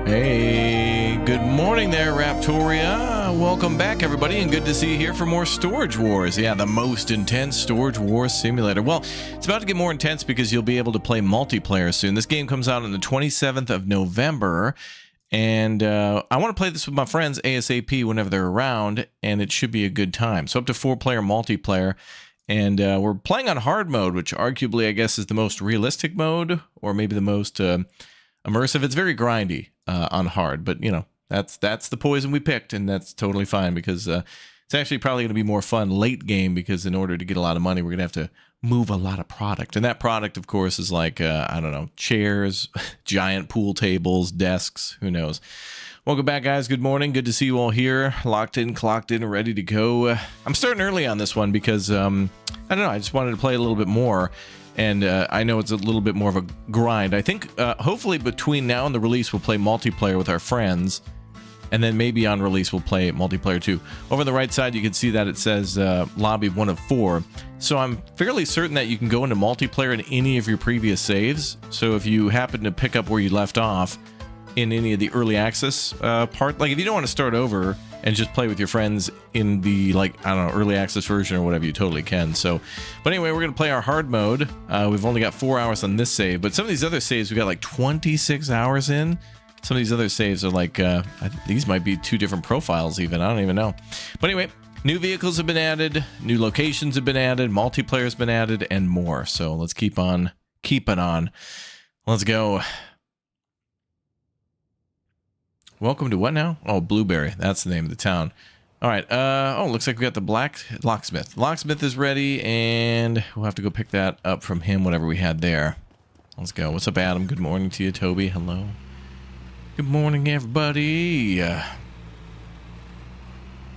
Hey, good morning there, Raptoria. Welcome back, everybody, and good to see you here for more Storage Wars. Yeah, the most intense Storage Wars simulator. Well, it's about to get more intense because you'll be able to play multiplayer soon. This game comes out on the 27th of November, and I want to play this with my friends ASAP whenever they're around, and it should be a good time. So up to 4-player multiplayer, and we're playing on hard mode, which arguably, I guess, is the most realistic mode, or maybe the most immersive. It's very grindy on hard, but you know, that's the poison we picked, and that's totally fine because it's actually probably going to be more fun late game, because in order to get a lot of money, we're going to have to move a lot of product, and that product, of course, is like I don't know, chairs, giant pool tables, desks, who knows. Welcome back, guys. Good morning. Good to see you all here, locked in, clocked in, ready to go. I'm starting early on this one because I don't know, I just wanted to play a little bit more. And I know it's a little bit more of a grind. I think hopefully between now and the release, we'll play multiplayer with our friends. And then maybe on release, we'll play multiplayer too. Over on the right side, you can see that it says lobby 1 of 4. So I'm fairly certain that you can go into multiplayer in any of your previous saves. So if you happen to pick up where you left off in any of the early access part, like if you don't want to start over and just play with your friends in the, like, I don't know, early access version or whatever, you totally can. So, but anyway, we're going to play our hard mode. We've only got 4 hours on this save, but some of these other saves, we got like 26 hours in. Some of these other saves are like, these might be 2 different profiles even. I don't even know. But anyway, new vehicles have been added, new locations have been added, multiplayer has been added, and more. So let's keep on keeping on. Let's go. Welcome to what now? Oh, Blueberry. That's the name of the town. All right. Oh, looks like we got the black locksmith. Locksmith is ready, and we'll have to go pick that up from him, whatever we had there. Let's go. What's up, Adam? Good morning to you, Toby. Hello. Good morning, everybody. All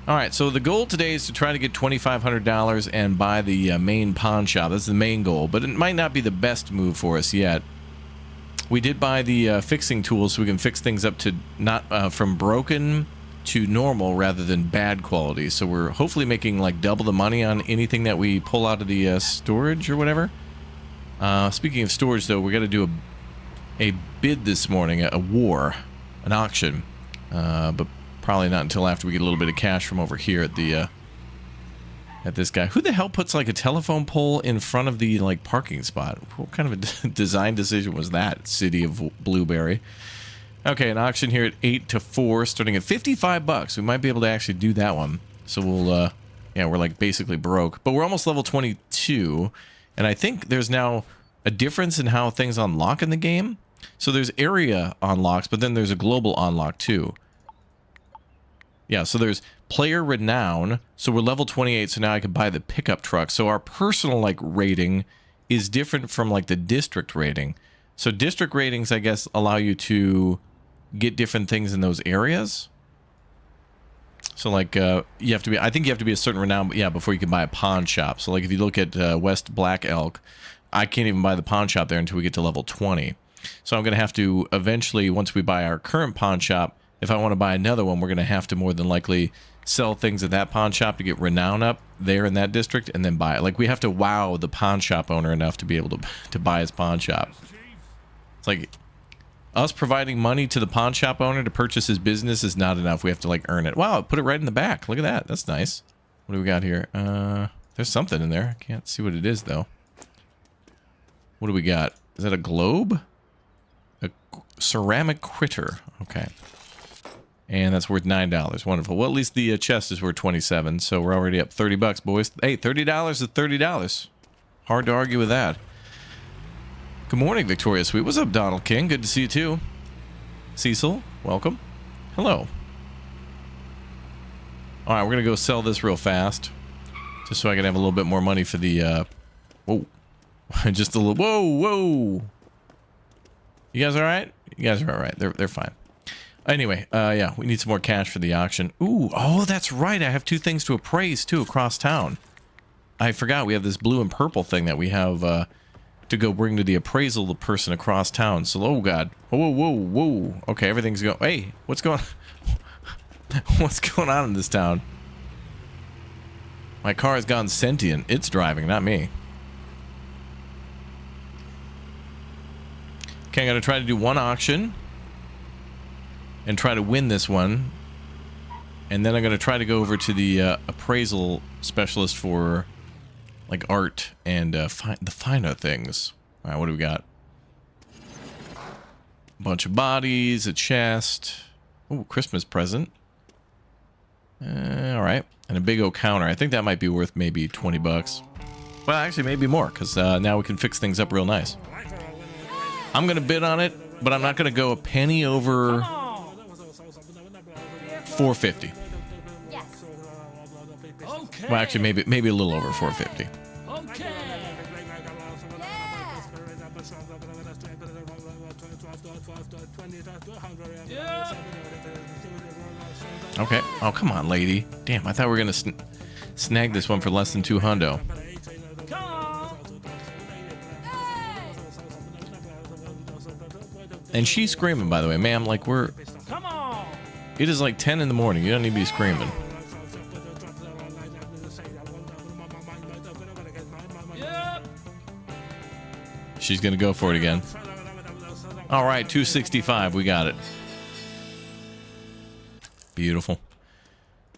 right. So the goal today is to try to get $2,500 and buy the main pawn shop. That's the main goal, but it might not be the best move for us yet. We did buy the fixing tools so we can fix things up to not from broken to normal rather than bad quality. So we're hopefully making like double the money on anything that we pull out of the storage or whatever. Speaking of storage, though, we got to do a bid this morning, a war, an auction, but probably not until after we get a little bit of cash from over here at the at this guy. Who the hell puts like a telephone pole in front of the like parking spot? What kind of a design decision was that, city of Blueberry? Okay, an auction here at 8 to 4, starting at $55. We might be able to actually do that one. So we'll, yeah, we're like basically broke, but we're almost level 22. And I think there's now a difference in how things unlock in the game. So there's area unlocks, but then there's a global unlock too. Yeah, so there's player renown. So we're level 28, so now I can buy the pickup truck. So our personal like rating is different from like the district rating. So district ratings, I guess, allow you to get different things in those areas. So like you have to be, I think you have to be a certain renown, yeah, before you can buy a pawn shop. So like if you look at West Black Elk, I can't even buy the pawn shop there until we get to level 20. So I'm going to have to eventually, once we buy our current pawn shop, if I want to buy another one, we're going to have to more than likely sell things at that pawn shop to get renown up there in that district and then buy it. Like we have to wow the pawn shop owner enough to be able to buy his pawn shop. It's like us providing money to the pawn shop owner to purchase his business is not enough. We have to like earn it. Wow, put it right in the back. Look at that. That's nice. What do we got here? There's something in there. I can't see what it is though. What do we got? Is that a globe? A ceramic critter. Okay. And that's worth $9. Wonderful. Well, at least the chest is worth 27, so we're already up $30, boys. Hey, $30 is $30. Hard to argue with that. Good morning, Victoria Sweet. What's up, Donald King? Good to see you, too. Cecil, welcome. Hello. All right, we're going to go sell this real fast, just so I can have a little bit more money for the... whoa. Just a little... Whoa, whoa. You guys all right? You guys are all right. They're fine. Anyway, yeah, we need some more cash for the auction. Ooh, oh, that's right. I have 2 things to appraise, too, across town. I forgot we have this blue and purple thing that we have to go bring to the appraisal the person across town. So, oh, God. Whoa, whoa, whoa. Okay, everything's going... Hey, what's going... What's going on in this town? My car has gone sentient. It's driving, not me. Okay, I'm going to try to do one auction. and try to win this one. And then I'm going to try to go over to the appraisal specialist for like art and the finer things. All right, what do we got? A bunch of bodies, a chest. Oh, Christmas present. All right, and a big old counter. I think that might be worth maybe 20 bucks. Well, actually, maybe more, because now we can fix things up real nice. I'm going to bid on it, but I'm not going to go a penny over 450. Yes. Well, actually, maybe a little over 450. Okay. Yeah. Okay. Oh, come on, lady. Damn, I thought we were going to snag this one for less than 200. Come on. And she's screaming, by the way. Ma'am, like, Come on. it is like 10 in the morning. You don't need to be screaming. Yep. She's going to go for it again. All right, 265. We got it. Beautiful.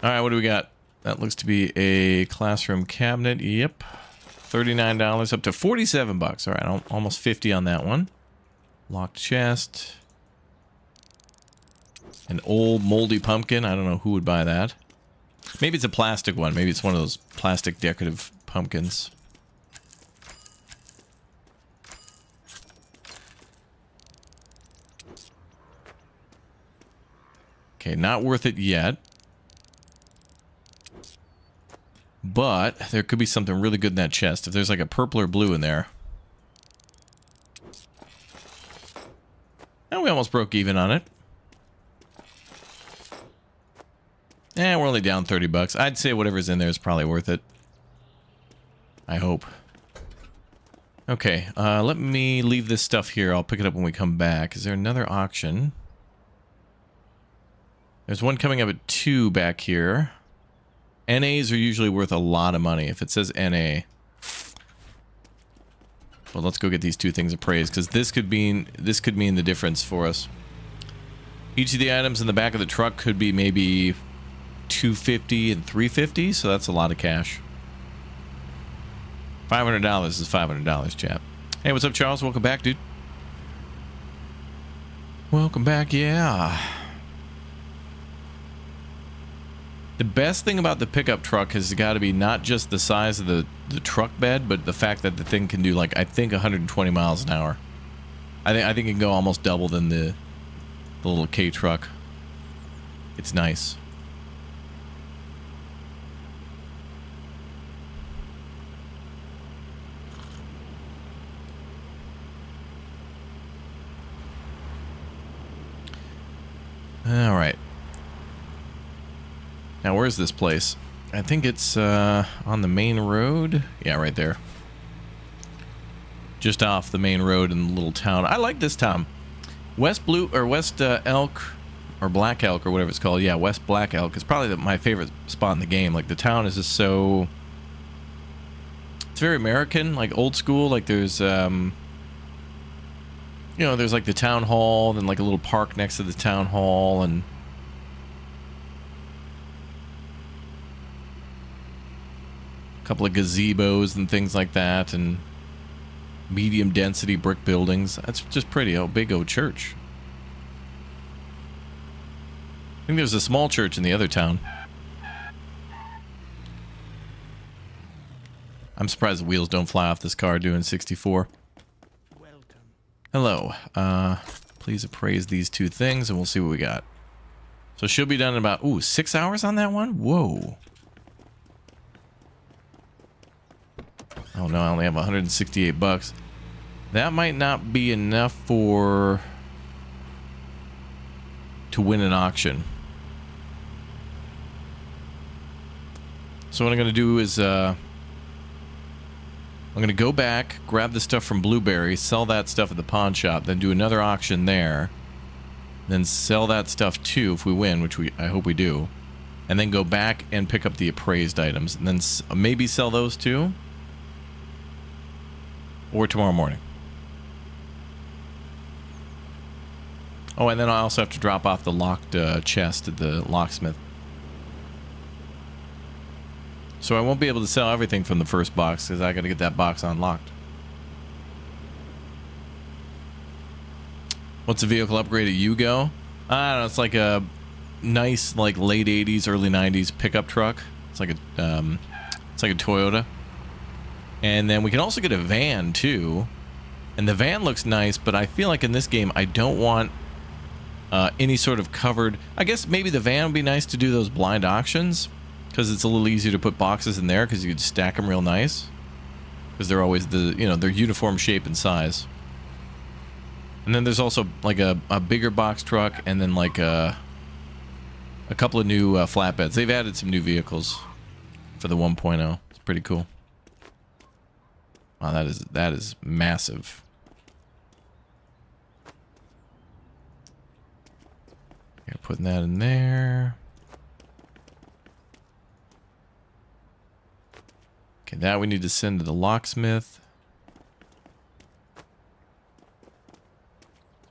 All right, what do we got? That looks to be a classroom cabinet. Yep. $39 up to 47 bucks. All right, almost 50 on that one. Locked chest. An old moldy pumpkin. I don't know who would buy that. Maybe it's a plastic one. Maybe it's one of those plastic decorative pumpkins. Okay, not worth it yet. But there could be something really good in that chest. If there's like a purple or blue in there. And we almost broke even on it. Eh, we're only down 30 bucks. I'd say whatever's in there is probably worth it. I hope. Okay, let me leave this stuff here. I'll pick it up when we come back. Is there another auction? There's one coming up at 2 back here. NAs are usually worth a lot of money if it says NA. Well, let's go get these two things appraised, because this could mean the difference for us. Each of the items in the back of the truck could be maybe $250 and $350, so that's a lot of cash. $500 is $500, chap. Hey, what's up, Charles? Welcome back, dude. Welcome back, yeah. The best thing about the pickup truck has got to be not just the size of the truck bed, but the fact that the thing can do, like, I think 120 miles an hour. I think it can go almost double than the little K truck. It's nice. All right. Now, where's this place? I think it's on the main road. Yeah, right there. Just off the main road in the little town. I like this town. West Elk, or Black Elk, or whatever it's called. Yeah, West Black Elk is probably my favorite spot in the game. Like, the town is just so... It's very American, like old school. Like, there's, you know, there's like the town hall, then like a little park next to the town hall, and... couple of gazebos and things like that, and medium density brick buildings. That's just pretty. Oh, big old church. I think there's a small church in the other town. I'm surprised the wheels don't fly off this car doing 64. Welcome. Hello. Please appraise these two things and we'll see what we got. So she'll be done in about 6 hours on that one? Whoa. Oh no, I only have 168 bucks. That might not be enough to win an auction. So what I'm going to do is I'm going to go back, grab the stuff from Blueberry, sell that stuff at the pawn shop, then do another auction there, then sell that stuff too if we win, which I hope we do, and then go back and pick up the appraised items, and then maybe sell those too. Or tomorrow morning. Oh, and then I also have to drop off the locked chest at the locksmith. So I won't be able to sell everything from the first box because I got to get that box unlocked. What's the vehicle upgrade at Yugo? I don't know. It's like a nice, like late '80s, early '90s pickup truck. It's like a Toyota. And then we can also get a van too. And the van looks nice, but I feel like in this game I don't want any sort of covered. I guess maybe the van would be nice to do those blind auctions because it's a little easier to put boxes in there because you could stack them real nice. Because they're always they're uniform shape and size. And then there's also like a bigger box truck and then like a couple of new flatbeds. They've added some new vehicles for the 1.0. It's pretty cool. Wow, that is massive. Okay, putting that in there. Okay, that we need to send to the locksmith.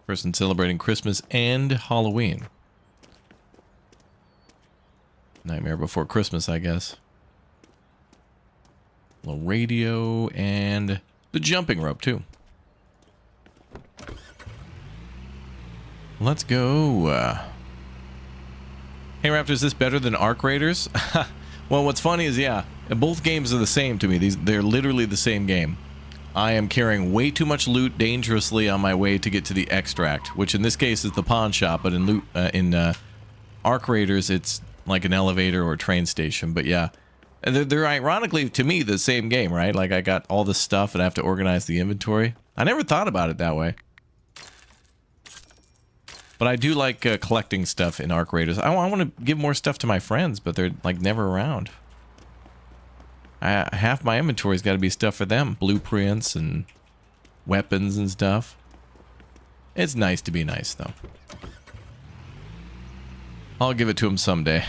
Person celebrating Christmas and Halloween. Nightmare Before Christmas, I guess. A little radio and the jumping rope, too. Let's go. Hey, Raptor, is this better than Arc Raiders? Well, what's funny is, yeah, both games are the same to me. They're literally the same game. I am carrying way too much loot dangerously on my way to get to the extract, which in this case is the pawn shop, but in Arc Raiders, it's like an elevator or a train station. But yeah, they're ironically, to me, the same game, right? Like I got all this stuff and I have to organize the inventory. I never thought about it that way. But I do like collecting stuff in Arc Raiders. I want to give more stuff to my friends, but they're like never around. Half my inventory's got to be stuff for them. Blueprints and weapons and stuff. It's nice to be nice, though. I'll give it to him someday.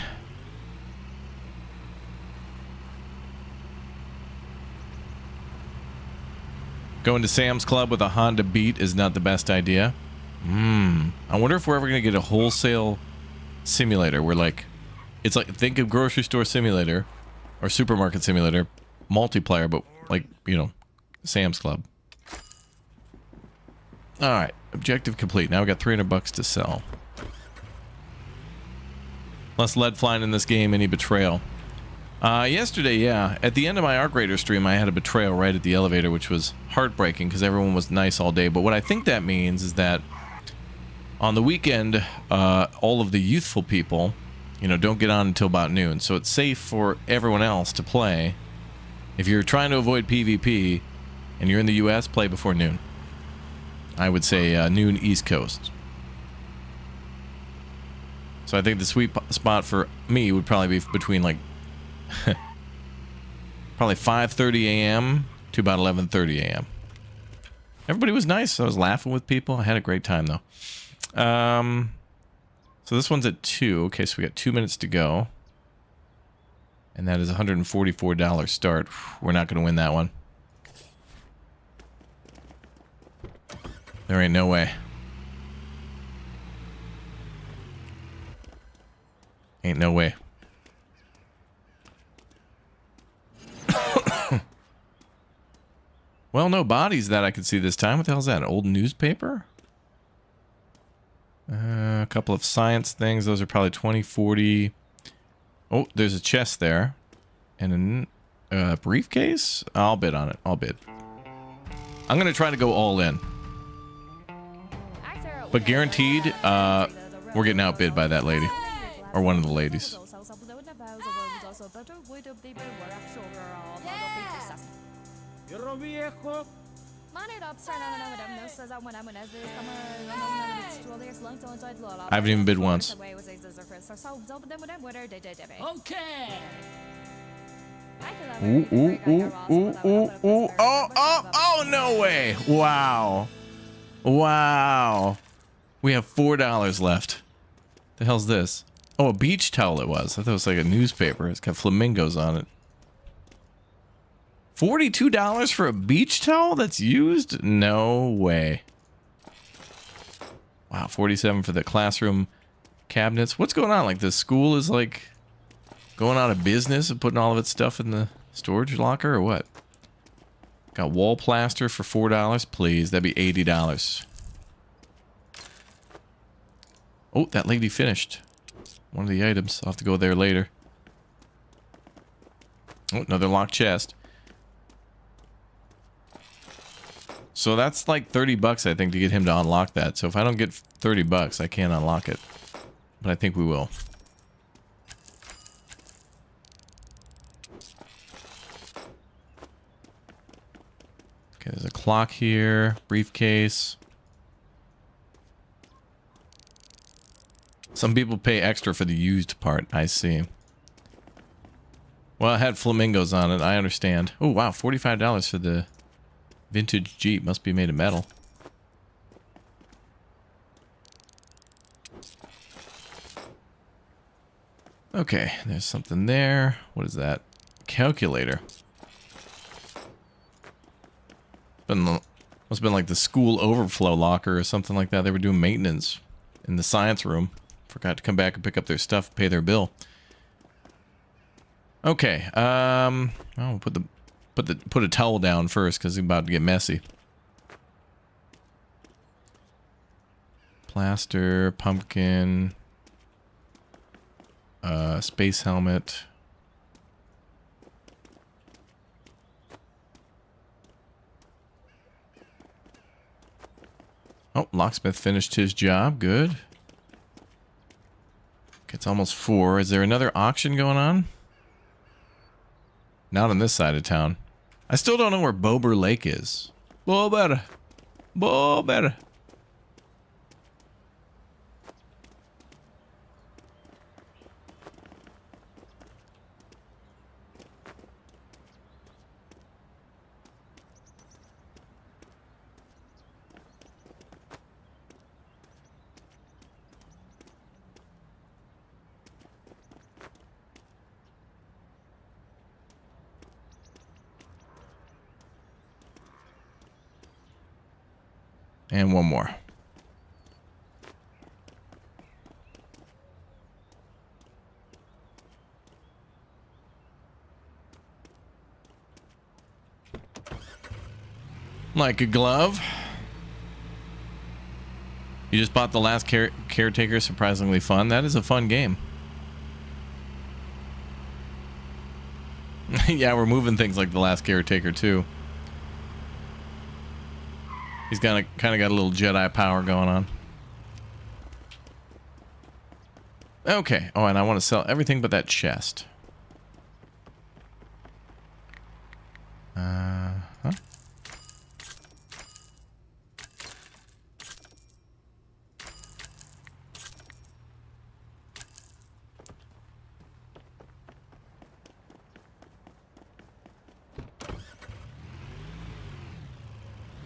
Going to Sam's Club with a Honda Beat is not the best idea. I wonder if we're ever going to get a wholesale simulator where, like, it's like, think of grocery store simulator or supermarket simulator multiplayer, but like, you know, Sam's Club. All right, objective complete. Now we got $300 to sell. Less lead flying in this game. Any betrayal? Yesterday, yeah, at the end of my Arc Raider stream, I had a betrayal right at the elevator, which was heartbreaking because everyone was nice all day. But what I think that means is that on the weekend, all of the youthful people, you know, don't get on until about noon. So it's safe for everyone else to play. If you're trying to avoid PvP and you're in the US, play before noon. I would say noon East Coast. So I think the sweet spot for me would probably be between like probably 5:30 a.m. to about 11:30 a.m. Everybody was nice. I was laughing with people. I had a great time though. So this one's at 2. Okay, so we got 2 minutes to go. And that is $144 start. We're not going to win that one. There ain't no way. Ain't no way. Well, no bodies that I could see this time. What the hell is that? An old newspaper? A couple of science things. Those are probably 20, 40. Oh, there's a chest there. And a briefcase? I'll bid on it. I'll bid. I'm going to try to go all in. But guaranteed, we're getting outbid by that lady. Or one of the ladies. I haven't even bid once. Okay. Ooh, ooh, ooh, ooh, ooh, ooh. Oh, no way. Wow. Wow. We have $4 left. The hell's this? Oh, a beach towel it was. I thought it was like a newspaper. It's got flamingos on it. $42 for a beach towel that's used? No way. Wow, 47 for the classroom cabinets. What's going on? Like the school is like going out of business and putting all of its stuff in the storage locker or what? Got wall plaster for $4, please. That'd be $80. Oh, that lady finished one of the items. I'll have to go there later. Oh, another locked chest. So that's like 30 bucks, I think, to get him to unlock that. So if I don't get 30 bucks, I can't unlock it. But I think we will. Okay, there's a clock here, briefcase. Some people pay extra for the used part, I see. Well, it had flamingos on it, I understand. Oh, wow, $45 for the vintage Jeep. Must be made of metal. Okay, there's something there. What is that? Calculator. Must have been like the school overflow locker or something like that. They were doing maintenance in the science room. Forgot to come back and pick up their stuff, pay their bill. Okay, oh, put a towel down first because it's about to get messy. Plaster, pumpkin, space helmet. Oh, locksmith finished his job. Good. Okay, it's almost 4. Is there another auction going on? Not on this side of town. I still don't know where Bober Lake is. Bober. Bober. And one more. Like a glove. You just bought The Last Caretaker. Surprisingly fun. That is a fun game. Yeah, we're moving things like The Last Caretaker too. He's kind of got a little Jedi power going on. Okay. Oh, and I want to sell everything but that chest. Huh?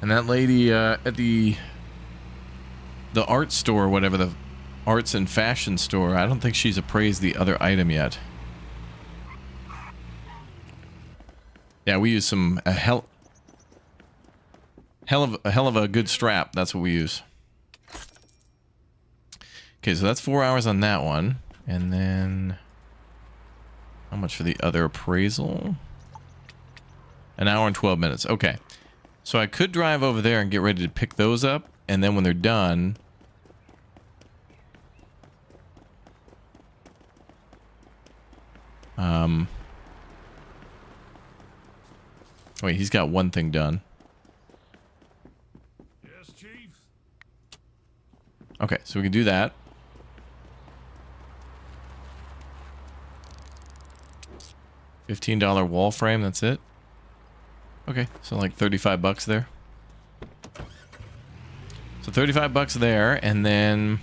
And that lady at the art store, whatever, the arts and fashion store, I don't think she's appraised the other item yet. Yeah, we use a hell of a good strap. That's what we use. Okay, so that's 4 hours on that one. And then how much for the other appraisal? An hour and 12 minutes. Okay. So I could drive over there and get ready to pick those up, and then when they're done... Wait, he's got one thing done. Yes, Chief. Okay, so we can do that. $15 wall frame, that's it. Okay, so like 35 bucks there. So 35 bucks there, and then...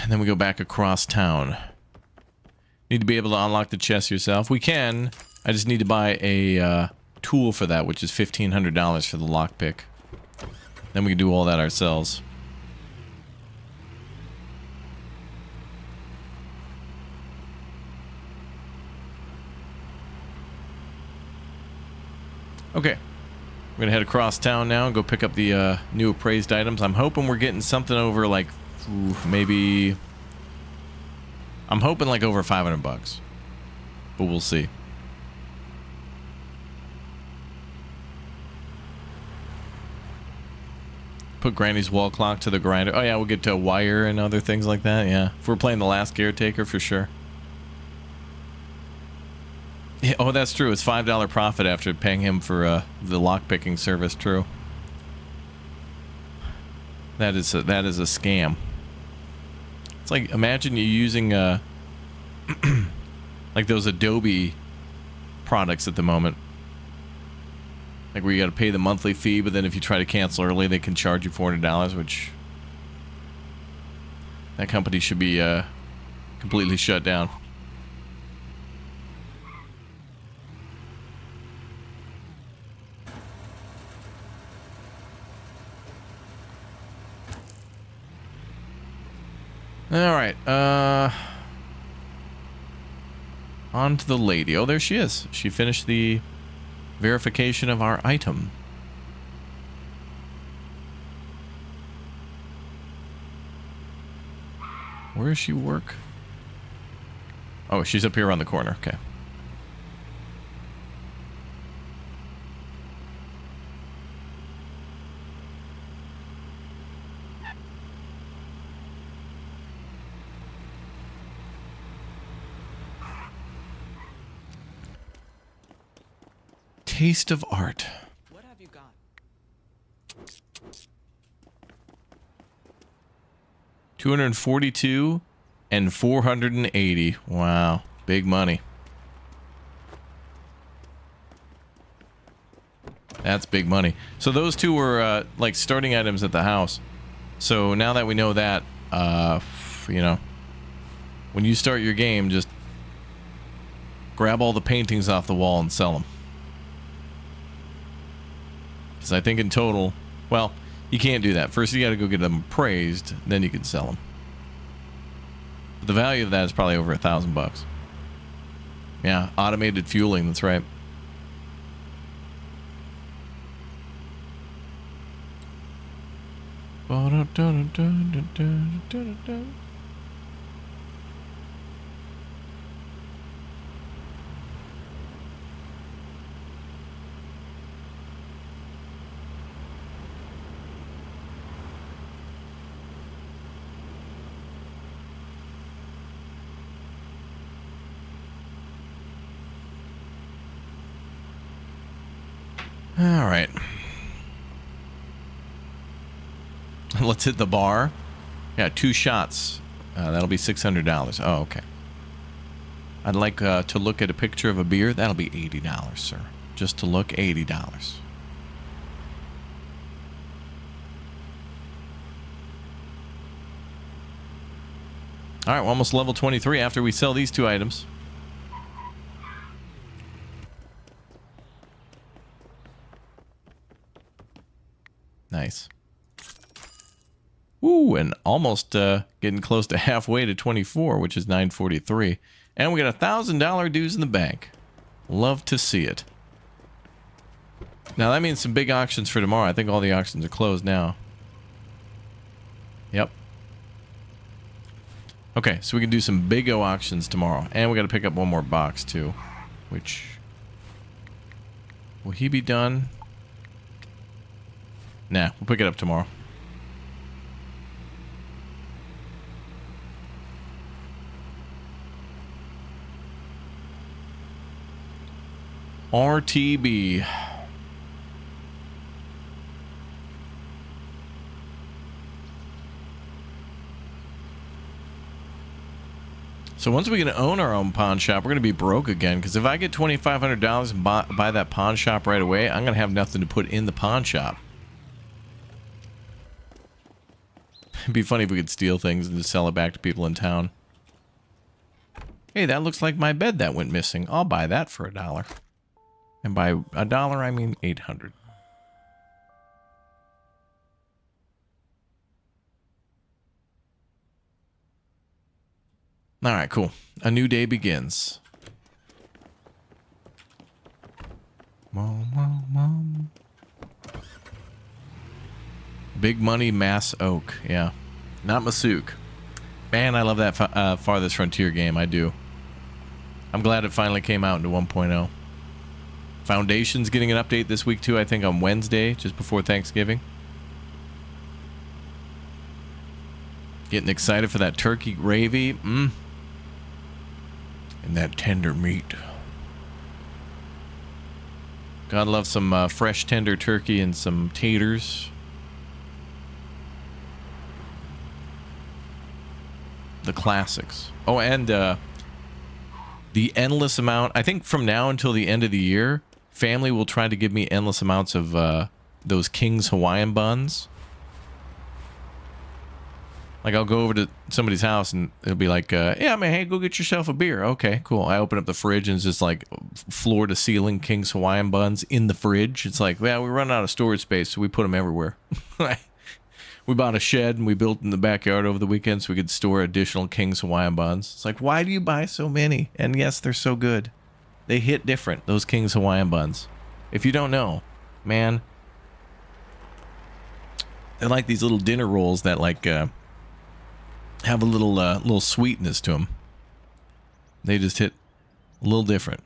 And then we go back across town. Need to be able to unlock the chest yourself. We can. I just need to buy a tool for that, which is $1,500 for the lockpick. Then we can do all that ourselves. Okay. We're gonna head across town now and go pick up the new appraised items. I'm hoping we're getting something over like maybe. I'm hoping like over 500 bucks, but we'll see. Put Granny's wall clock to the grinder. Oh yeah, we'll get to a wire and other things like that. Yeah, if we're playing the last caretaker for sure. Yeah, oh, that's true. It's $5 profit after paying him for the lockpicking service. True. That is a scam. It's like, imagine you using like those Adobe products at the moment. Like where you got to pay the monthly fee, but then if you try to cancel early, they can charge you $400, which that company should be completely shut down. All right, on to the lady. Oh, there she is. She finished the verification of our item. Where does she work? Oh, she's up here around the corner. Okay. Taste of art. What have you got? 242 and 480. Wow, big money. That's big money. So those two were like starting items at the house. So now that we know that, you know, when you start your game, just grab all the paintings off the wall and sell them. Because I think in total, well, you can't do that. First, you got to go get them appraised, then you can sell them. But the value of that is probably over $1,000. Yeah, automated fueling. That's right. All right. Let's hit the bar. Yeah, 2 shots. That'll be $600. Oh, okay. I'd like to look at a picture of a beer. That'll be $80, sir. Just to look, $80. All right, we're almost level 23 after we sell these 2 items. Nice. Ooh, and almost getting close to halfway to 24, which is 943. And we got $1,000 dues in the bank. Love to see it. Now that means some big auctions for tomorrow. I think all the auctions are closed now. Yep. Okay, so we can do some big O auctions tomorrow. And we got to pick up one more box too. Which... will he be done? Nah, we'll pick it up tomorrow. RTB. So once we can own our own pawn shop, we're going to be broke again. Because if I get $2,500 and buy that pawn shop right away, I'm going to have nothing to put in the pawn shop. It'd be funny if we could steal things and just sell it back to people in town. Hey, that looks like my bed that went missing. I'll buy that for $1. And by $1, I mean 800. All right, cool. A new day begins. Mo, mo, mo. Big money mass oak. Yeah. Not Masook. Man, I love that Farthest Frontier game. I do. I'm glad it finally came out into 1.0. Foundation's getting an update this week too, I think on Wednesday, just before Thanksgiving. Getting excited for that turkey gravy. And that tender meat. Gotta love some fresh tender turkey and some taters. The classics. Oh, and the endless amount. I think from now until the end of the year, family will try to give me endless amounts of those King's Hawaiian buns. Like, I'll go over to somebody's house and it'll be like, yeah, man, hey, go get yourself a beer. Okay, cool. I open up the fridge and it's just like floor to ceiling King's Hawaiian buns in the fridge. It's like, well, we run out of storage space, so we put them everywhere. We bought a shed and we built in the backyard over the weekend so we could store additional King's Hawaiian buns. It's like, why do you buy so many? And yes, they're so good. They hit different, those King's Hawaiian buns. If you don't know, man, they're like these little dinner rolls that like have a little sweetness to them. They just hit a little different.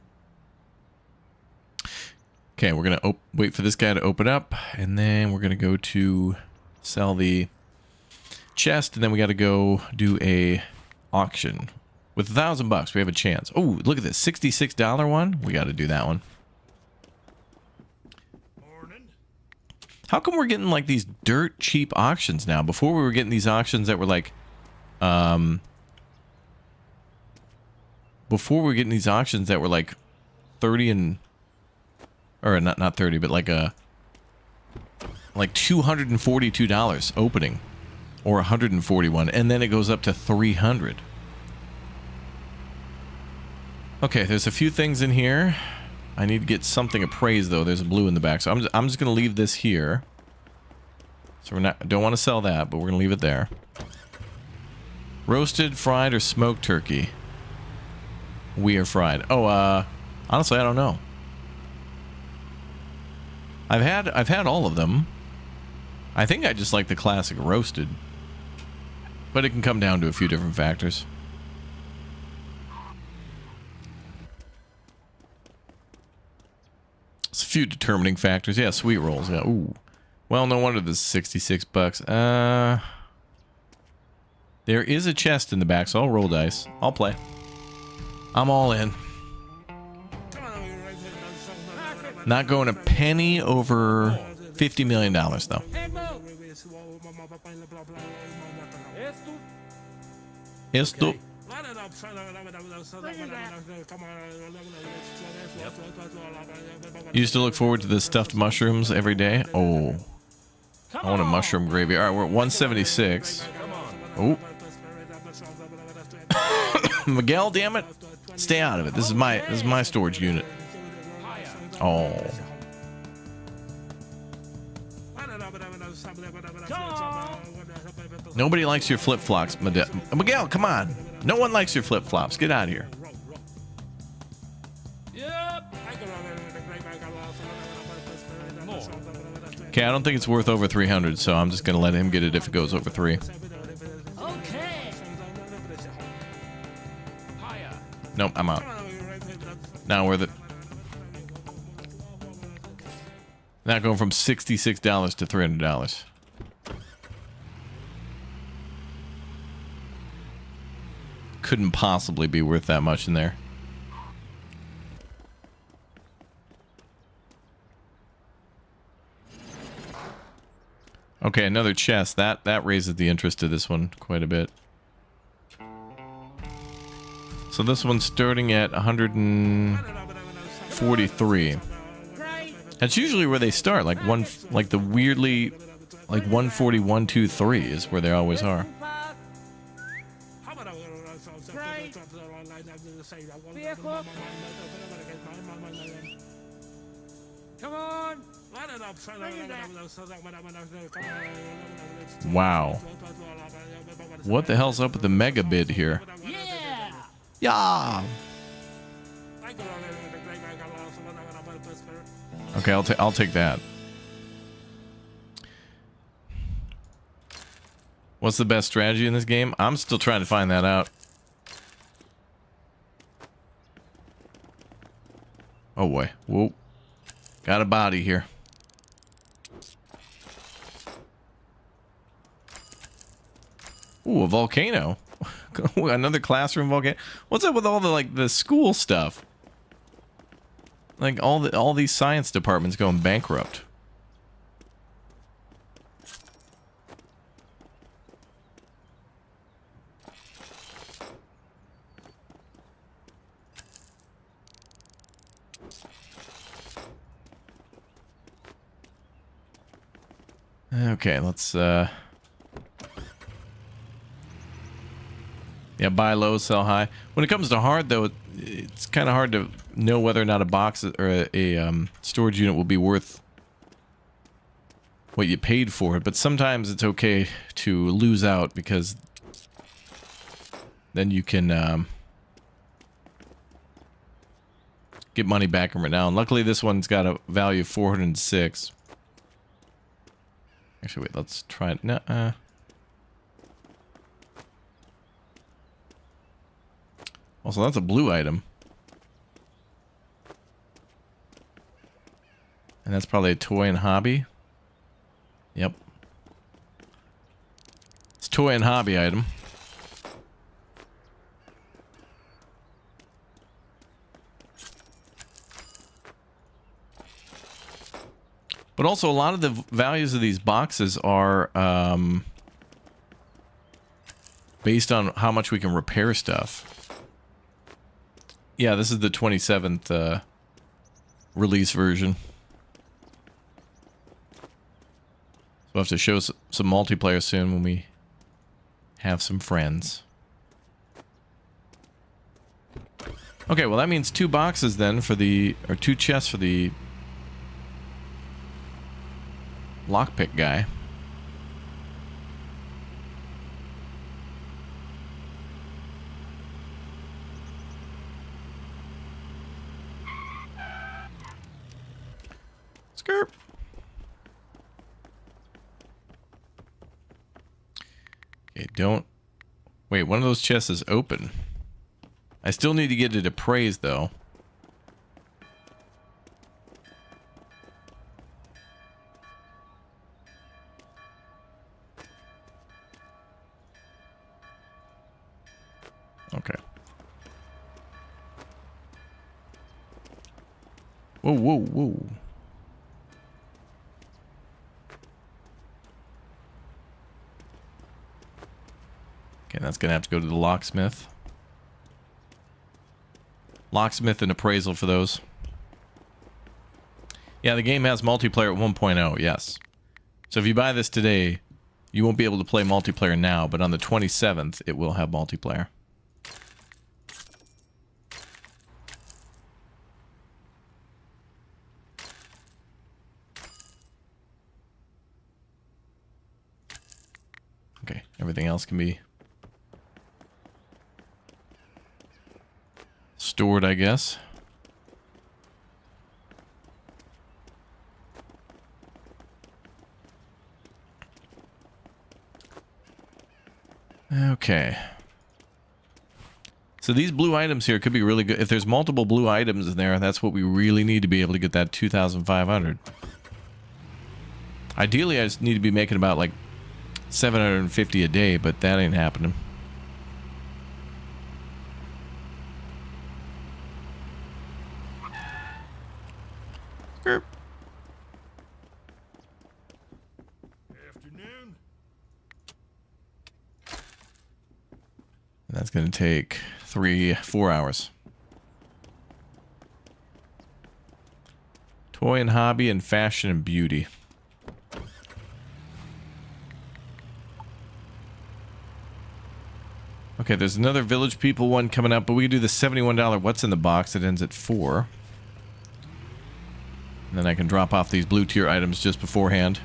Okay, we're gonna wait for this guy to open up, and then we're gonna go to sell the chest, and then we got to go do a auction with $1,000. We have a chance. Oh, look at this $66 one. We got to do that one. Morning. How come we're getting like these dirt cheap auctions now? Before we were getting these auctions that were like, before we were getting these auctions that were like 30 and, or not 30, but like $242 opening, or 141, and then it goes up to 300. Okay, there's a few things in here. I need to get something appraised though. There's a blue in the back, so I'm just gonna leave this here. So don't want to sell that, but we're gonna leave it there. Roasted, fried, or smoked turkey? We are fried. Oh, honestly, I don't know. I've had all of them. I think I just like the classic roasted. But it can come down to a few different factors. It's a few determining factors. Yeah, sweet rolls. Yeah. Ooh. Well, no wonder this is $66. There is a chest in the back, so I'll roll dice. I'll play. I'm all in. Not going a penny over $50 million, though. Esto. You used to look forward to the stuffed mushrooms every day? Oh. I want a mushroom gravy. All right, we're at 176. Oh. Miguel, damn it. Stay out of it. This is my storage unit. Oh. Nobody likes your flip-flops, Miguel, come on. No one likes your flip-flops. Get out of here. Okay, I don't think it's worth over 300, so I'm just going to let him get it if it goes over 3. Okay. Nope, I'm out. Not worth it. Not going from $66 to $300. Couldn't possibly be worth that much in there. Okay, another chest. That raises the interest to this one quite a bit. So this one's starting at 143. That's usually where they start, like the weirdly, like 141, 2, 3 is where they always are. Come on. Wow. What the hell's up with the mega bid here? Yeah. Yeah. Okay, I'll take that. What's the best strategy in this game? I'm still trying to find that out. Oh boy. Whoa. Got a body here. Ooh, a volcano. Another classroom volcano. What's up with all the like the school stuff? Like all these science departments going bankrupt. Okay, let's yeah, buy low, sell high. When it comes to hard though, it's kind of hard to know whether or not a box or a storage unit will be worth what you paid for it, but sometimes it's okay to lose out because then you can get money back from it now. And luckily this one's got a value of 406. Actually, wait, let's try it. Nuh-uh. Also, that's a blue item. And that's probably a toy and hobby. Yep. It's a toy and hobby item. But also, a lot of the values of these boxes are based on how much we can repair stuff. Yeah, this is the 27th release version. So we'll have to show some multiplayer soon when we have some friends. Okay, well that means 2 boxes then for the, or 2 chests for the lockpick guy. Skirt. Okay, don't... Wait, one of those chests is open. I still need to get it appraised, though. Okay. Whoa, whoa, whoa. Okay, that's gonna have to go to the locksmith. Locksmith and appraisal for those. Yeah, the game has multiplayer at 1.0, yes. So if you buy this today, you won't be able to play multiplayer now, but on the 27th, it will have multiplayer. Okay, everything else can be stored, I guess. Okay. So these blue items here could be really good. If there's multiple blue items in there, that's what we really need to be able to get that 2,500. Ideally, I just need to be making about like 750 a day, but that ain't happening. Erp. Afternoon. That's going to take 3-4 hours. Toy and hobby and fashion and beauty. Okay, there's another Village People one coming up, but we can do the $71 what's in the box that ends at 4. And then I can drop off these blue tier items just beforehand.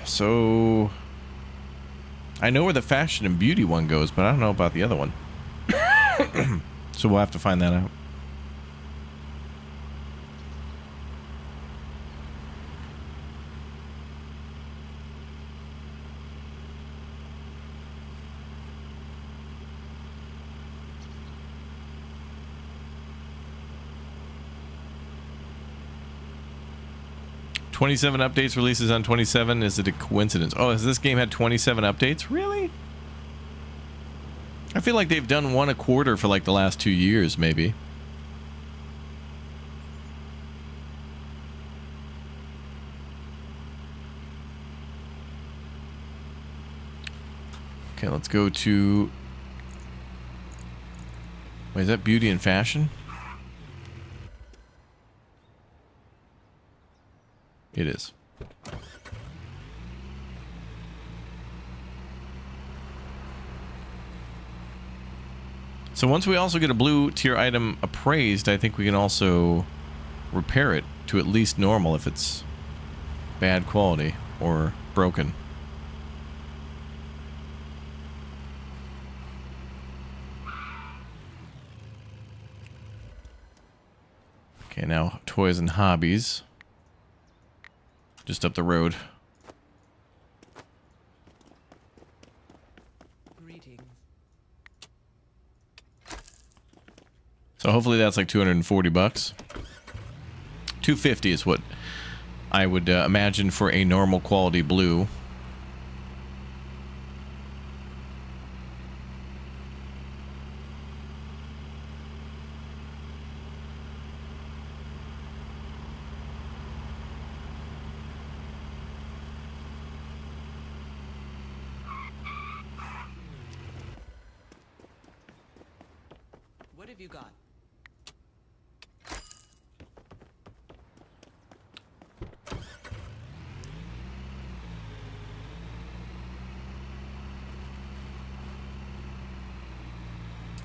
So I know where the fashion and beauty one goes, but I don't know about the other one. So we'll have to find that out. 27 updates, releases on 27. Is it a coincidence? Oh, has this game had 27 updates? Really? I feel like they've done one a quarter for like the last 2 years, maybe. Okay, let's go to... Wait, is that beauty and fashion? It is. So once we also get a blue tier item appraised, I think we can also repair it to at least normal if it's bad quality or broken. Okay, now toys and hobbies. Just up the road. So hopefully that's like 240 bucks. 250 is what I would imagine for a normal quality blue. What have you got?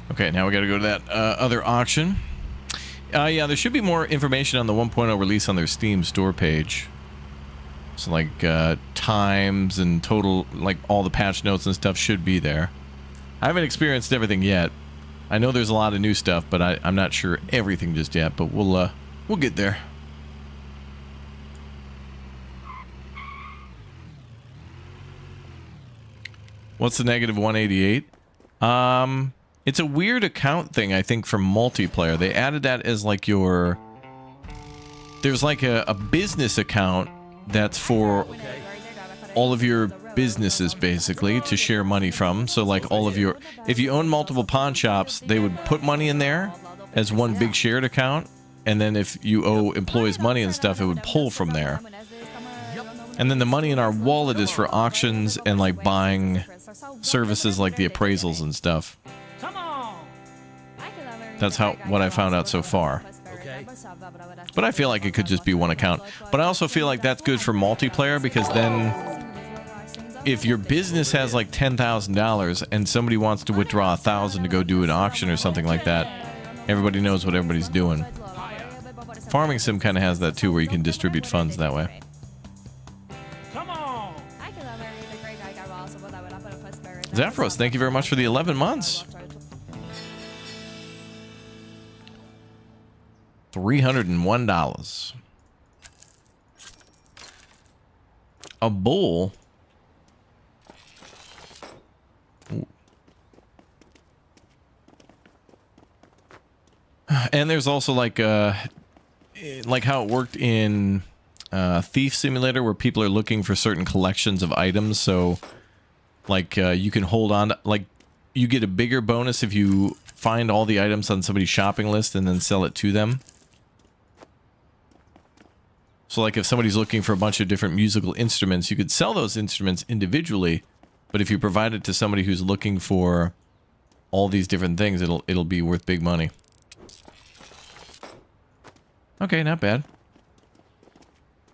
Okay, now we got to go to that other auction. Yeah, there should be more information on the 1.0 release on their Steam store page. So like times and total, like all the patch notes and stuff should be there. I haven't experienced everything yet. I know there's a lot of new stuff, but I'm not sure everything just yet. But we'll get there. What's the negative 188? It's a weird account thing, I think, for multiplayer. They added that as like your... There's like a business account that's for all of your businesses, basically, to share money from. So like all of your... If you own multiple pawn shops, they would put money in there as one big shared account. And then if you owe employees money and stuff, it would pull from there. And then the money in our wallet is for auctions and like buying services like the appraisals and stuff. That's what I found out so far. But I feel like it could just be one account. But I also feel like that's good for multiplayer, because then if your business has like $10,000 and somebody wants to withdraw $1,000 to go do an auction or something like that, everybody knows what everybody's doing. Farming Sim kind of has that too, where you can distribute funds that way. Zephyros, thank you very much for the 11 months. $301. A bull. Ooh. And there's also like how it worked in Thief Simulator, where people are looking for certain collections of items. So like you can hold on, like you get a bigger bonus if you find all the items on somebody's shopping list and then sell it to them. So like if somebody's looking for a bunch of different musical instruments, you could sell those instruments individually, but if you provide it to somebody who's looking for all these different things, it'll be worth big money. Okay, not bad.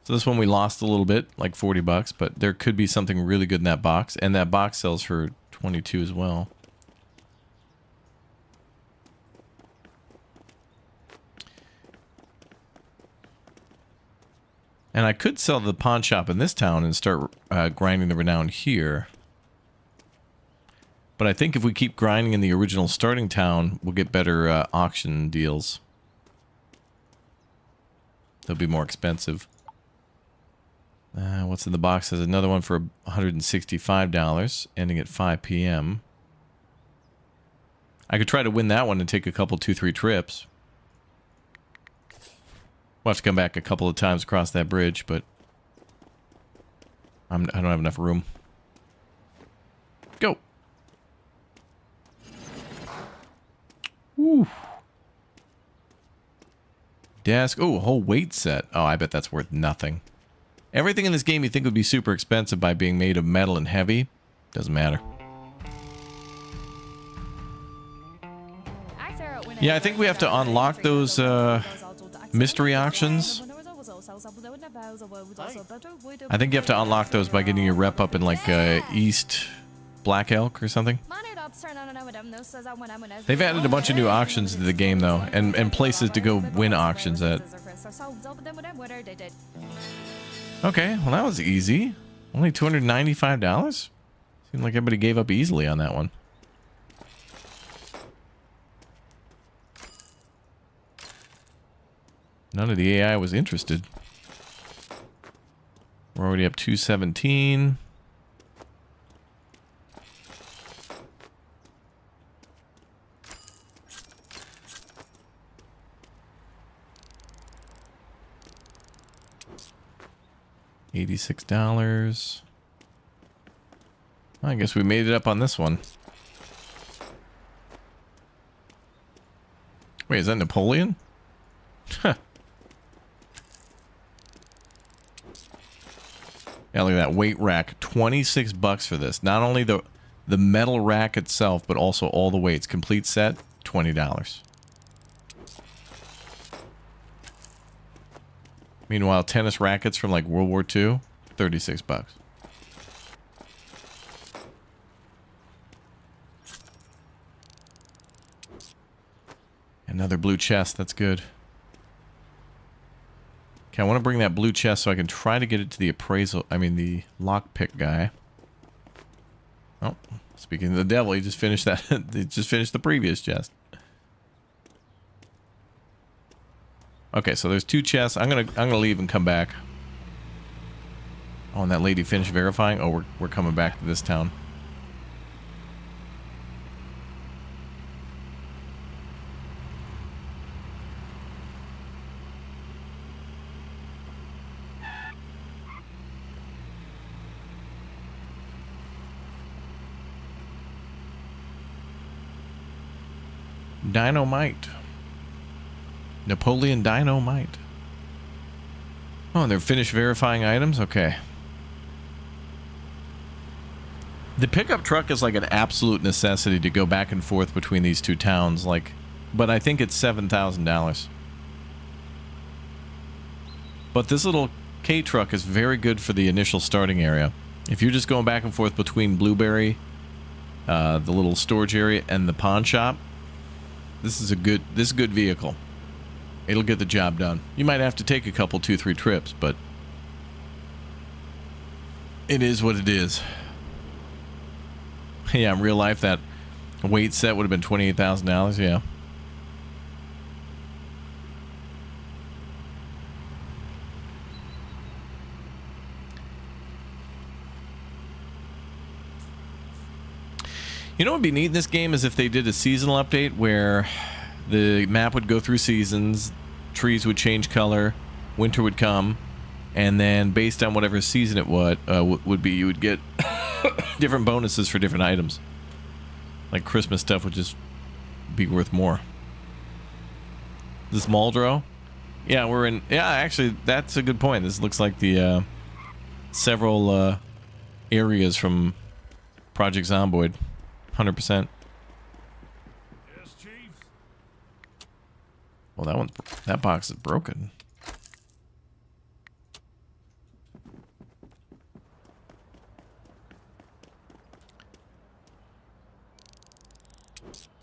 So this one we lost a little bit, like 40 bucks, but there could be something really good in that box, and that box sells for 22 as well. And I could sell the pawn shop in this town and start grinding the renown here. But I think if we keep grinding in the original starting town, we'll get better auction deals. They'll be more expensive. What's in the box? There's another one for $165, ending at 5 p.m. I could try to win that one and take a couple, 2-3 trips. We'll have to come back a couple of times across that bridge, but I don't have enough room. Go. Woo. Desk. Oh, a whole weight set. Oh, I bet that's worth nothing. Everything in this game you think would be super expensive by being made of metal and heavy. Doesn't matter. Yeah, I think we have to unlock those mystery auctions. I think you have to unlock those by getting your rep up in like East Black Elk or something. They've added a bunch of new auctions to the game though, and places to go win auctions at. Okay, well that was easy. Only $295? Seemed like everybody gave up easily on that one. None of the AI was interested. We're already up 217. $86. I guess we made it up on this one. Wait, is that Napoleon? Huh. Yeah, look at that weight rack. 26 bucks for this. Not only the metal rack itself, but also all the weights. Complete set, $20. Meanwhile, tennis rackets from like World War II, 36 bucks. Another blue chest, that's good. Okay, I want to bring that blue chest so I can try to get it to the appraisal, the lockpick guy. Oh, speaking of the devil, he just finished that. He just finished the previous chest. Okay, so there's 2 chests. I'm gonna leave and come back. Oh, and that lady finished verifying. Oh, we're coming back to this town. Dynamite. Napoleon Dynamite. Oh, and they're finished verifying items? Okay. The pickup truck is like an absolute necessity to go back and forth between these 2 towns, but I think it's $7,000. But this little K truck is very good for the initial starting area. If you're just going back and forth between Blueberry, the little storage area, and the pawn shop, this is a good vehicle. It'll get the job done. You might have to take a couple, 2-3 trips, but it is what it is. Yeah, in real life, that weight set would have been $28,000. Yeah. You know what would be neat in this game is if they did a seasonal update where the map would go through seasons, trees would change color, winter would come, and then based on whatever season it would be, you would get different bonuses for different items. Like Christmas stuff would just be worth more. This Muldrow? Yeah, we're in... Yeah, actually, that's a good point. This looks like the several areas from Project Zomboid. 100%. Yes, Chief. Well, that box is broken.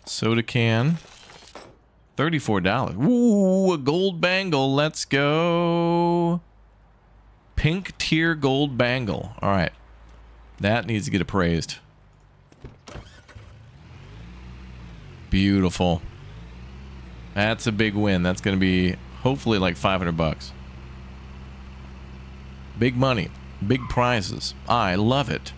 Soda can. $34. Ooh, a gold bangle. Let's go. Pink tier gold bangle. All right. That needs to get appraised. Beautiful. That's a big win. That's going to be hopefully like $500. Big money. Big prizes. I love it.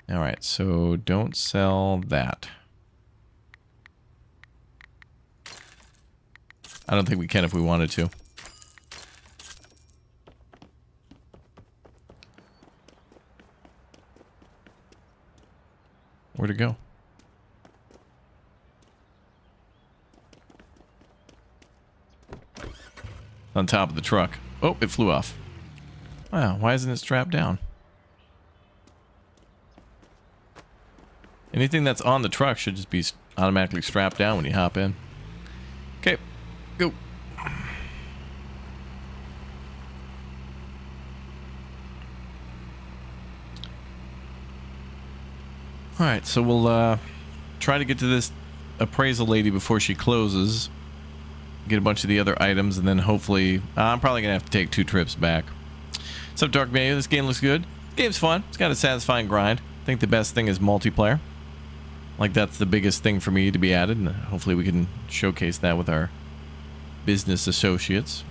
All right, so don't sell that. I don't think we can if we wanted to. Where'd it go? On top of the truck. Oh, it flew off. Wow, why isn't it strapped down? Anything that's on the truck should just be automatically strapped down when you hop in. Okay, go. Alright, so we'll try to get to this appraisal lady before she closes. Get a bunch of the other items, and then hopefully... I'm probably going to have to take 2 trips back. What's up, Dark Manu? This game looks good. This game's fun. It's got a satisfying grind. I think the best thing is multiplayer. Like, that's the biggest thing for me to be added, and hopefully we can showcase that with our business associates.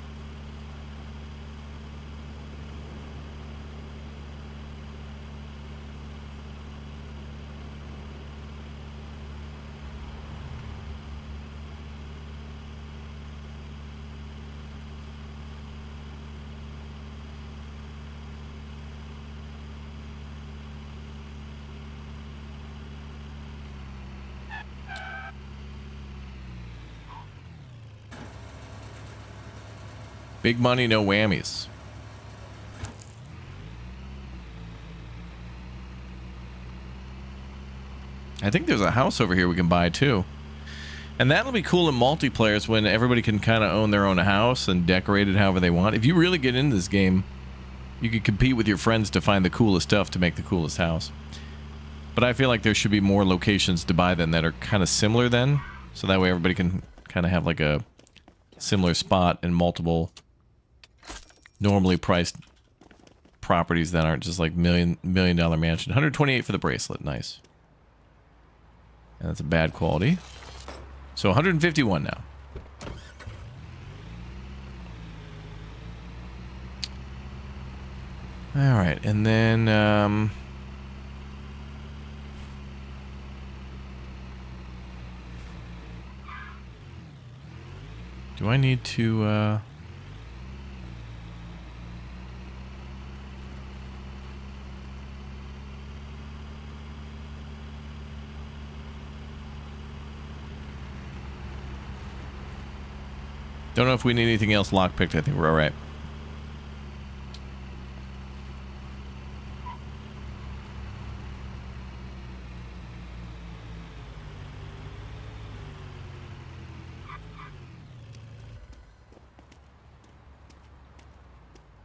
Big money, no whammies. I think there's a house over here we can buy too. And that'll be cool in multiplayers when everybody can kind of own their own house and decorate it however they want. If you really get into this game, you can compete with your friends to find the coolest stuff to make the coolest house. But I feel like there should be more locations to buy then that are kind of similar then. So that way everybody can kind of have like a similar spot in multiple normally priced properties that aren't just like million dollar mansion. 128 for the bracelet, nice. And that's a bad quality. So 151 now. All right, and then do I need to don't know if we need anything else lockpicked. I think we're all right.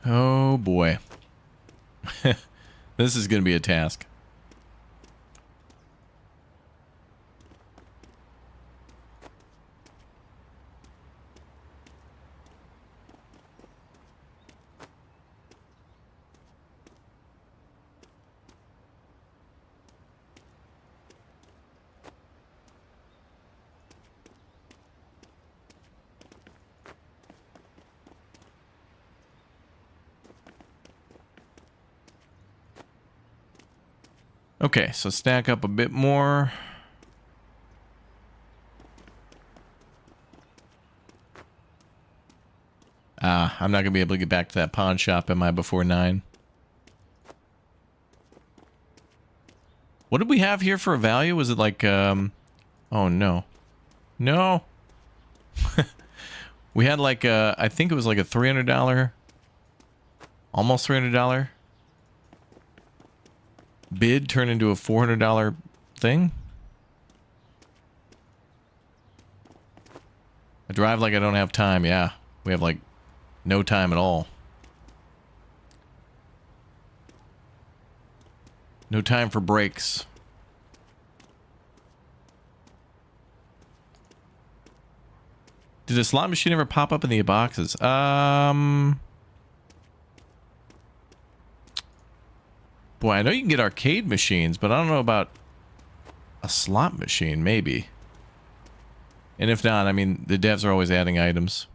Oh boy. This is going to be a task. Okay, so stack up a bit more. I'm not going to be able to get back to that pawn shop, am I, before 9? What did we have here for a value? Was it like, oh, no. No! We had like, I think it was like a $300, almost $300 bid turn into a $400 thing. I drive like I don't have time. Yeah, we have like no time at all. No time for breaks. Did a slot machine ever pop up in the boxes? Boy, I know you can get arcade machines, but I don't know about a slot machine, maybe. And if not, I mean, the devs are always adding items.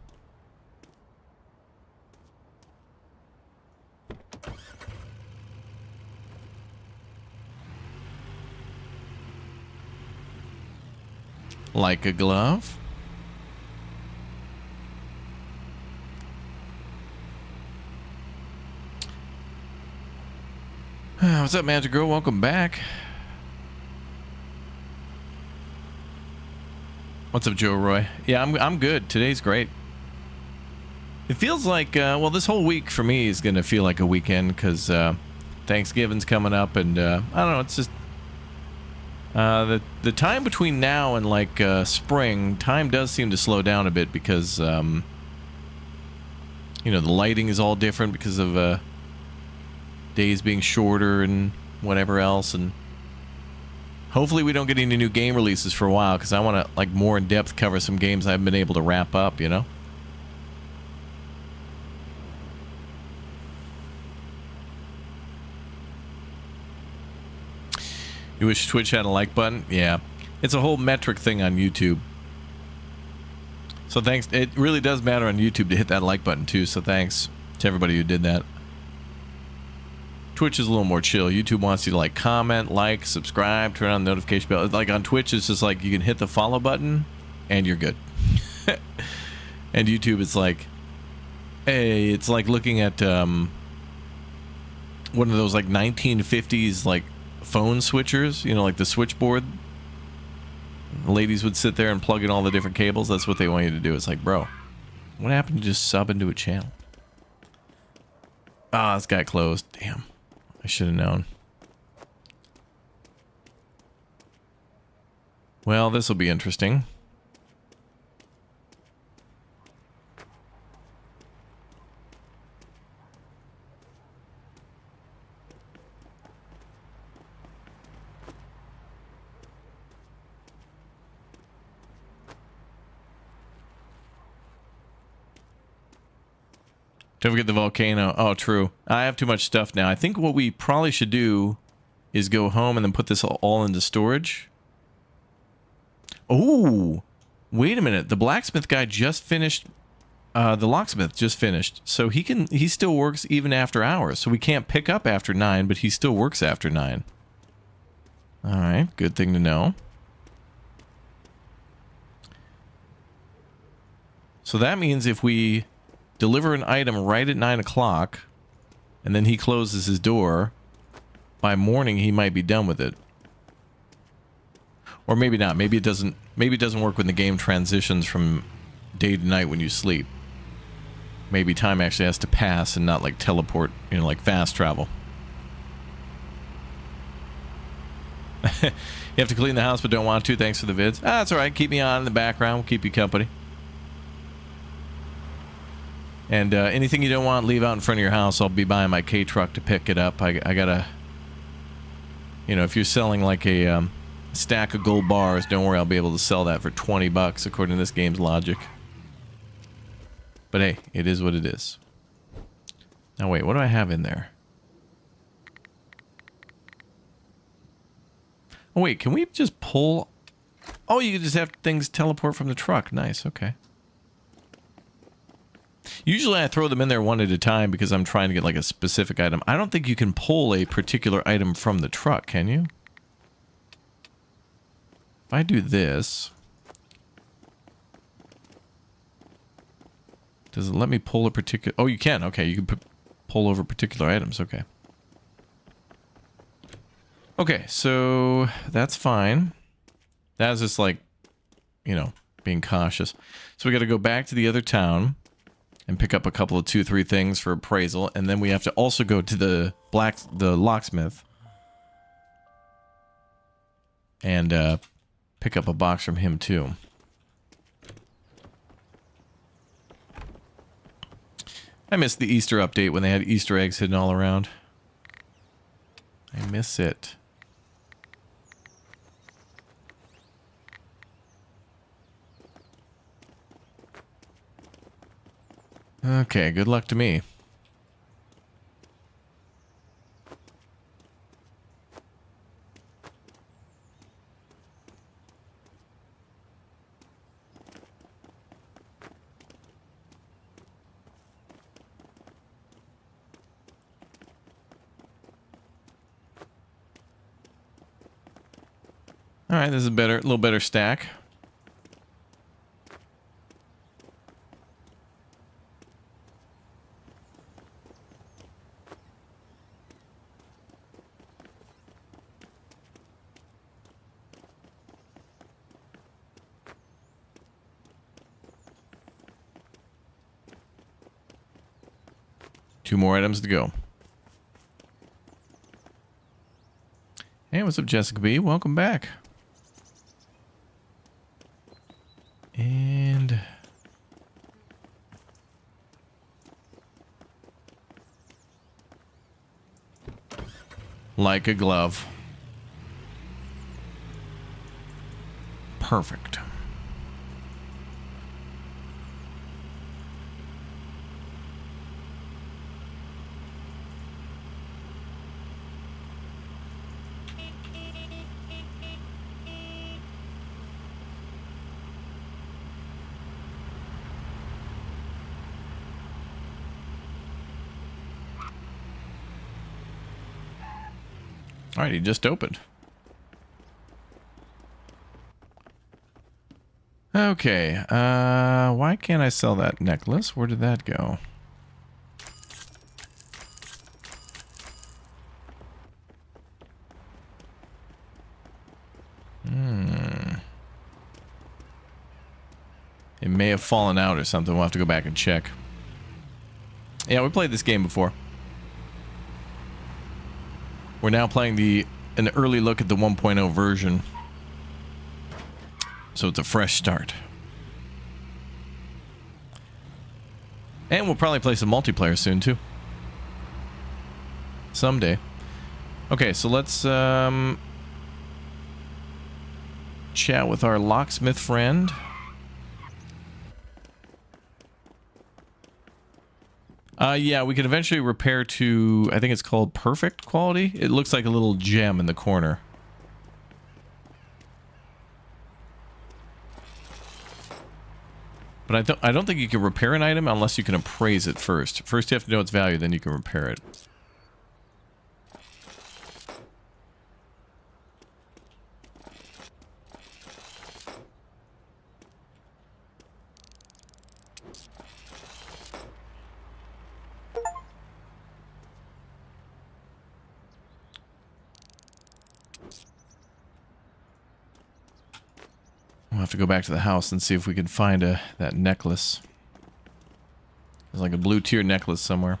Like a glove? What's up, Magic Girl? Welcome back. What's up, Joe Roy? Yeah, I'm good. Today's great. It feels like well, this whole week for me is gonna feel like a weekend because Thanksgiving's coming up, and I don't know. It's just the time between now and like spring, time does seem to slow down a bit because you know, the lighting is all different because of days being shorter and whatever else, and hopefully we don't get any new game releases for a while because I want to like more in depth cover some games I haven't been able to wrap up, you know. You wish Twitch had a like button? Yeah, it's a whole metric thing on YouTube. So thanks. It really does matter on YouTube to hit that like button too. So thanks to everybody who did that. Twitch is a little more chill. YouTube wants you to like comment, like, subscribe, turn on the notification bell. Like on Twitch, it's just like you can hit the follow button and you're good. And YouTube, it's like, hey, it's like looking at one of those like 1950s like phone switchers, you know, like the switchboard. The ladies would sit there and plug in all the different cables. That's what they want you to do. It's like, bro, what happened to just sub into a channel? Ah, this got closed. Damn. I should have known. Well, this will be interesting. Don't forget the volcano. Oh, true. I have too much stuff now. I think what we probably should do is go home and then put this all into storage. Oh, wait a minute. The blacksmith guy just finished. The locksmith just finished. So he still works even after hours. So we can't pick up after 9, but he still works after 9. All right. Good thing to know. So that means if we deliver an item right at 9 o'clock, and then he closes his door, by morning he might be done with it. Or maybe not. Maybe it doesn't work when the game transitions from day to night when you sleep. Maybe time actually has to pass and not like teleport, you know, like fast travel. You have to clean the house but don't want to. Thanks for the vids. Ah, that's alright. Keep me on in the background. We'll keep you company. And anything you don't want, leave out in front of your house. I'll be buying my K-truck to pick it up. I gotta, you know, if you're selling like a stack of gold bars, don't worry, I'll be able to sell that for 20 bucks according to this game's logic. But hey, it is what it is. Now wait, what do I have in there? Oh wait, can we just pull? Oh, you can just have things teleport from the truck. Nice, okay. Usually I throw them in there one at a time because I'm trying to get like a specific item. I don't think you can pull a particular item from the truck, can you? If I do this, does it let me pull a particular... Oh, you can. Okay, you can pull over particular items. Okay. Okay, so that's fine. That's just like, you know, being cautious. So we got to go back to the other town and pick up a couple of 2-3 things for appraisal, and then we have to also go to the locksmith and pick up a box from him too. I missed the Easter update when they had Easter eggs hidden all around. I miss it. Okay, good luck to me. All right, this is better, a little better stack. 2 more items to go. Hey, what's up, Jessica B? Welcome back. And like a glove. Perfect. All right, he just opened. Okay, why can't I sell that necklace? Where did that go? It may have fallen out or something. We'll have to go back and check. Yeah, we played this game before. We're now playing an early look at the 1.0 version. So it's a fresh start. And we'll probably play some multiplayer soon too. Someday. Okay, so let's chat with our locksmith friend. Yeah, we can eventually repair to, I think it's called perfect quality. It looks like a little gem in the corner. But I don't think you can repair an item unless you can appraise it first. First you have to know its value, then you can repair it. We'll have to go back to the house and see if we can find that necklace. There's like a blue tier necklace somewhere.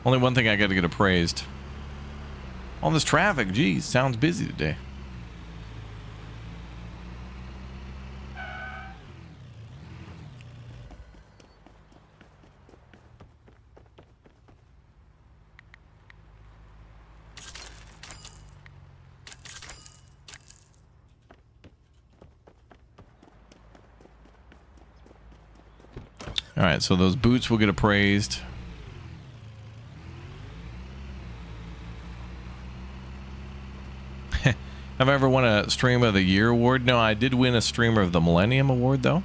Only one thing I got to get appraised. All this traffic, geez, sounds busy today. All right, so those boots will get appraised. Have I ever won a Streamer of the Year award? No, I did win a Streamer of the Millennium award, though.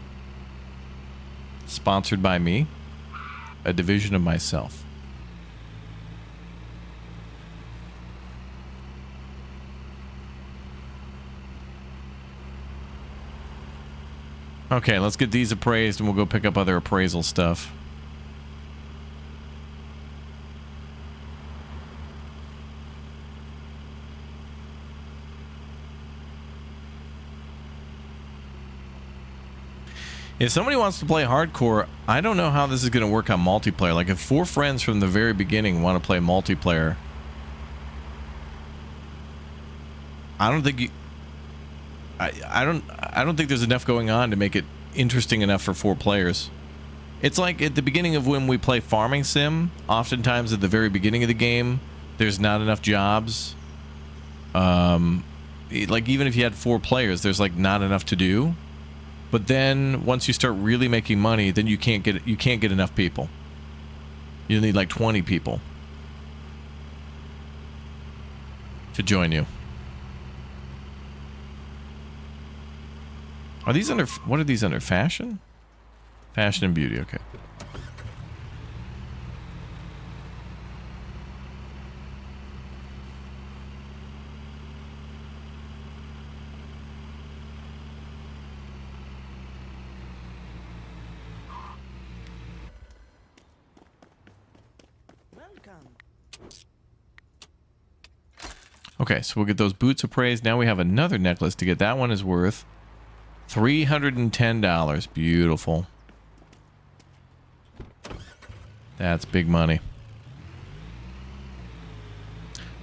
Sponsored by me. A division of myself. Okay, let's get these appraised and we'll go pick up other appraisal stuff. If somebody wants to play hardcore, I don't know how this is going to work on multiplayer. Like, if 4 friends from the very beginning want to play multiplayer, I don't think you... I don't think there's enough going on to make it interesting enough for 4 players. It's like at the beginning of when we play Farming Sim, oftentimes at the very beginning of the game, there's not enough jobs. Like, even if you had 4 players, there's like not enough to do. But then once you start really making money, then you can't get enough people. You need like 20 people to join you. Are these under, what are these under? Fashion? Fashion and beauty, okay. come. Okay, so we'll get those boots appraised. Now we have another necklace to get. That one is worth $310. Beautiful. That's big money.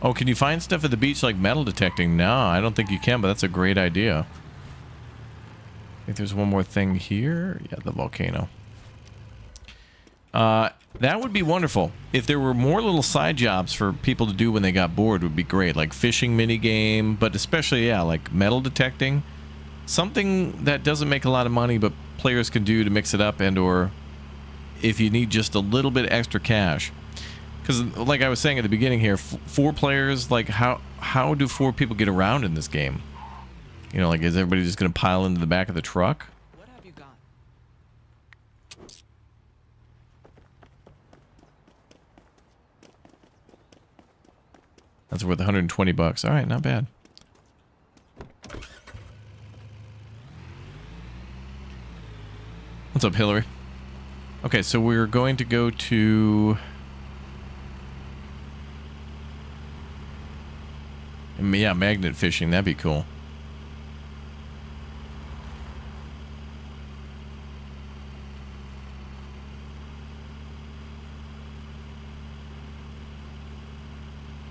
Oh, can you find stuff at the beach like metal detecting? No, I don't think you can, but that's a great idea. I think there's one more thing here. Yeah, the volcano. That would be wonderful. If there were more little side jobs for people to do when they got bored, would be great. Like fishing minigame, but especially, yeah, like metal detecting. Something that doesn't make a lot of money, but players can do to mix it up, and or if you need just a little bit extra cash. Because like I was saying at the beginning here, 4 players, like how do 4 people get around in this game? You know, like is everybody just going to pile into the back of the truck? What have you got? That's worth 120 bucks. All right, not bad. What's up, Hillary? Okay, so we're going to go to... Yeah, magnet fishing. That'd be cool.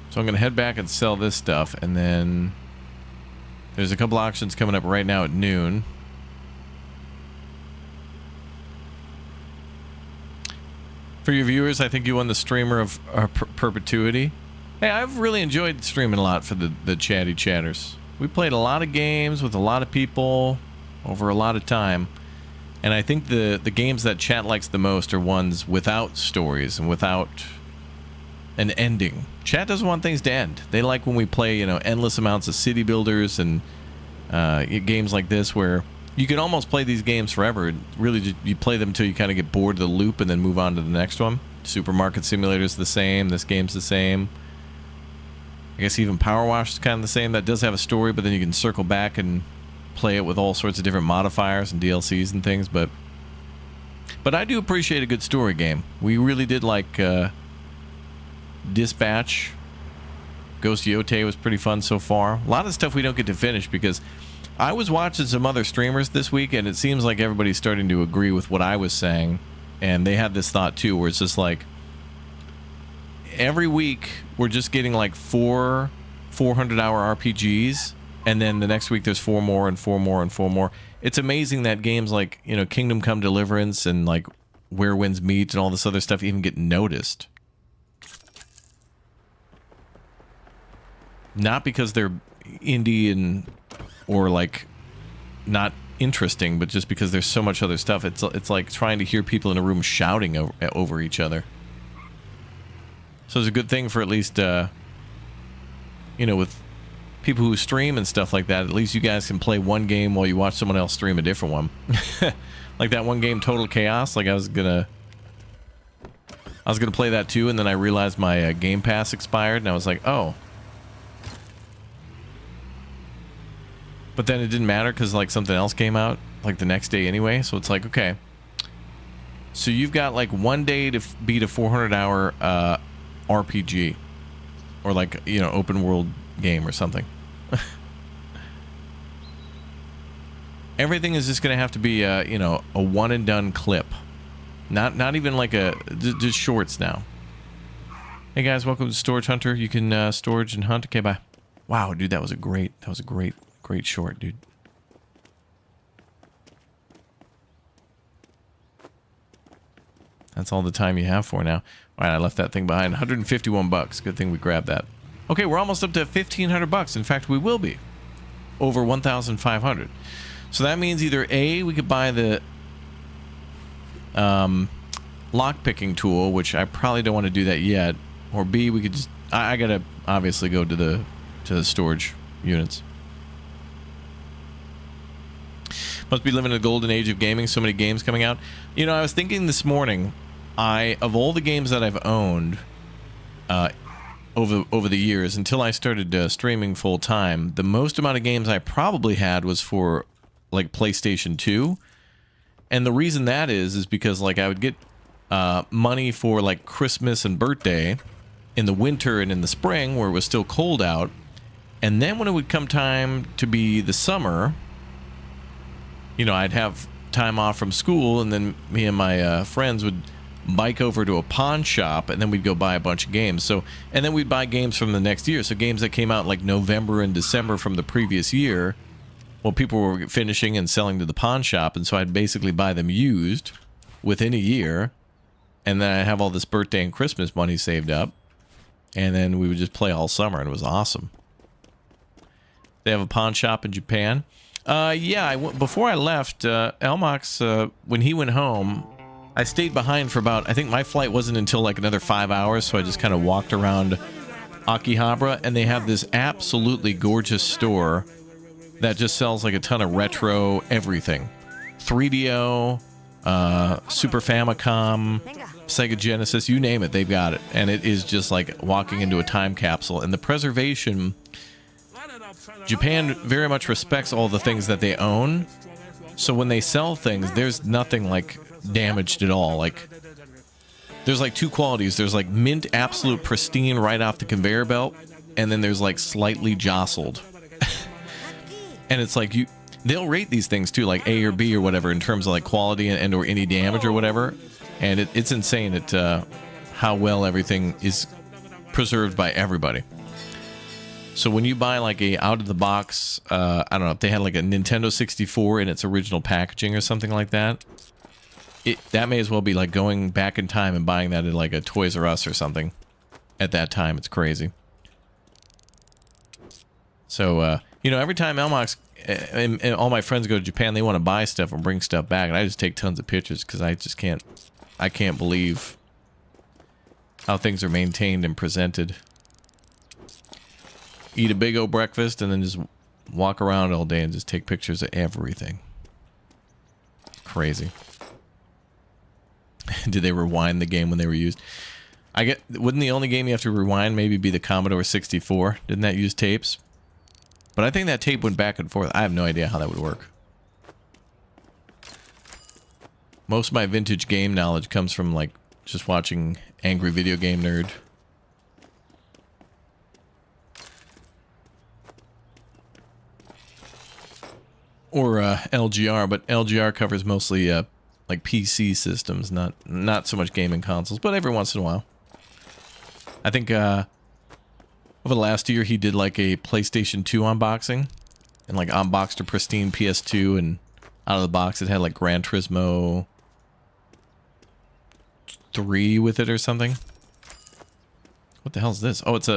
So I'm going to head back and sell this stuff, and then there's a couple auctions coming up right now at noon. For your viewers, I think you won the streamer of perpetuity. Hey, I've really enjoyed streaming a lot for the chatty chatters. We played a lot of games with a lot of people over a lot of time. And I think the games that chat likes the most are ones without stories and without an ending. Chat doesn't want things to end. They like when we play, you know, endless amounts of city builders and games like this where you can almost play these games forever. Really, just, you play them until you kind of get bored of the loop and then move on to the next one. Supermarket Simulator's the same. This game's the same. I guess even Power Wash is kind of the same. That does have a story, but then you can circle back and play it with all sorts of different modifiers and DLCs and things. But I do appreciate a good story game. We really did like Dispatch. Ghost Yote was pretty fun so far. A lot of stuff we don't get to finish because I was watching some other streamers this week, and it seems like everybody's starting to agree with what I was saying. And they had this thought too, where it's just like every week we're just getting like 4 400-hour RPGs, and then the next week there's 4 more and 4 more and 4 more. It's amazing that games like, you know, Kingdom Come Deliverance and like Where Winds Meet and all this other stuff even get noticed. Not because they're indie and or like not interesting, but just because there's so much other stuff. It's like trying to hear people in a room shouting over each other. So it's a good thing for at least, you know, with people who stream and stuff like that. At least you guys can play one game while you watch someone else stream a different one. Like that one game, Total Chaos. Like I was gonna play that too, and then I realized my Game Pass expired, and I was like, oh. But then it didn't matter because like something else came out like the next day anyway. So it's like, okay. So you've got like one day to beat a 400-hour RPG, or like, you know, open world game or something. Everything is just gonna have to be you know, a one and done clip, not even like a just shorts now. Hey guys, welcome to Storage Hunter. You can storage and hunt. Okay, bye. Wow, dude, that was a great short, dude. That's all the time you have for now. All right, I left that thing behind. 151 bucks. Good thing we grabbed that. Okay, we're almost up to 1,500 bucks. In fact, we will be over 1,500. So that means either A, we could buy the lock picking tool, which I probably don't want to do that yet, or B, we could just I gotta obviously go to the storage units. Must be living in the golden age of gaming. So many games coming out. You know, I was thinking this morning, of all the games that I've owned over the years until I started streaming full time, the most amount of games I probably had was for like PlayStation 2. And the reason that is because like I would get money for like Christmas and birthday, in the winter and in the spring where it was still cold out. And then when it would come time to be the summer, you know, I'd have time off from school, and then me and my friends would bike over to a pawn shop, and then we'd go buy a bunch of games. So, and then we'd buy games from the next year. So games that came out like November and December from the previous year, well, people were finishing and selling to the pawn shop, and so I'd basically buy them used within a year, and then I have all this birthday and Christmas money saved up, and then we would just play all summer, and it was awesome. They have a pawn shop in Japan. Yeah, before I left, Elmox, when he went home, I stayed behind for about, I think my flight wasn't until like another 5 hours, so I just kind of walked around Akihabara, and they have this absolutely gorgeous store that just sells like a ton of retro everything. 3DO, Super Famicom, Sega Genesis, you name it, they've got it. And it is just like walking into a time capsule. And the preservation, Japan very much respects all the things that they own. So when they sell things, there's nothing like damaged at all. Like, there's like two qualities. There's like mint absolute pristine right off the conveyor belt, and then there's like slightly jostled. And it's like they'll rate these things too, like A or B or whatever, in terms of like quality and or any damage or whatever. And it's insane at how well everything is preserved by everybody. So when you buy like a out of the box, I don't know if they had like a Nintendo 64 in its original packaging or something like that, that may as well be like going back in time and buying that at like a Toys R Us or something. At that time, it's crazy. So, you know, every time Elmox and all my friends go to Japan, they want to buy stuff and bring stuff back, and I just take tons of pictures because I just can't believe how things are maintained and presented. Eat a big old breakfast and then just walk around all day and just take pictures of everything. Crazy. Did they rewind the game when they were used? Wouldn't the only game you have to rewind maybe be the Commodore 64? Didn't that use tapes? But I think that tape went back and forth. I have no idea how that would work. Most of my vintage game knowledge comes from like just watching Angry Video Game Nerd. Or LGR, but LGR covers mostly like PC systems, not so much gaming consoles, but every once in a while. I think over the last year he did like a PlayStation 2 unboxing, and like unboxed a pristine PS2, and out of the box it had like Gran Turismo 3 with it or something. What the hell is this? Oh, it's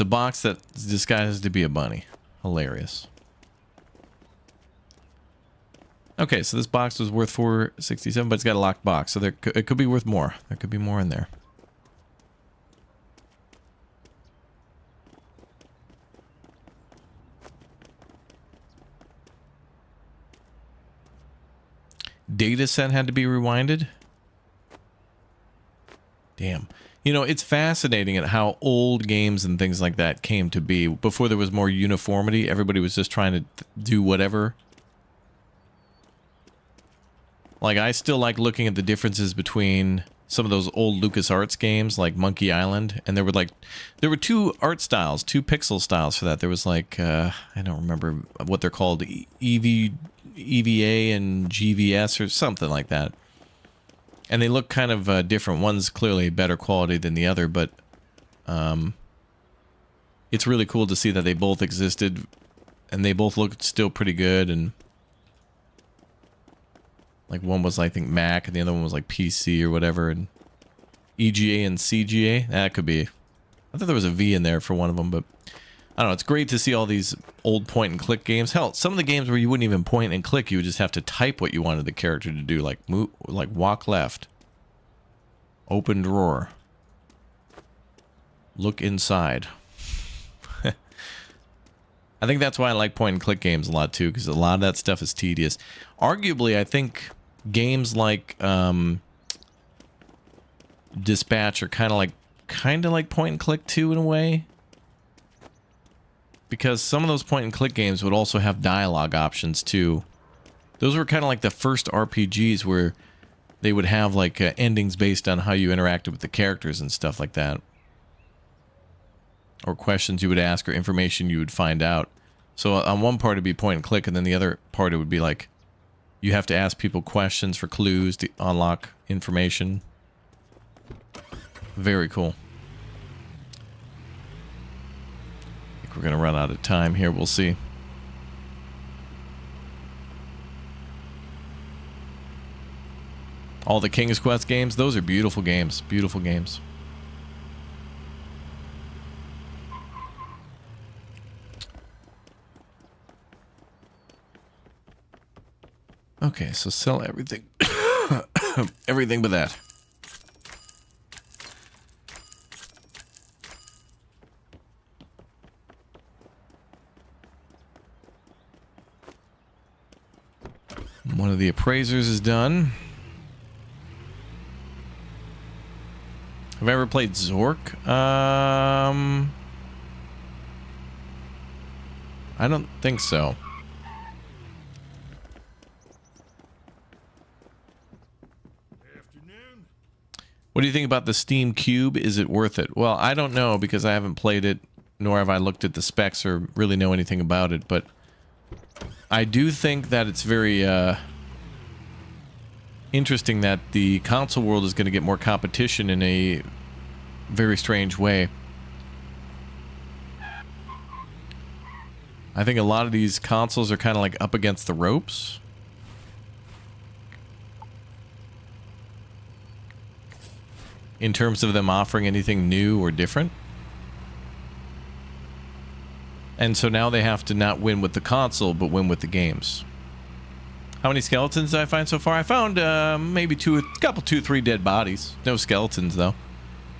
a box that disguises to be a bunny. Hilarious. Okay, so this box was worth $467, but it's got a locked box, so it could be worth more. There could be more in there. Data set had to be rewinded? Damn. You know, it's fascinating at how old games and things like that came to be. Before there was more uniformity, everybody was just trying to do whatever. Like, I still like looking at the differences between some of those old LucasArts games, like Monkey Island, and there were two art styles, two pixel styles for that. There was like, I don't remember what they're called, EVA and GVS or something like that. And they look kind of different. One's clearly better quality than the other, but it's really cool to see that they both existed, and they both looked still pretty good, and like one was, I think, Mac, and the other one was like PC or whatever, and EGA and CGA. That could be. I thought there was a V in there for one of them, but I don't know. It's great to see all these old point-and-click games. Hell, some of the games where you wouldn't even point and click, you would just have to type what you wanted the character to do, like move, like walk left, open drawer, look inside. I think that's why I like point-and-click games a lot too, because a lot of that stuff is tedious. Arguably, I think games like Dispatch are kind of like point-and-click too in a way, because some of those point-and-click games would also have dialogue options too. Those were kind of like the first RPGs where they would have like endings based on how you interacted with the characters and stuff like that. Or questions you would ask or information you would find out. So on one part it'd be point and click, and then the other part it would be like you have to ask people questions for clues to unlock information. Very cool. I think we're going to run out of time here. We'll see. All the King's Quest games, those are beautiful games. Beautiful games. Okay, so sell everything. Everything but that. One of the appraisers is done. Have I ever played Zork? I don't think so. Afternoon. What do you think about the Steam Cube? Is it worth it? Well, I don't know because I haven't played it, nor have I looked at the specs or really know anything about it, but I do think that it's very interesting that the console world is going to get more competition in a very strange way. I think a lot of these consoles are kind of like up against the ropes. In terms of them offering anything new or different. And so now they have to not win with the console, but win with the games. How many skeletons did I find so far? I found maybe two, three dead bodies. No skeletons, though.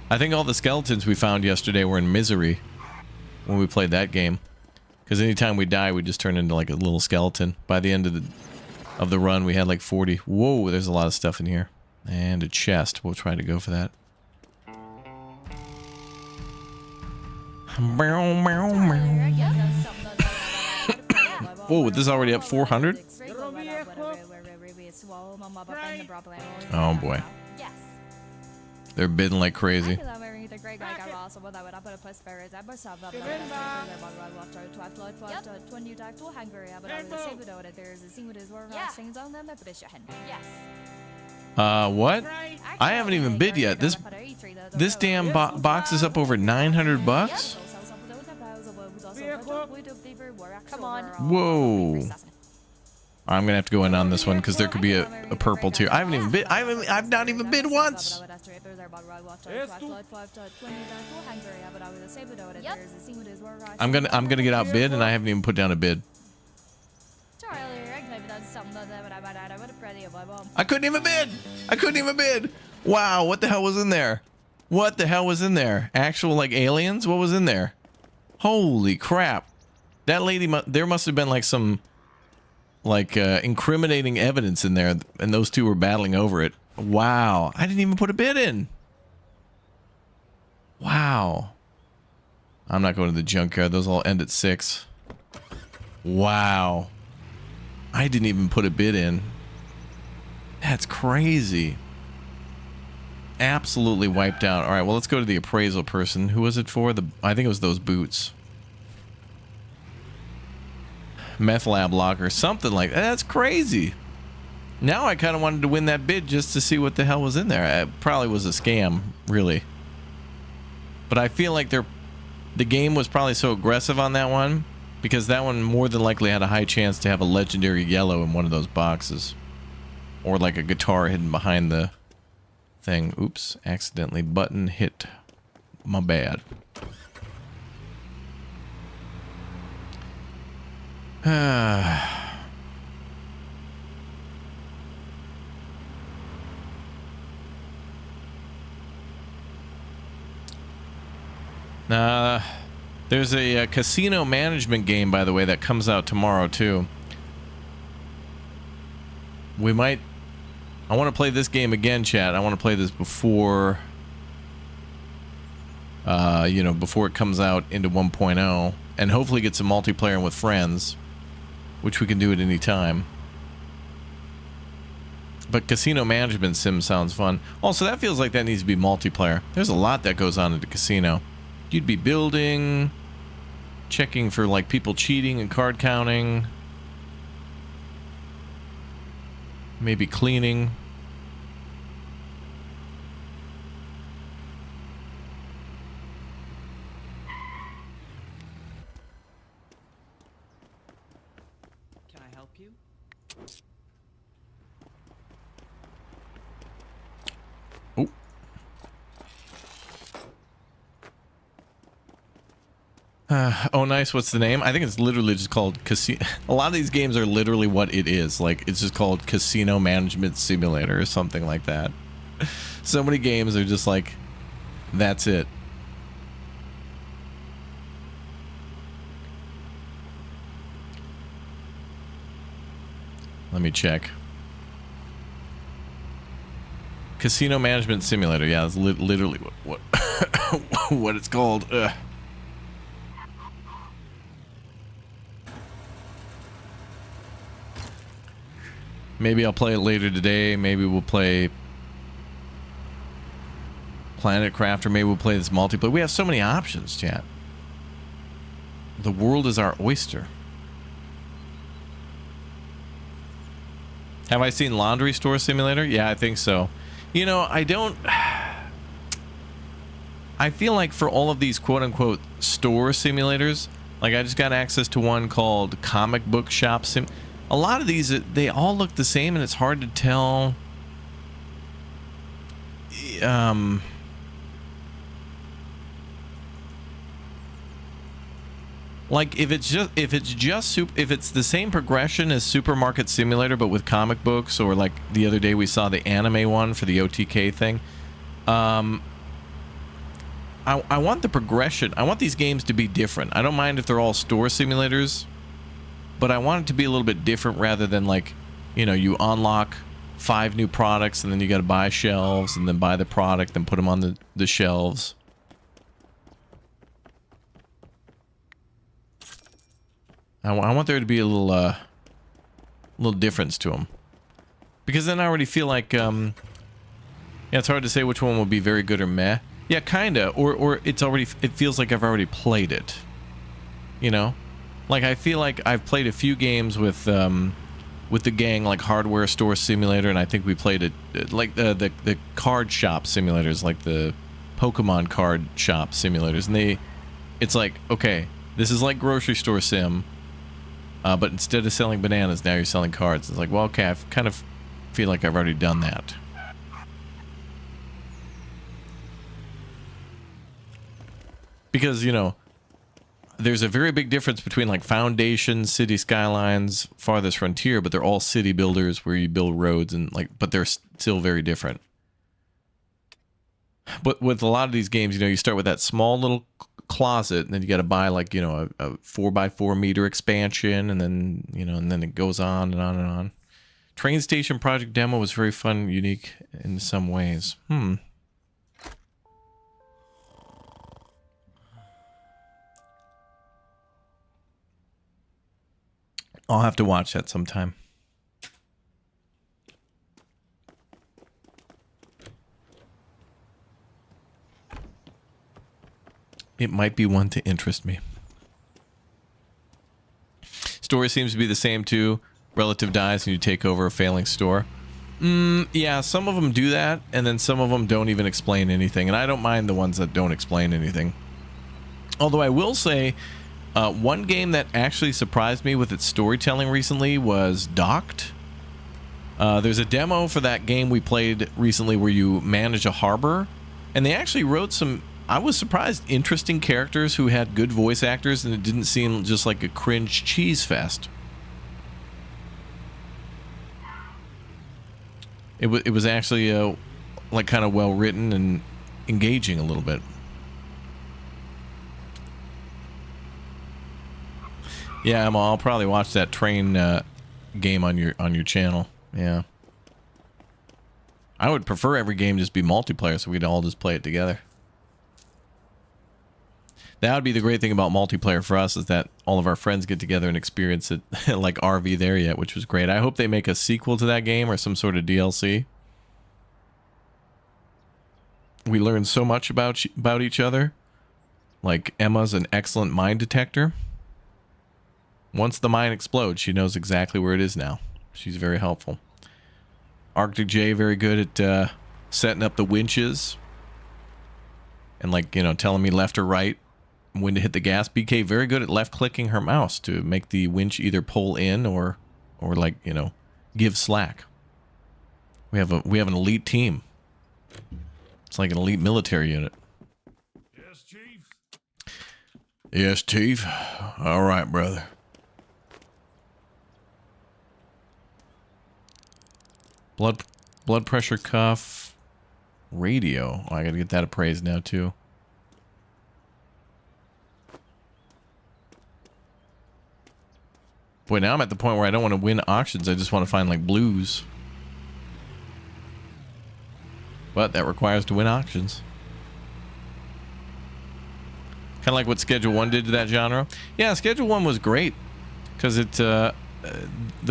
I think all the skeletons we found yesterday were in Misery when we played that game. Because anytime we die, we just turn into like a little skeleton. By the end of the run, we had like 40. Whoa, there's a lot of stuff in here. And a chest. We'll try to go for that. Whoa, this is already up 400? Oh boy. They're bidding like crazy. What? I haven't even bid yet. This damn box is up over 900 bucks? Come on. Whoa. I'm gonna have to go in on this one because there could be a purple tier. I haven't even bid. I've not even bid once. I'm gonna get outbid, and I haven't even put down a bid. I couldn't even bid. I couldn't even bid. Wow, what the hell was in there? What the hell was in there? Actual like aliens? What was in there? Holy crap. That lady, there must have been like some like incriminating evidence in there, and those two were battling over it. Wow, I didn't even put a bid in. Wow. I'm not going to the junkyard. Those all end at 6. Wow. I didn't even put a bid in. That's crazy. Absolutely wiped out. All right, well, let's go to the appraisal person. Who was it for? I think it was those boots. Meth lab locker, something like that. That's crazy. Now I kind of wanted to win that bid just to see what the hell was in there. It probably was a scam, really. But I feel like the game was probably so aggressive on that one because that one more than likely had a high chance to have a legendary yellow in one of those boxes. Or like a guitar hidden behind the thing. Oops, accidentally button hit. My bad. There's a casino management game, by the way, that comes out tomorrow too. We might. I want to play this game again, chat. I want to play this before, you know, before it comes out into 1.0, and hopefully get some multiplayer with friends, which we can do at any time. But casino management sim sounds fun. Also, that feels like that needs to be multiplayer. There's a lot that goes on at the casino. You'd be building, checking for like people cheating and card counting, maybe cleaning. Can I help you? Oh. Oh, nice. What's the name? I think it's literally just called Casino. A lot of these games are literally what it is. Like, it's just called Casino Management Simulator or something like that. So many games are just like, that's it. Let me check. Casino Management Simulator. Yeah, that's literally what what it's called. Ugh. Maybe I'll play it later today. Maybe we'll play Planet Craft, or maybe we'll play this multiplayer. We have so many options, chat. The world is our oyster. Have I seen Laundry Store Simulator? Yeah, I think so. You know, I don't... I feel like for all of these quote-unquote store simulators, like I just got access to one called Comic Book Shop Sim. A lot of these, they all look the same, and it's hard to tell. Like if it's the same progression as Supermarket Simulator, but with comic books, or like the other day we saw the anime one for the OTK thing. I want the progression. I want these games to be different. I don't mind if they're all store simulators, but I want it to be a little bit different, rather than like, you know, you unlock 5 new products and then you got to buy shelves and then buy the product and put them on the shelves. I want there to be a little difference to them, because then I already feel like yeah, it's hard to say which one will be very good or meh. Yeah, kinda, or it feels like I've already played it. You know, like I feel like I've played a few games with the gang, like Hardware Store Simulator, and I think we played it like the card shop simulators, like the Pokemon card shop simulators, and it's like, okay, this is like grocery store sim. But instead of selling bananas, now you're selling cards. It's like, well, okay, I kind of feel like I've already done that. Because, you know, there's a very big difference between like Foundation, City Skylines, Farthest Frontier, but they're all city builders where you build roads, and like, but they're still very different. But with a lot of these games, you know, you start with that small little closet, and then you got to buy like, you know, a 4x4 meter expansion, and then, you know, and then it goes on and on and on. Train Station Project demo was very fun, unique in some ways. I'll have to watch that sometime. It might be one to interest me. Story seems to be the same too. Relative dies and you take over a failing store. Yeah, some of them do that, and then some of them don't even explain anything. And I don't mind the ones that don't explain anything. Although I will say, one game that actually surprised me with its storytelling recently was Docked. There's a demo for that game we played recently where you manage a harbor, and they actually wrote some, I was surprised, interesting characters who had good voice actors, and it didn't seem just like a cringe cheese fest. It was actually like kind of well written and engaging a little bit. Yeah, I'll probably watch that train game on your channel. Yeah, I would prefer every game just be multiplayer so we'd all just play it together. That would be the great thing about multiplayer for us, is that all of our friends get together and experience it like RV There Yet, which was great. I hope they make a sequel to that game or some sort of DLC. We learned so much about each other. Like, Emma's an excellent mine detector. Once the mine explodes, she knows exactly where it is now. She's very helpful. Arctic J, very good at setting up the winches. And, like, you know, telling me left or right when to hit the gas. BK, very good at left-clicking her mouse to make the winch either pull in or like, you know, give slack. We have an elite team. It's like an elite military unit. Yes, Chief. Yes, Chief. All right, brother. Blood pressure cuff. Radio. Oh, I gotta get that appraised now, too. Boy, now I'm at the point where I don't want to win auctions. I just want to find, like, blues. But that requires to win auctions. Kind of like what Schedule 1 did to that genre. Yeah, Schedule 1 was great. Because it, the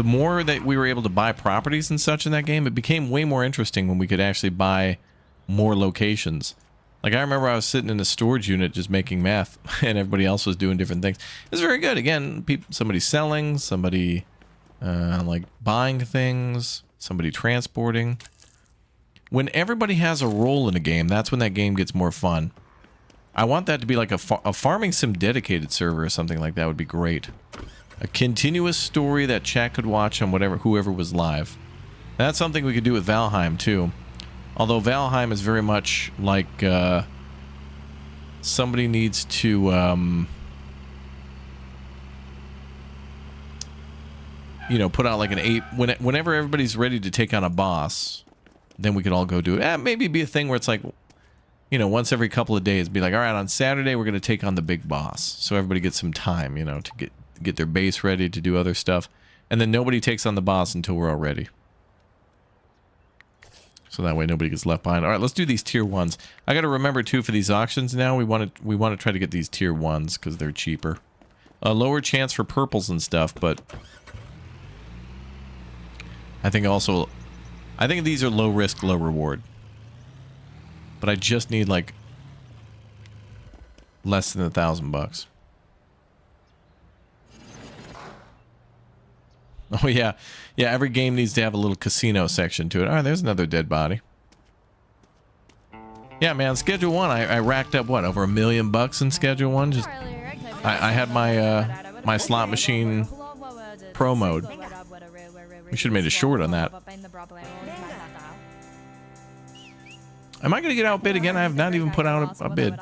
more that we were able to buy properties and such in that game, it became way more interesting when we could actually buy more locations. Like, I remember I was sitting in a storage unit just making math, and everybody else was doing different things. It was very good. Again, somebody selling, somebody like buying things, somebody transporting. When everybody has a role in a game, that's when that game gets more fun. I want that to be like a farming sim dedicated server or something like that would be great. A continuous story that chat could watch on whoever was live. That's something we could do with Valheim too. Although Valheim is very much like somebody needs to you know, put out like an 8 whenever everybody's ready to take on a boss, then we could all go do it. Maybe be a thing where it's like, you know, once every couple of days, be like, all right, on Saturday we're going to take on the big boss, so everybody gets some time, you know, to get their base ready to do other stuff, and then nobody takes on the boss until we're all ready. So that way nobody gets left behind. All right, let's do these tier 1s. I got to remember too, for these auctions now, we want to try to get these tier 1s because they're cheaper. A lower chance for purples and stuff, but I think these are low risk, low reward. But I just need like less than $1,000. Oh yeah, yeah. Every game needs to have a little casino section to it. All right, there's another dead body. Yeah, man. Schedule 1, I racked up what, over $1 million in Schedule 1. Just I had my my slot machine pro mode. We should have made a short on that. Am I going to get outbid again? I have not even put out a bid.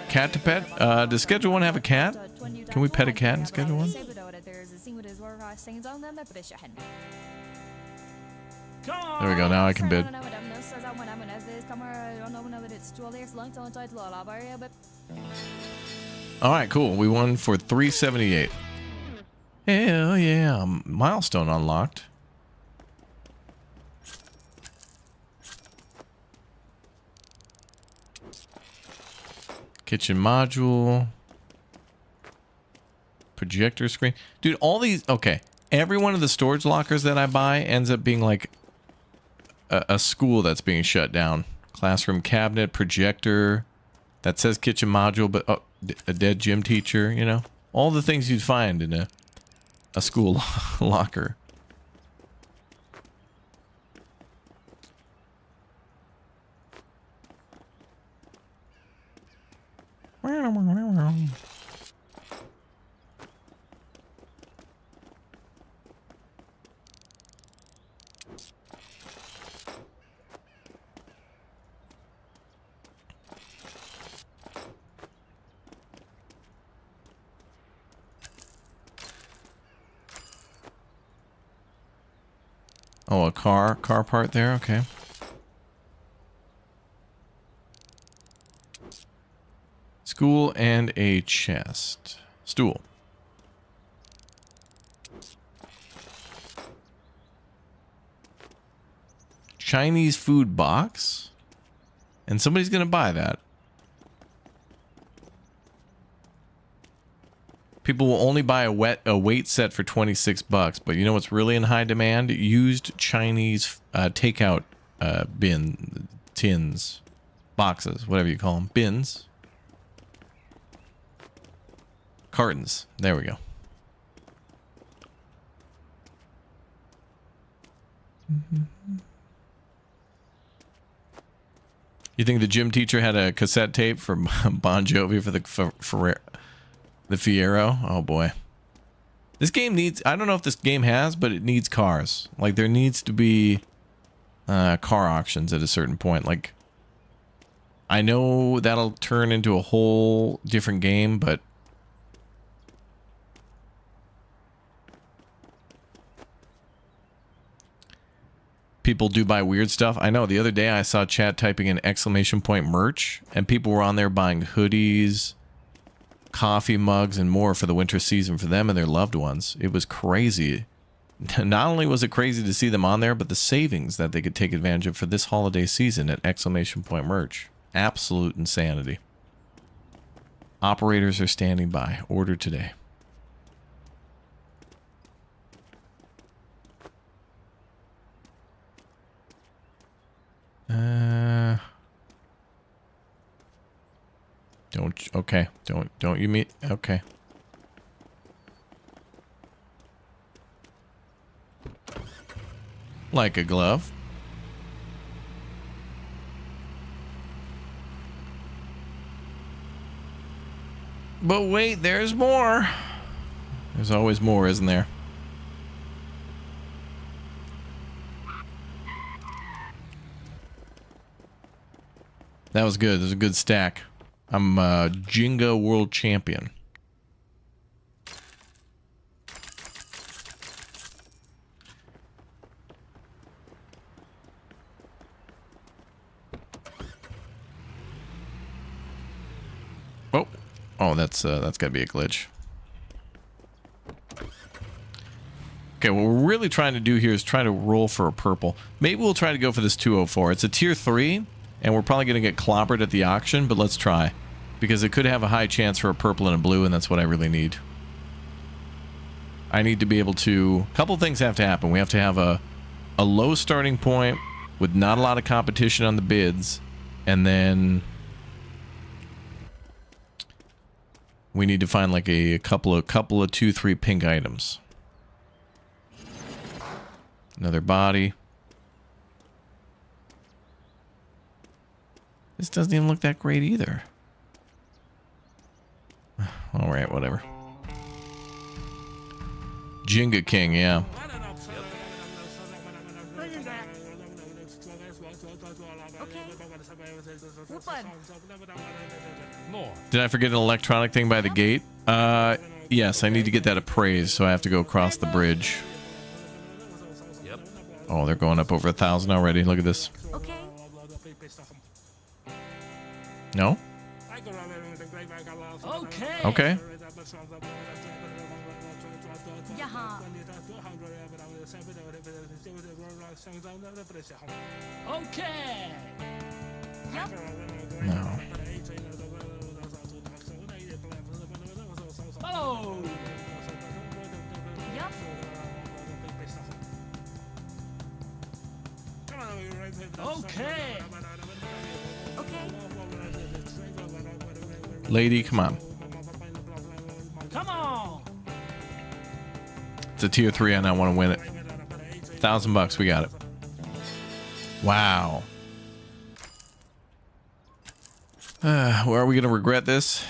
Cat to pet? Does Schedule 1 have a cat? Can we pet a cat in Schedule 1? There we go. Now I can bid. Alright, cool. We won for $378. Hell yeah. Milestone unlocked. Kitchen module. Projector screen. Dude, all these... Okay. Every one of the storage lockers that I buy ends up being like a school that's being shut down. Classroom cabinet, projector. That says kitchen module, but a dead gym teacher, you know? All the things you'd find in a school locker. Oh, a car part there, okay. School and a chest. Stool. Chinese food box? And somebody's gonna buy that. People will only buy a weight set for 26 bucks, but you know what's really in high demand? Used Chinese takeout tins, boxes, whatever you call them, bins, cartons. There we go. You think the gym teacher had a cassette tape from Bon Jovi for the Fiero? Oh boy. This game needs, I don't know if this game has, but it needs cars. Like there needs to be car auctions at a certain point. Like I know that'll turn into a whole different game, but people do buy weird stuff. I know the other day I saw chat typing in exclamation point merch, and people were on there buying hoodies, coffee mugs, and more for the winter season for them and their loved ones. It was crazy. Not only was it crazy to see them on there, but the savings that they could take advantage of for this holiday season at exclamation point merch. Absolute insanity. Operators are standing by. Order today. Don't you meet? Okay. Like a glove. But wait, there's more. There's always more, isn't there? That was good. There's a good stack. I'm Jenga World Champion. Oh, that's got to be a glitch. Okay, what we're really trying to do here is try to roll for a purple. Maybe we'll try to go for this 204. It's a tier 3, and we're probably going to get clobbered at the auction, but let's try. Because it could have a high chance for a purple and a blue, and that's what I really need. I need to be able to... A couple things have to happen. We have to have a low starting point with not a lot of competition on the bids, and then... we need to find like a couple of 2-3 pink items. Another body. This doesn't even look that great either. Alright, whatever. Jenga King, yeah. Did I forget an electronic thing by the gate? Yes, I need to get that appraised, so I have to go across the bridge. Yep. Oh, they're going up over 1,000 already. Look at this. Okay. No? Okay. Okay. Yaha. Okay. Yep. No. Oh. Yep. Okay. Okay. Lady, come on. Come on. It's a tier 3 and I want to win it. $1,000 we got it. Wow. Well, are we going to regret this?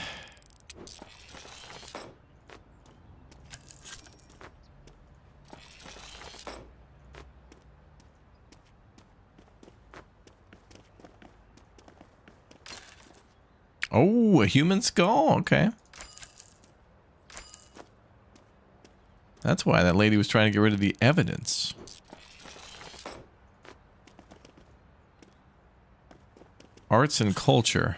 Oh, a human skull. Okay. That's why that lady was trying to get rid of the evidence. Arts and culture.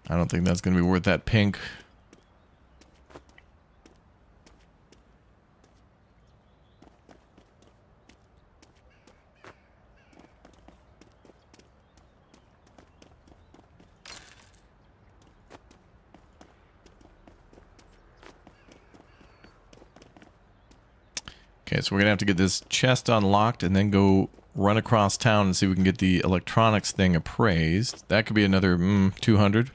I don't think that's going to be worth that pink. Okay, so we're gonna have to get this chest unlocked and then go run across town and see if we can get the electronics thing appraised. That could be another 200.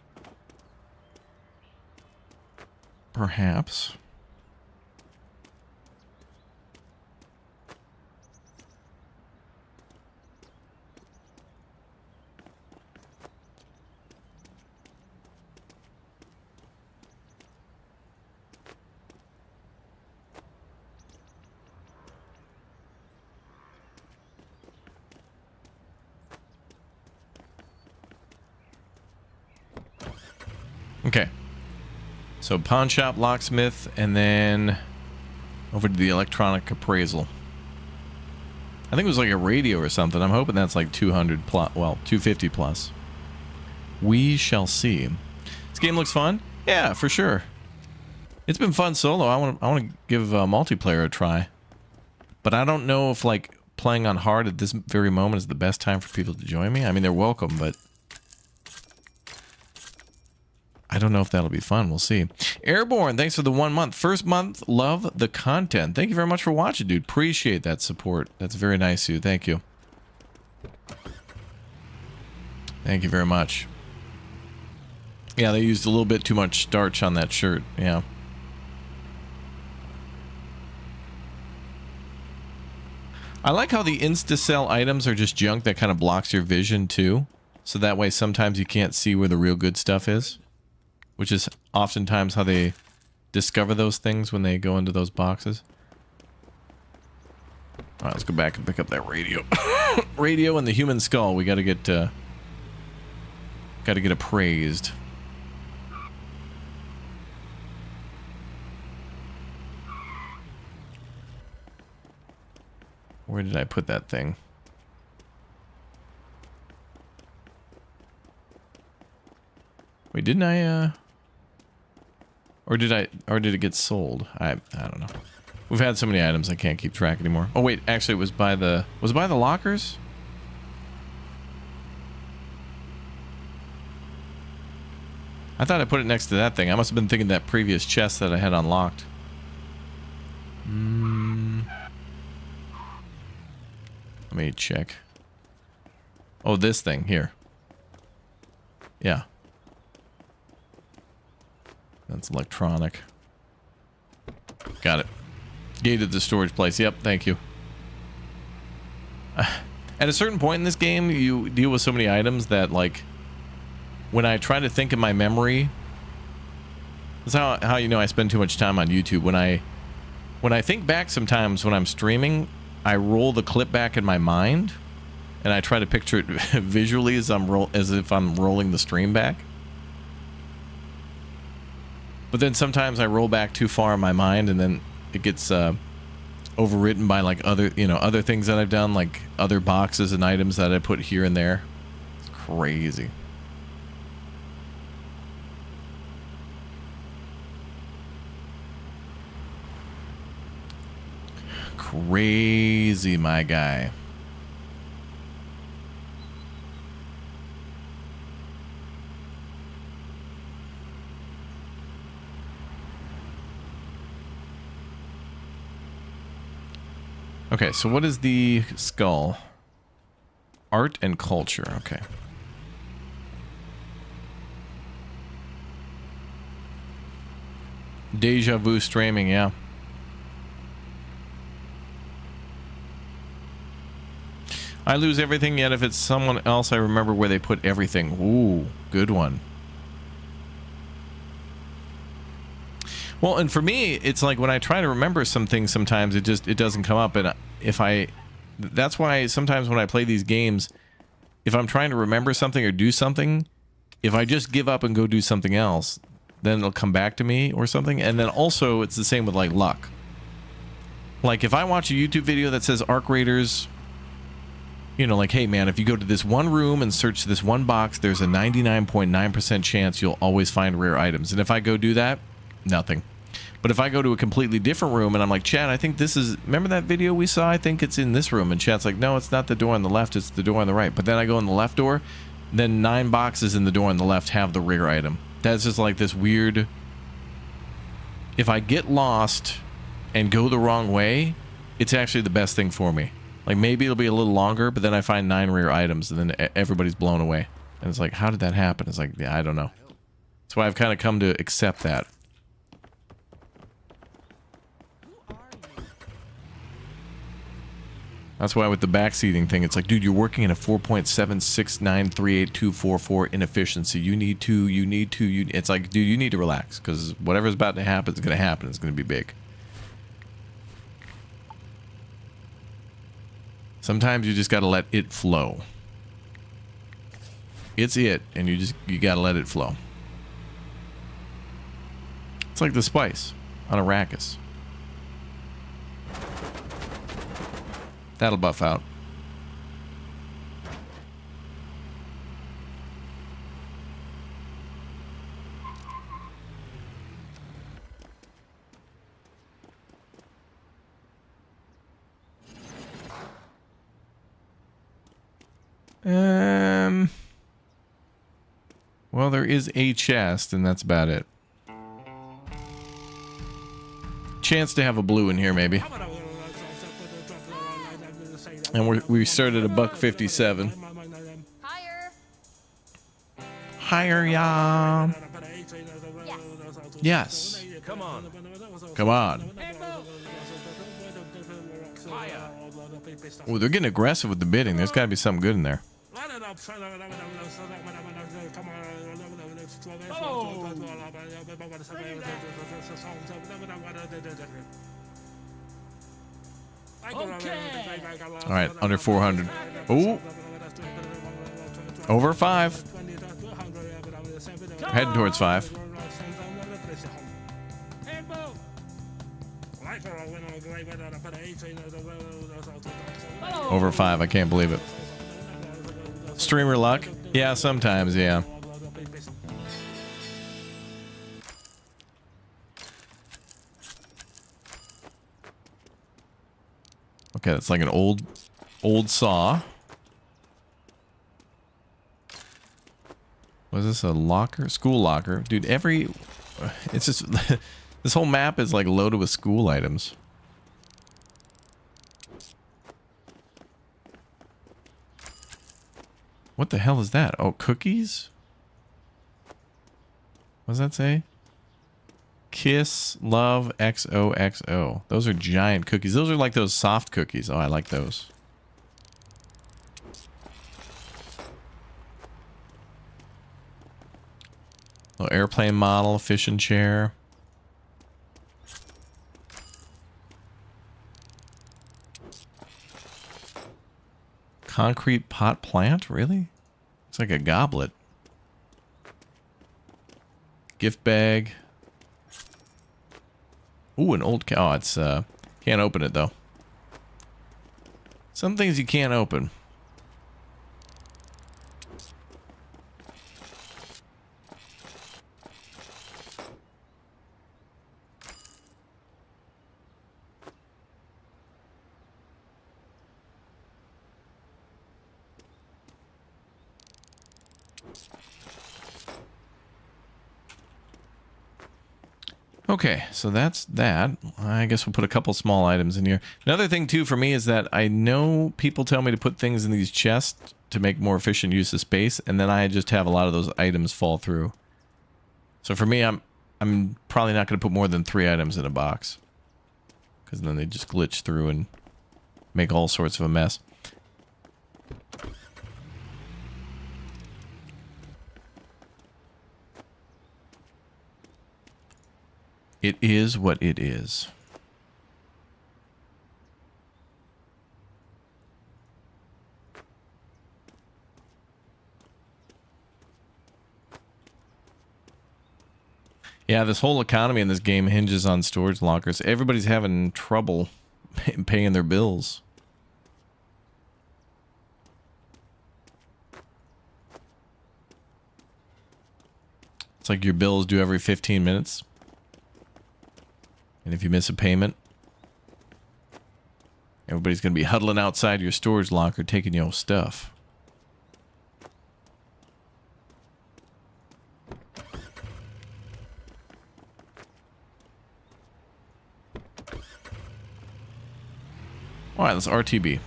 Perhaps. Okay. So pawn shop, locksmith, and then over to the electronic appraisal. I think it was like a radio or something. I'm hoping that's like 200 plus, well, 250 plus. We shall see. This game looks fun. Yeah, for sure. It's been fun solo. I want to give multiplayer a try. But I don't know if like playing on hard at this very moment is the best time for people to join me. I mean, they're welcome, but I don't know if that'll be fun. We'll see. Airborne, thanks for the 1 month. First month, love the content. Thank you very much for watching, dude. Appreciate that support. That's very nice of you. Thank you. Thank you very much. Yeah, they used a little bit too much starch on that shirt. Yeah. I like how the insta-sell items are just junk that kind of blocks your vision, too. So that way sometimes you can't see where the real good stuff is. Which is oftentimes how they discover those things when they go into those boxes. All right, let's go back and pick up that radio. Radio and the human skull. We got to get appraised. Where did I put that thing? Wait, didn't I or did it get sold? I don't know. We've had so many items I can't keep track anymore. Oh wait, actually it was by the lockers? I thought I put it next to that thing. I must have been thinking that previous chest that I had unlocked. Let me check. Oh, this thing here. Yeah. That's electronic. Got it. Gated the storage place. Yep, thank you. At a certain point in this game, you deal with so many items that, like, when I try to think in my memory, that's how you know I spend too much time on YouTube. When I think back sometimes when I'm streaming, I roll the clip back in my mind, and I try to picture it visually as if I'm rolling the stream back. But then sometimes I roll back too far in my mind, and then it gets overwritten by like other things that I've done, like other boxes and items that I put here and there. It's crazy. Crazy, my guy. Okay, so what is the skull? Art and culture, okay. Deja vu streaming, yeah. I lose everything, yet if it's someone else, I remember where they put everything. Ooh, good one. Well, and for me, it's like when I try to remember some things, sometimes it doesn't come up. And that's why sometimes when I play these games, if I'm trying to remember something or do something, if I just give up and go do something else, then it'll come back to me or something. And then also it's the same with like luck. Like if I watch a YouTube video that says Arc Raiders, you know, like, hey man, if you go to this one room and search this one box, there's a 99.9% chance you'll always find rare items. And if I go do that, nothing. But if I go to a completely different room and I'm like, Chad, I think this is, remember that video we saw? I think it's in this room. And Chad's like, no, it's not the door on the left, it's the door on the right. But then I go in the left door, then 9 boxes in the door on the left have the rare item. That's just like this weird, if I get lost and go the wrong way, it's actually the best thing for me. Like, maybe it'll be a little longer, but then I find 9 rare items, and then everybody's blown away. And it's like, how did that happen? It's like, yeah, I don't know. That's why I've kind of come to accept that. That's why with the backseating thing, it's like, dude, you're working in a 4.76938.244 inefficiency. You need to. It's like, dude, you need to relax, because whatever's about to happen is going to happen. It's going to be big. Sometimes you just got to let it flow. It's it, and you got to let it flow. It's like the spice on Arrakis. That'll buff out. Well, there is a chest, and that's about it. Chance to have a blue in here, maybe. And we started at $1.57. Higher. Higher, yeah. Yes. Yes. Come on. Come on. Higher. Oh, they're getting aggressive with the bidding. There's got to be something good in there. Oh. Okay. All right, under 400. Oh, over 5. Heading towards 5. Over 5. I can't believe it. Streamer luck? Yeah, sometimes, yeah. Okay, that's like an old saw. Was this a locker? School locker. Dude, it's just this whole map is like loaded with school items. What the hell is that? Oh, cookies? What does that say? Kiss, love, XOXO. Those are giant cookies. Those are like those soft cookies. Oh, I like those. Little airplane model, fishing chair. Concrete pot plant? Really? It's like a goblet. Gift bag. Ooh, an old cow. Oh, it's can't open it though. Some things you can't open. Okay, so that's that. I guess we'll put a couple small items in here. Another thing, too, for me is that I know people tell me to put things in these chests to make more efficient use of space, and then I just have a lot of those items fall through. So for me, I'm probably not going to put more than 3 items in a box, because then they just glitch through and make all sorts of a mess. It is what it is. Yeah, this whole economy in this game hinges on storage lockers. Everybody's having trouble paying their bills. It's like your bills due every 15 minutes. And if you miss a payment, everybody's going to be huddling outside your storage locker taking your stuff. All right, let's RTB.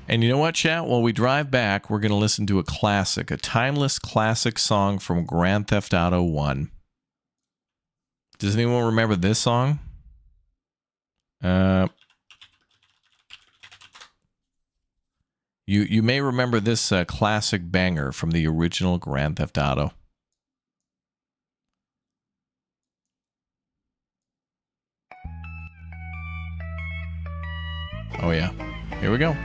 And you know what, chat? While we drive back, we're going to listen to a classic, a timeless classic song from Grand Theft Auto 1. Does anyone remember this song? You may remember this classic banger from the original Grand Theft Auto. Oh yeah, here we go.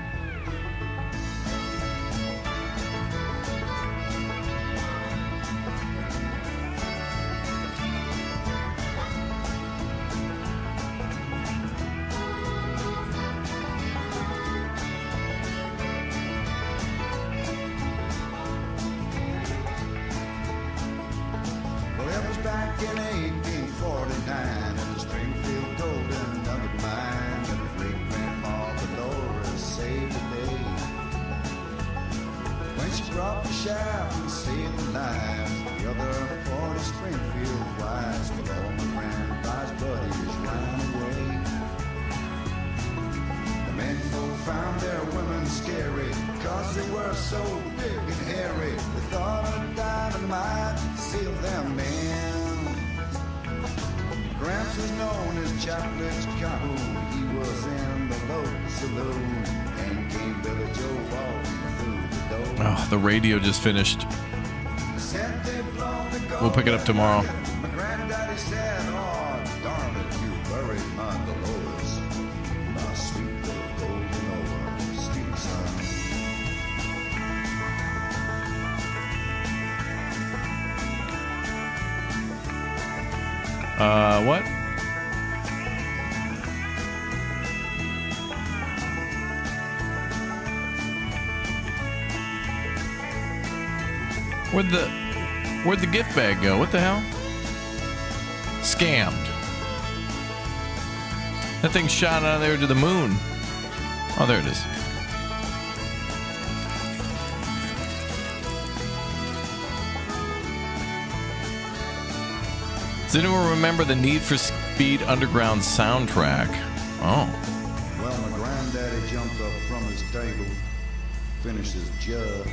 Oh, the radio just finished. We'll pick it up tomorrow. My granddaddy said, oh, darn it, you buried my Dolores, my sweet little golden over, sweet son. What? Where'd the gift bag go? What the hell? Scammed. That thing shot out of there to the moon. Oh, there it is. Does anyone remember the Need for Speed Underground soundtrack? Oh. Well, my granddaddy jumped up from his table, finished his jug,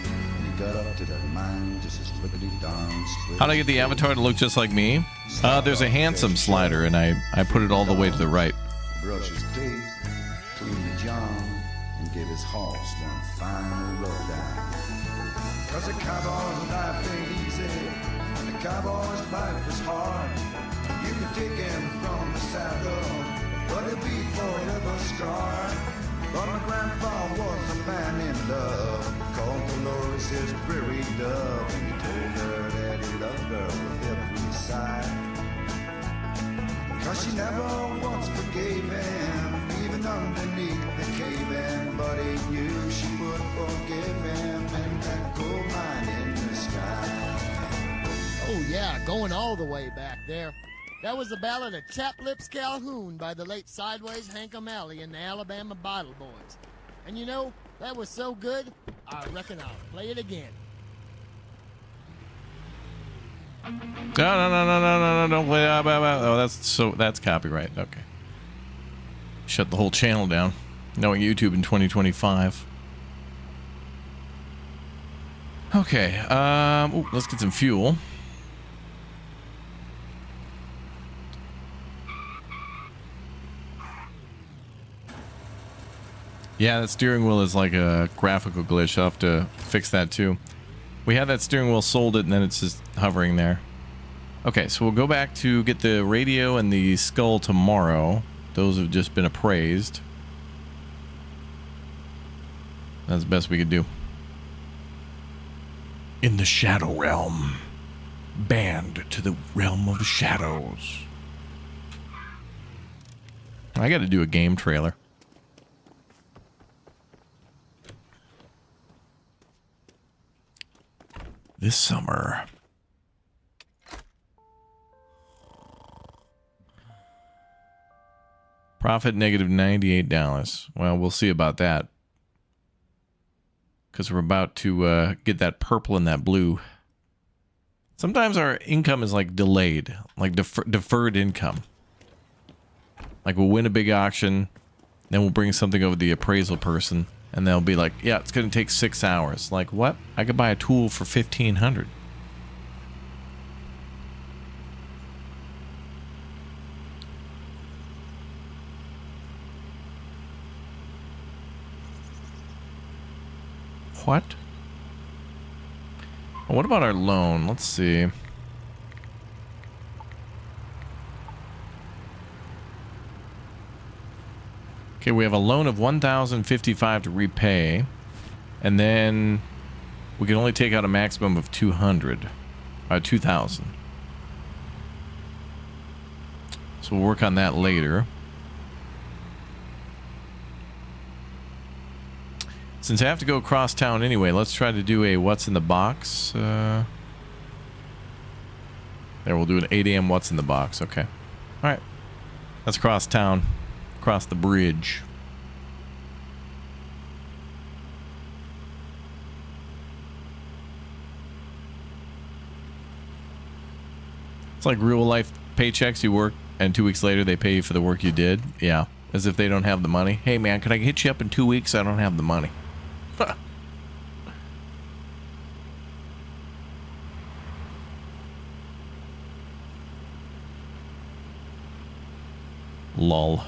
and he got up to the mine just as lickety-darn split. How do I get the avatar to look just like me? There's a handsome slider, and I put it all the way to the right. Brushed his teeth, cleaned the John, and gave his horse one final rub down. 'Cause a cowboy's life ain't easy, and a cowboy's life is hard. You can take him from the saddle, but he'll be forever scarred. But my grandpa was a man in love, called Dolores his prairie dove, and he told her that he loved her with every sigh. 'Cause she never once forgave him, even underneath the cave-in, but he knew she would forgive him in that gold mine in the sky. Oh yeah, going all the way back there. That was the ballad of Chap Lips Calhoun by the late Sideways Hank O'Malley and the Alabama Bottle Boys. And you know, that was so good, I reckon I'll play it again. No, don't play that. Oh, that's copyright. Okay. Shut the whole channel down. Knowing YouTube in 2025. Okay, let's get some fuel. Yeah, that steering wheel is like a graphical glitch. I'll have to fix that too. We had that steering wheel, sold it, and then it's just hovering there. Okay, so we'll go back to get the radio and the skull tomorrow. Those have just been appraised. That's the best we could do. In the Shadow Realm. Banned to the realm of shadows. I got to do a game trailer. This summer. Profit negative $98. Well, we'll see about that. Because we're about to get that purple and that blue. Sometimes our income is like delayed, like deferred income. Like we'll win a big auction, then we'll bring something over to the appraisal person, and they'll be like, yeah, it's going to take 6 hours. Like, what? I could buy a tool for $1,500. What? Well, what about our loan? Let's see. Okay, we have a loan of $1,055 to repay, and then we can only take out a maximum of $2,000. So we'll work on that later. Since I have to go across town anyway, let's try to do a what's in the box. There, we'll do an 8 a.m. what's in the box. Okay. All right. That's across town. Across the bridge. It's like real life paychecks. You work and 2 weeks later they pay you for the work you did. Yeah. As if they don't have the money. Hey man, can I hit you up in 2 weeks? I don't have the money. Lol.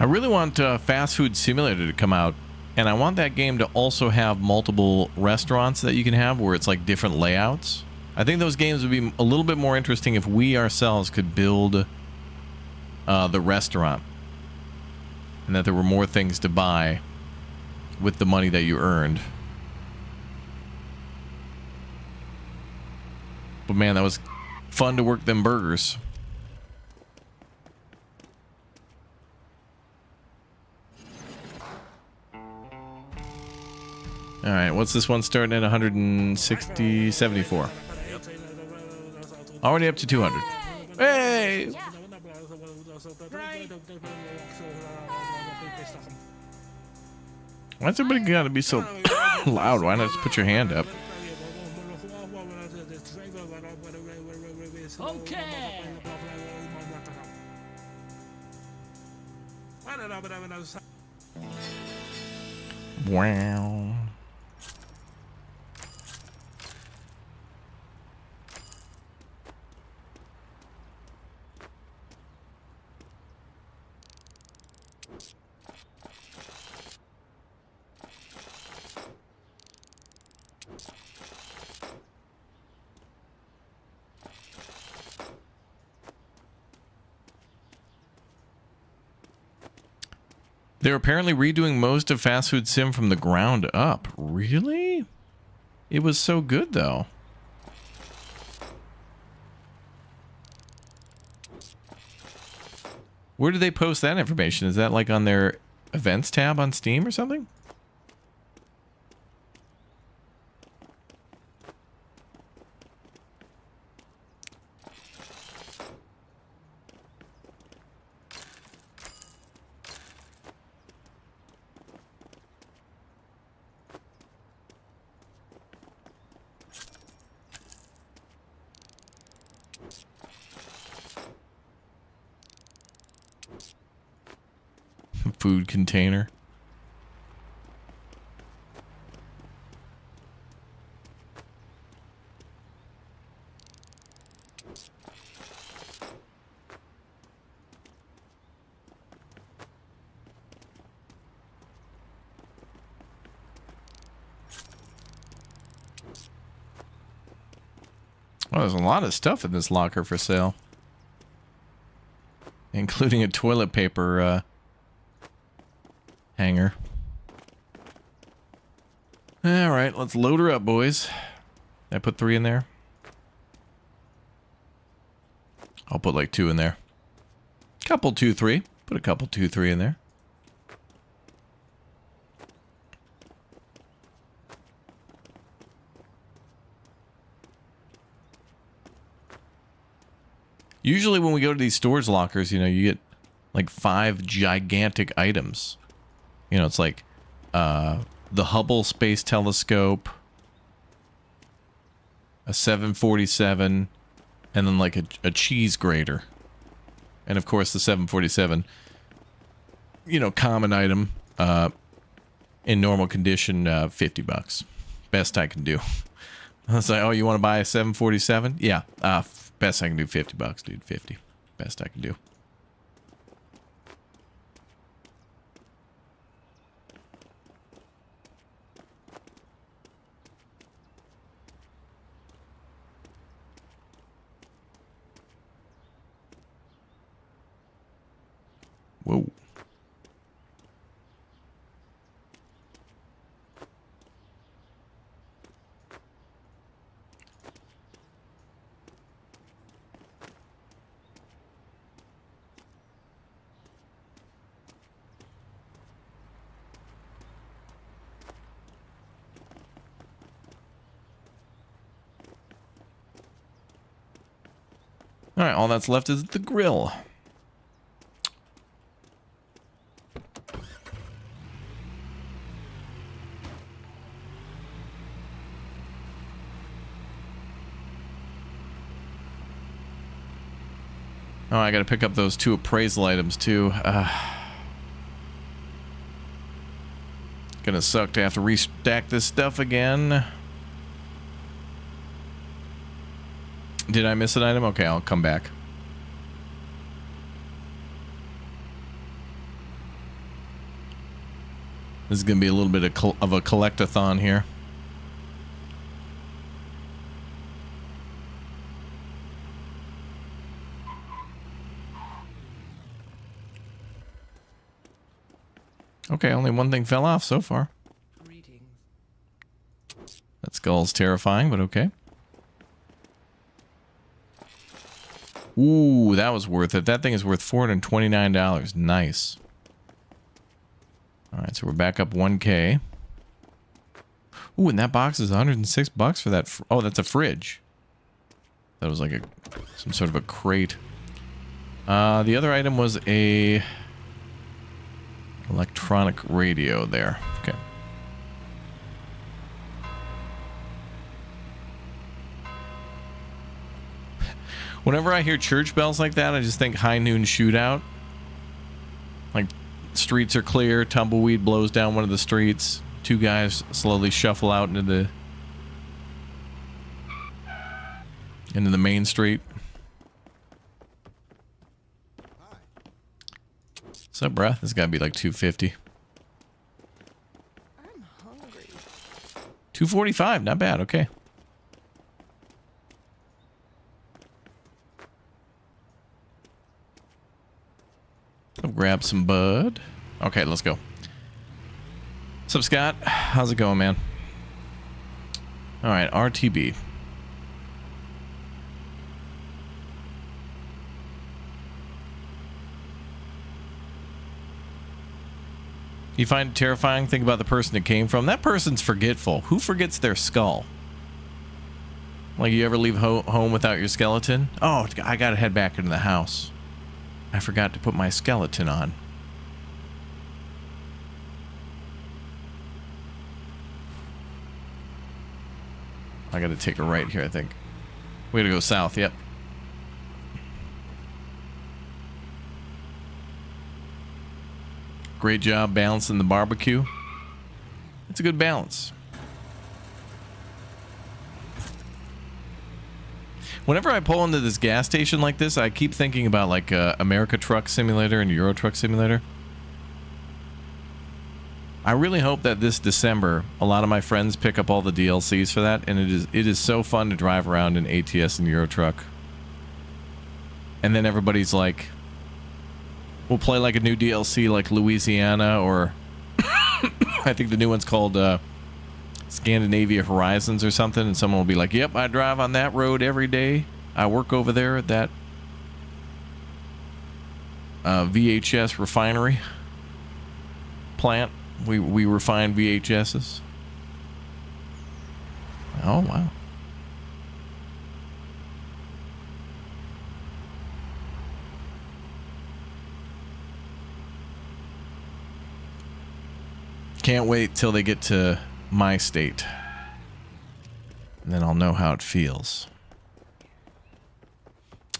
I really want Fast Food Simulator to come out, and I want that game to also have multiple restaurants that you can have where it's like different layouts. I think those games would be a little bit more interesting if we ourselves could build the restaurant, and that there were more things to buy with the money that you earned. But man, that was fun to work them burgers. All right, what's this one starting at 160, 74? Already up to 200. Hey! Why's everybody gotta be so loud? Why not just put your hand up? Okay. Wow. They're apparently redoing most of Fast Food Sim from the ground up. Really? It was so good, though. Where do they post that information? Is that like on their events tab on Steam or something? Food container. Oh, there's a lot of stuff in this locker for sale, including a toilet paper hanger. All right, let's load her up, boys. Did I put 3 in there? I'll put like 2 in there. Couple 2, 3. Put a couple 2, 3 in there. Usually when we go to these storage lockers, you know, you get like 5 gigantic items. You know, it's like the Hubble Space Telescope, a 747, and then like a cheese grater. And of course the 747, you know, common item, in normal condition, $50. Best I can do. I was like, oh, you want to buy a 747? Yeah, best I can do, $50, dude. 50. Best I can do. Whoa. All right, all that's left is the grill. Oh, I gotta pick up those 2 appraisal items too. Gonna suck to have to restack this stuff again. Did I miss an item? Okay, I'll come back. This is gonna be a little bit of a collect-a-thon here. Okay, only one thing fell off so far. Greetings. That skull's terrifying, but okay. Ooh, that was worth it. That thing is worth $429. Nice. All right, so we're back up 1K. Ooh, and that box is $106 for that. Oh, that's a fridge. That was like some sort of a crate. The other item was a electronic radio there. Okay. Whenever I hear church bells like that, I just think high noon shootout. Like, streets are clear, tumbleweed blows down one of the streets, 2 guys slowly shuffle out into the main street. What's up, bruh? This gotta be like 250. I'm hungry. 245, not bad. Okay. I'll grab some bud. Okay, let's go. What's up, Scott? How's it going, man? All right, RTB. You find it terrifying? Think about the person it came from. That person's forgetful. Who forgets their skull? Like, you ever leave home without your skeleton? Oh, I gotta head back into the house. I forgot to put my skeleton on. I gotta take a right here, I think. We gotta go south, yep. Great job balancing the barbecue. It's a good balance. Whenever I pull into this gas station like this, I keep thinking about like America Truck Simulator and Euro Truck Simulator. I really hope that this December, a lot of my friends pick up all the DLCs for that, and it is so fun to drive around in ATS and Euro Truck. And then everybody's like, we'll play like a new DLC like Louisiana, or I think the new one's called Scandinavia Horizons or something, and someone will be like, yep, I drive on that road every day. I work over there at that VHS refinery plant. We refine VHSs. Oh, wow. Can't wait till they get to my state. And then I'll know how it feels.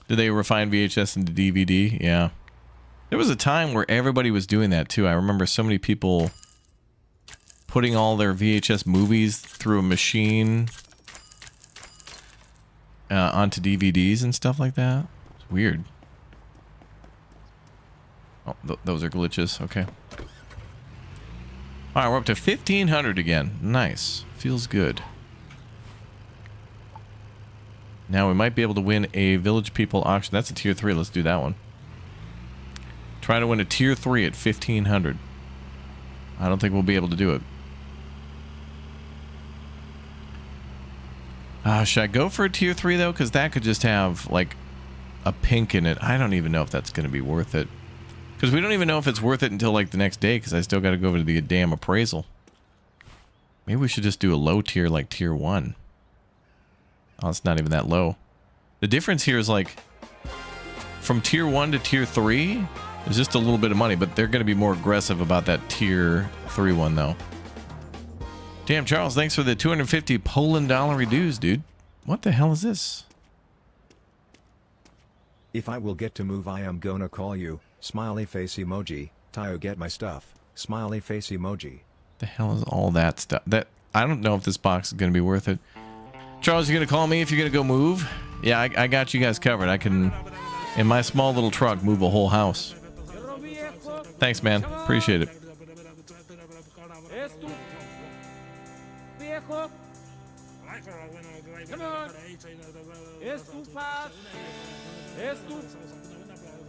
Did they refine VHS into DVD? Yeah. There was a time where everybody was doing that too. I remember so many people putting all their VHS movies through a machine onto DVDs and stuff like that. It's weird. Oh, those are glitches. Okay. All right, we're up to 1,500 again. Nice. Feels good. Now we might be able to win a Village People auction. That's a tier 3. Let's do that one. Try to win a tier 3 at 1,500. I don't think we'll be able to do it. Should I go for a tier 3 though? Because that could just have like a pink in it. I don't even know if that's going to be worth it. Because we don't even know if it's worth it until like the next day, because I still got to go over to the damn appraisal. Maybe we should just do a low tier like tier 1. Oh, it's not even that low. The difference here is like from tier 1 to tier 3 is just a little bit of money, but they're going to be more aggressive about that tier 3 one though. Damn, Charles, thanks for the 250 Poland dollar dues, dude. What the hell is this? If I will get to move, I am gonna call you. Smiley face emoji. Tayo, get my stuff. Smiley face emoji. The hell is all that stuff? That I don't know if this box is going to be worth it. Charles, you going to call me if you're going to go move? Yeah, I got you guys covered. I can, in my small little truck, move a whole house. Thanks, man. Appreciate it. Come on. Es too fast. Es too...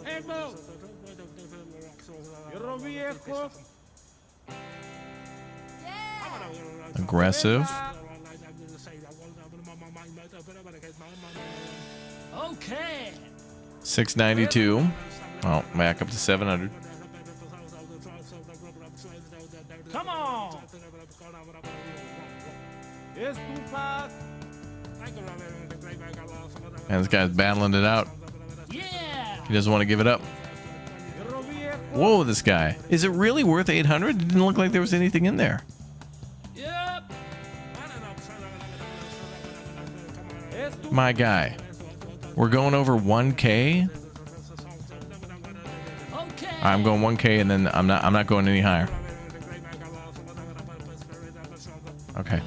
Hey, Mo. You're viejo. Aggressive. Okay. 692. Oh, back up to 700. Come on. It's too fast. And this guy's battling it out. Yeah. He doesn't want to give it up. Whoa, this guy. Is it really worth 800? It didn't look like there was anything in there. Yep. My guy. We're going over 1K. Okay. I'm going 1K and then I'm not going any higher. Okay.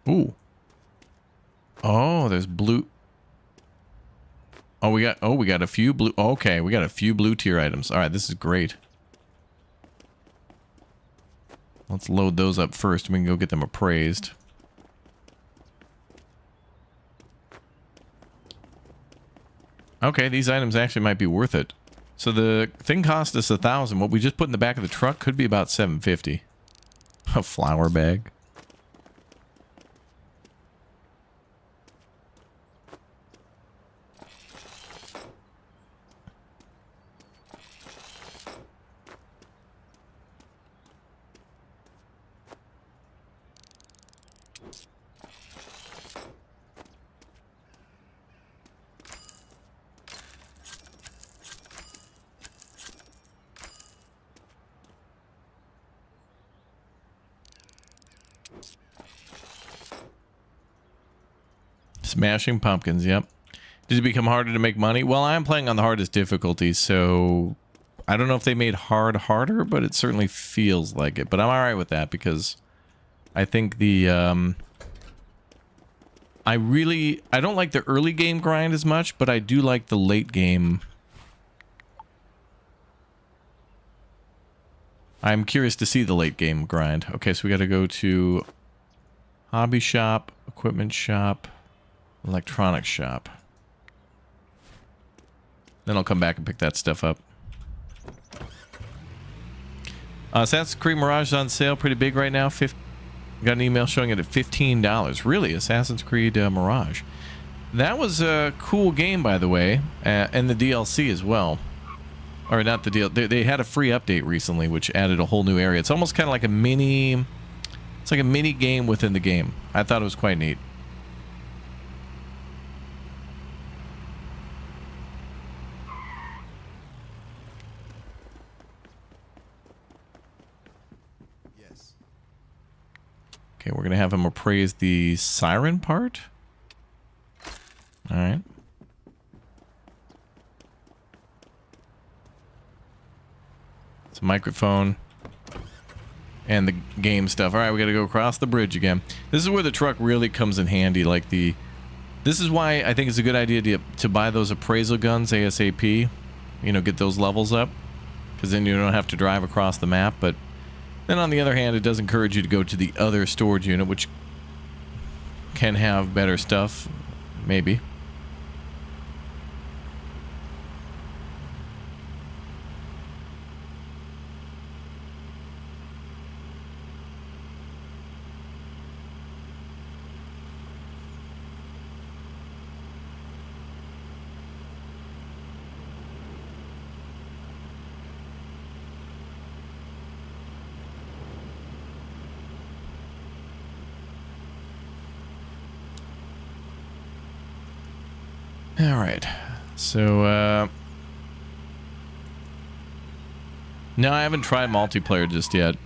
Ooh. Oh, there's blue. Oh, we got a few blue. Okay, we got a few blue tier items. All right, this is great. Let's load those up first. We can go get them appraised. Okay, these items actually might be worth it. So the thing cost us 1,000. What we just put in the back of the truck could be about 750. A flour bag. Smashing pumpkins, yep. Did it become harder to make money? Well, I am playing on the hardest difficulty, so I don't know if they made hard harder, but it certainly feels like it. But I'm alright with that because I think the I don't like the early game grind as much, but I do like the late game. I'm curious to see the late game grind. Okay, so we got to go to hobby shop, equipment shop, electronics shop. Then I'll come back and pick that stuff up. Assassin's Creed Mirage is on sale pretty big right now. Got an email showing it at $15. Really? Assassin's Creed Mirage. That was a cool game, by the way, and the DLC as well. Or not the DLC. They had a free update recently, which added a whole new area. It's almost kind of like a mini... It's like a mini game within the game. I thought it was quite neat. Yes. Okay, we're going to have him appraise the siren part. All right. It's a microphone. And the game stuff. All right, we got to go across the bridge again. This is where the truck really comes in handy. Like this is why I think it's a good idea to buy those appraisal guns ASAP. You know, get those levels up. Because then you don't have to drive across the map. But then on the other hand, it does encourage you to go to the other storage unit, which can have better stuff. Maybe. All right, so no, I haven't tried multiplayer just yet,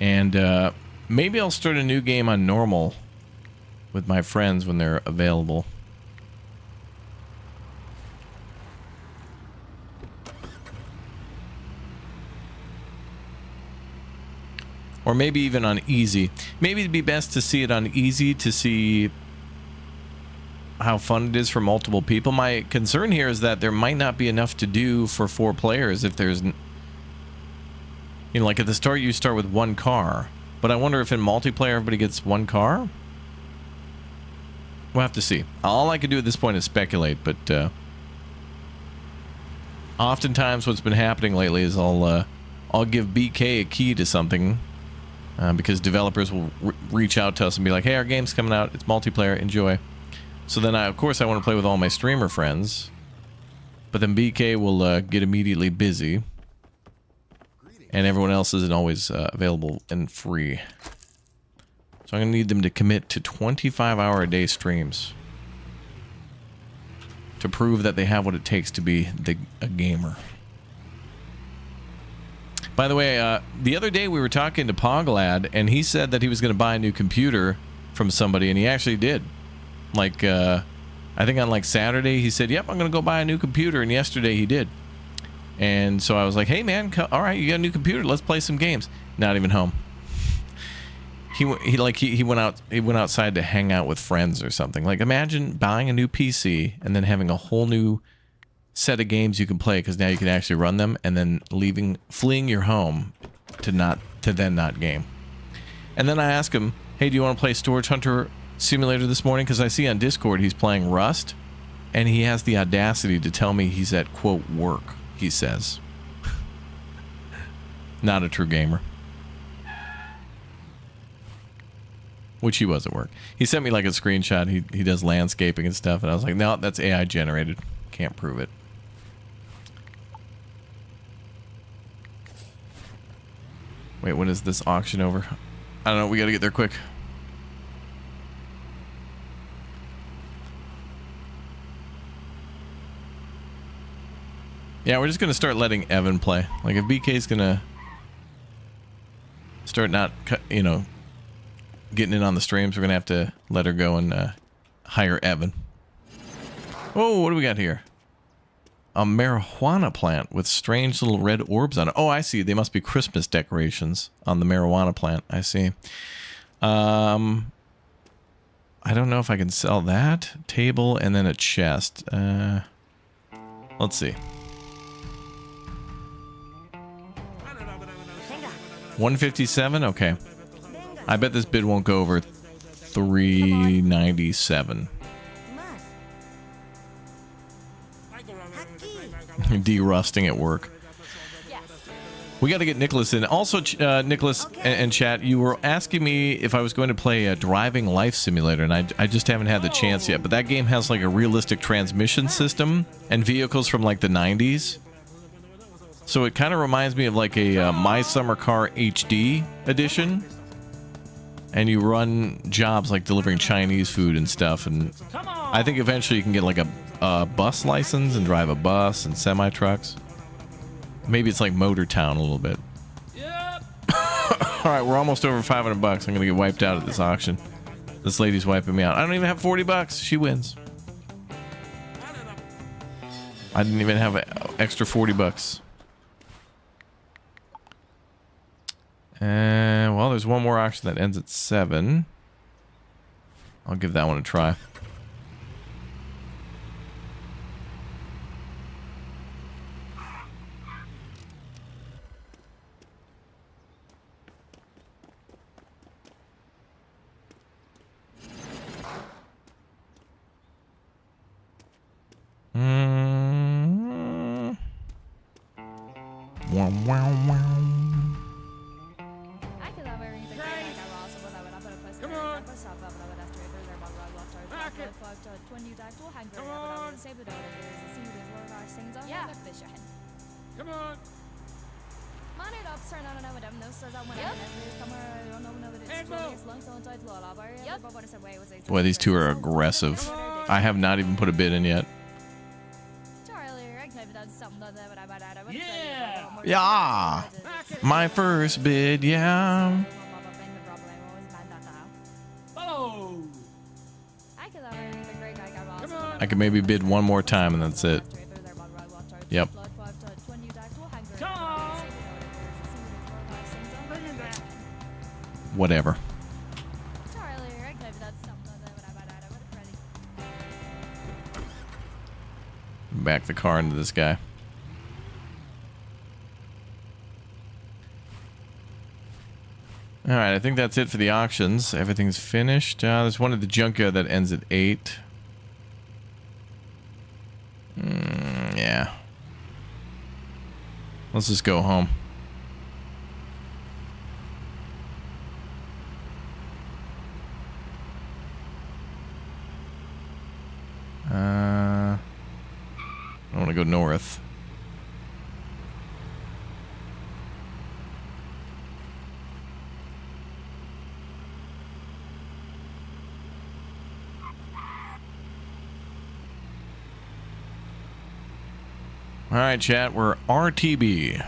and maybe I'll start a new game on normal with my friends when they're available. Or maybe even on easy. Maybe it'd be best to see it on easy to see how fun it is for multiple people. My concern here is that there might not be enough to do for 4 players if there's, you know, like at the start you start with 1 car, but I wonder if in multiplayer everybody gets 1 car. We'll have to see. All I can do at this point is speculate, but oftentimes what's been happening lately is I'll give BK a key to something because developers will reach out to us and be like, hey, our game's coming out, it's multiplayer, enjoy. So then, of course, I want to play with all my streamer friends. But then BK will get immediately busy. And everyone else isn't always available and free. So I'm going to need them to commit to 25-hour-a-day streams. To prove that they have what it takes to be a gamer. By the way, the other day we were talking to Poglad, and he said that he was going to buy a new computer from somebody, and he actually did. Like, I think on like Saturday, he said, yep, I'm going to go buy a new computer. And yesterday he did. And so I was like, hey, man, all right, you got a new computer. Let's play some games. Not even home. He went outside to hang out with friends or something. Like, imagine buying a new PC and then having a whole new set of games you can play because now you can actually run them, and then fleeing your home to then not game. And then I asked him, hey, do you want to play Storage Hunter Simulator this morning? Because I see on Discord he's playing Rust, and he has the audacity to tell me he's at, quote, work, he says. Not a true gamer. Which he was at work. He sent me like a screenshot. He does landscaping and stuff, and I was like, no, that's AI generated. Can't prove it. Wait, when is this auction over? I don't know, we gotta get there quick. Yeah, we're just gonna start letting Evan play. Like, if BK's gonna start not, you know, getting in on the streams, we're gonna have to let her go and hire Evan. Oh, what do we got here? A marijuana plant with strange little red orbs on it. Oh, I see. They must be Christmas decorations on the marijuana plant. I see. I don't know if I can sell that. Table and then a chest. Let's see. 157? Okay. I bet this bid won't go over 397. De-rusting at work. We got to get Nicholas in. Also, Nicholas and chat, you were asking me if I was going to play a driving life simulator, and I just haven't had the chance yet. But that game has like a realistic transmission system and vehicles from like the 90s. So it kind of reminds me of like a My Summer Car HD edition. And you run jobs like delivering Chinese food and stuff. And I think eventually you can get like a bus license and drive a bus and semi-trucks. Maybe it's like Motor Town a little bit. Yep. All right, we're almost over $500. I'm going to get wiped out at this auction. This lady's wiping me out. I don't even have $40. She wins. I didn't even have an extra $40. And, well, there's one more auction that ends at 7. I'll give that one a try. Wow, wow, wow. Come on. Yeah. Come on. Boy, these two are aggressive. I have not even put a bid in yet. Yeah. Yeah. My first bid, yeah. Oh. I can maybe bid one more time and that's it. Yep. Come on. Whatever. Back the car into this guy. All right, I think that's it for the auctions. Everything's finished. There's one at the junkyard that ends at 8. Yeah. Let's just go home. I want to go north. All right, chat, we're RTB.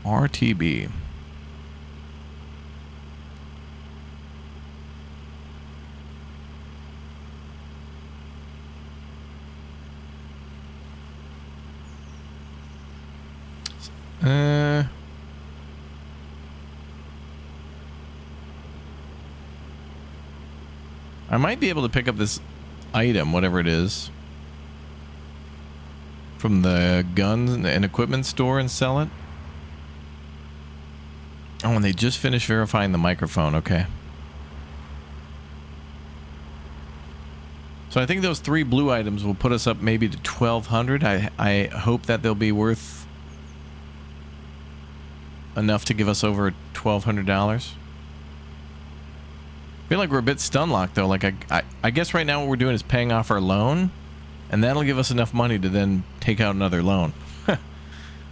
RTB. I might be able to pick up this item, whatever it is, from the guns and equipment store and sell it. Oh, and they just finished verifying the microphone. Okay. So I think those 3 blue items will put us up maybe to 1,200. I hope that they'll be worth enough to give us over $1,200. I feel like we're a bit stun locked though. Like I guess right now what we're doing is paying off our loan, and that'll give us enough money to then take out another loan.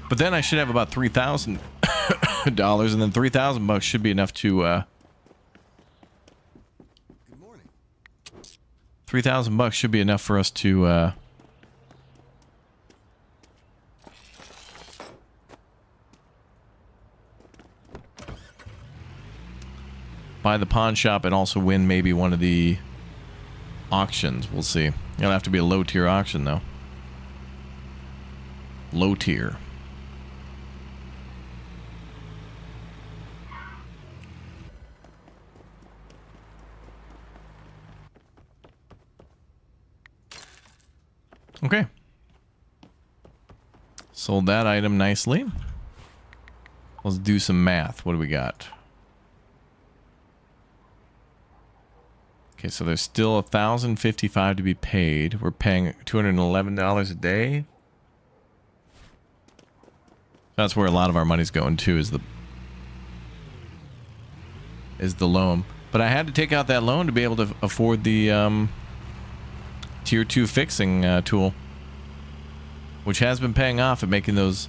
But then I should have about $3,000, and then $3,000 should be enough to. Good morning. $3,000 should be enough for us to. Buy the pawn shop and also win maybe one of the auctions. We'll see. It'll have to be a low tier auction though. Low tier. Okay. Sold that item nicely. Let's do some math. What do we got? Okay, so there's still $1,055 to be paid. We're paying $211 a day. That's where a lot of our money's going to, is the loan. But I had to take out that loan to be able to afford the tier 2 fixing tool, which has been paying off and making those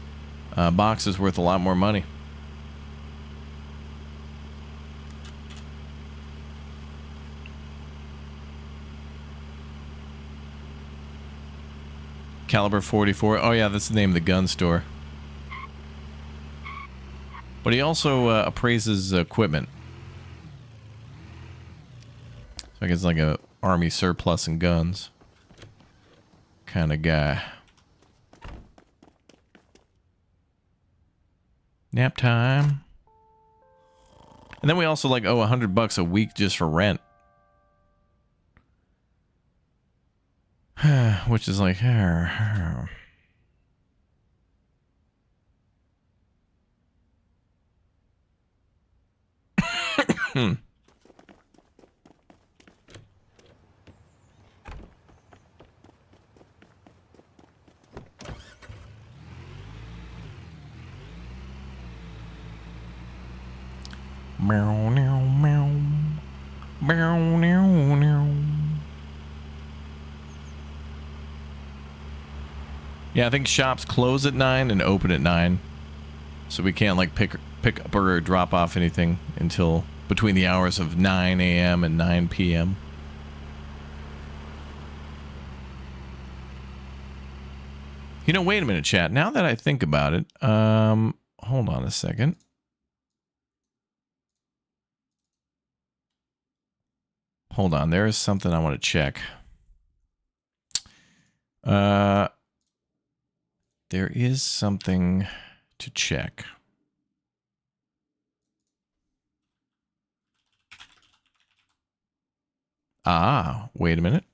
boxes worth a lot more money. Caliber 44. Oh yeah, that's the name of the gun store. But he also appraises equipment. So I guess like a army surplus and guns kind of guy. Nap time. And then we also like owe $100 a week just for rent. Which is like... Meow, meow, meow. Meow, meow, meow. Yeah, I think shops close at 9 and open at 9. So we can't like pick up or drop off anything until between the hours of 9 a.m. and 9 p.m. You know, wait a minute, chat. Now that I think about it, hold on a second. Hold on, there is something I want to check. There is something to check. Ah, wait a minute.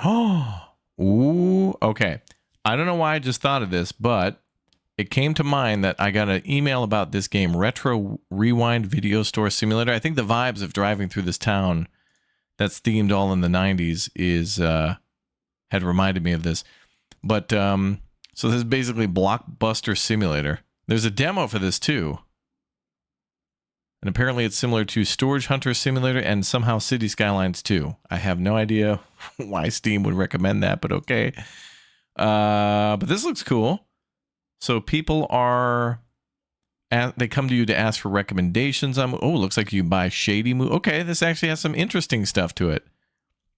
Oh, ooh, okay. I don't know why I just thought of this, but it came to mind that I got an email about this game, Retro Rewind Video Store Simulator. I think the vibes of driving through this town that's themed all in the 90s is had reminded me of this. But so this is basically Blockbuster Simulator. There's a demo for this too. And apparently it's similar to Storage Hunter Simulator and somehow City Skylines 2. I have no idea why Steam would recommend that, but okay. But this looks cool. So people are, they come to you to ask for recommendations. Oh, looks like you can buy shady movie. Okay, this actually has some interesting stuff to it.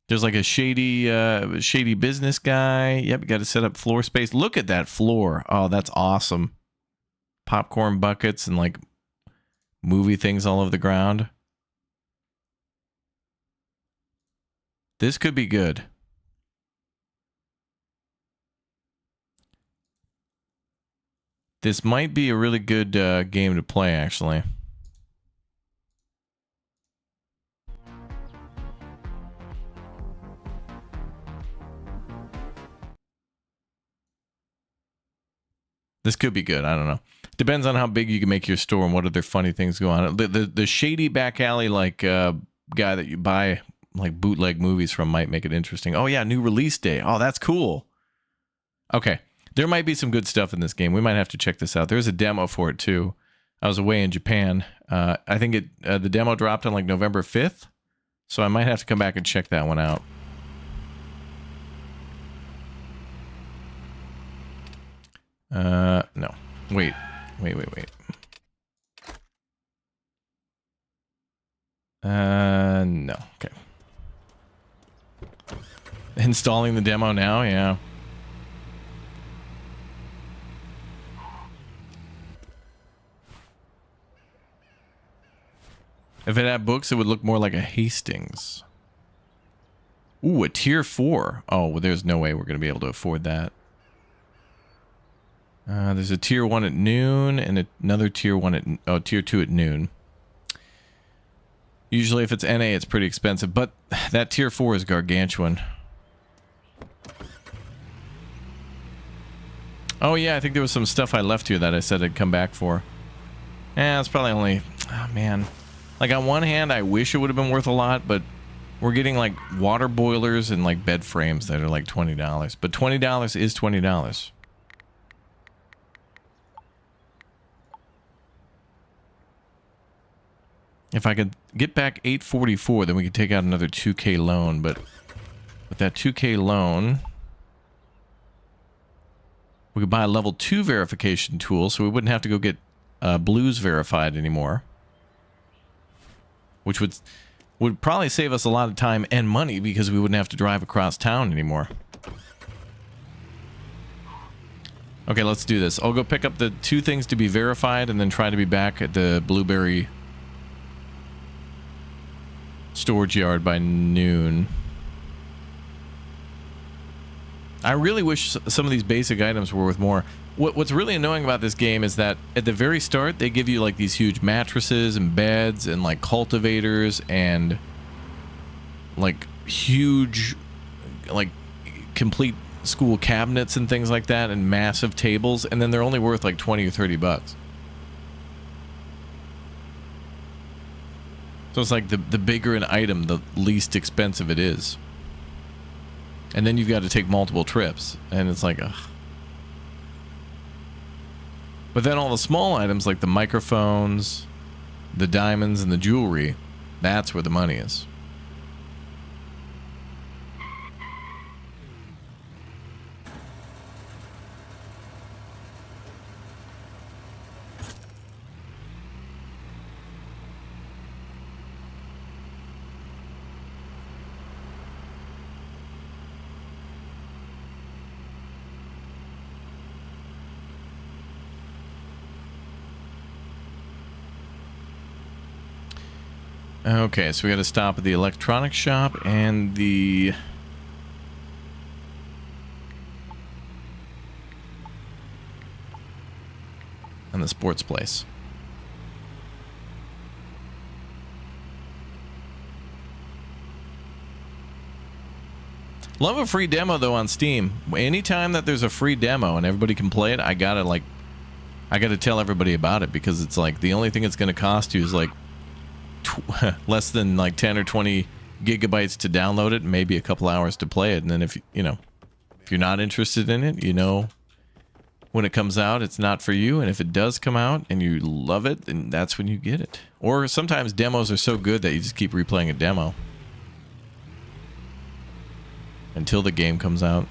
There's like a shady business guy. Yep, you got to set up floor space. Look at that floor. Oh, that's awesome. Popcorn buckets and like movie things all over the ground. This could be good. This might be a really good game to play, actually. This could be good. I don't know. Depends on how big you can make your store and what other funny things go on. The shady back alley like guy that you buy like bootleg movies from might make it interesting. Oh yeah, new release day. Oh, that's cool. Okay. There might be some good stuff in this game. We might have to check this out. There's a demo for it too. I was away in Japan. I think the demo dropped on like November 5th. So I might have to come back and check that one out. No. Wait. No. Okay. Installing the demo now? Yeah. If it had books, it would look more like a Hastings. Ooh, a tier 4. Oh, well, there's no way we're going to be able to afford that. There's a tier 1 at noon and another tier 1 at... Oh, tier 2 at noon. Usually if it's NA, it's pretty expensive, but that tier 4 is gargantuan. Oh yeah, I think there was some stuff I left here that I said I'd come back for. It's probably only... Oh man. Like on one hand, I wish it would have been worth a lot, but we're getting like water boilers and like bed frames that are like $20. But $20 is $20. If I could get back 844, then we could take out another 2K loan, but with that 2K loan, we could buy a level 2 verification tool, so we wouldn't have to go get blues verified anymore. Which would probably save us a lot of time and money because we wouldn't have to drive across town anymore. Okay, let's do this. I'll go pick up the 2 things to be verified and then try to be back at the Blueberry storage yard by noon. I really wish some of these basic items were worth more. What's really annoying about this game is that at the very start they give you like these huge mattresses and beds and like cultivators and like huge like complete school cabinets and things like that and massive tables, and then they're only worth like 20 or 30 bucks. So it's like the bigger an item, the least expensive it is. And then you've got to take multiple trips, and it's like, ugh. But then all the small items like the microphones, the diamonds, and the jewelry, that's where the money is. Okay, so we got to stop at the electronics shop and the sports place. Love a free demo though on Steam. Anytime that there's a free demo and everybody can play it, I gotta tell everybody about it, because it's like the only thing it's gonna cost you is like less than like 10 or 20 gigabytes to download it and maybe a couple hours to play it. And then if you're not interested in it, when it comes out it's not for you, and if it does come out and you love it, then that's when you get it. Or sometimes demos are so good that you just keep replaying a demo until the game comes out.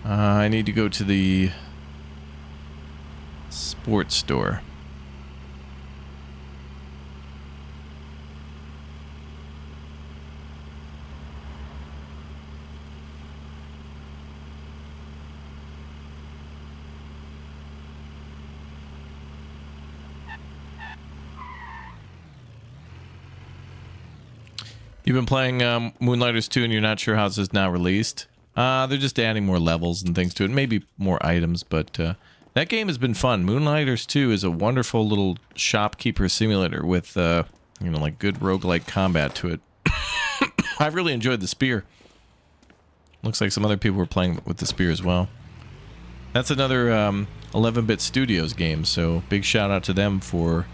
I need to go to the sports store. You've been playing Moonlighters 2 and you're not sure how this is now released? They're just adding more levels and things to it, maybe more items, but that game has been fun. Moonlighters 2 is a wonderful little shopkeeper simulator with, like good roguelike combat to it. I've really enjoyed the spear. Looks like some other people were playing with the spear as well. That's another 11-Bit Studios game, so big shout out to them for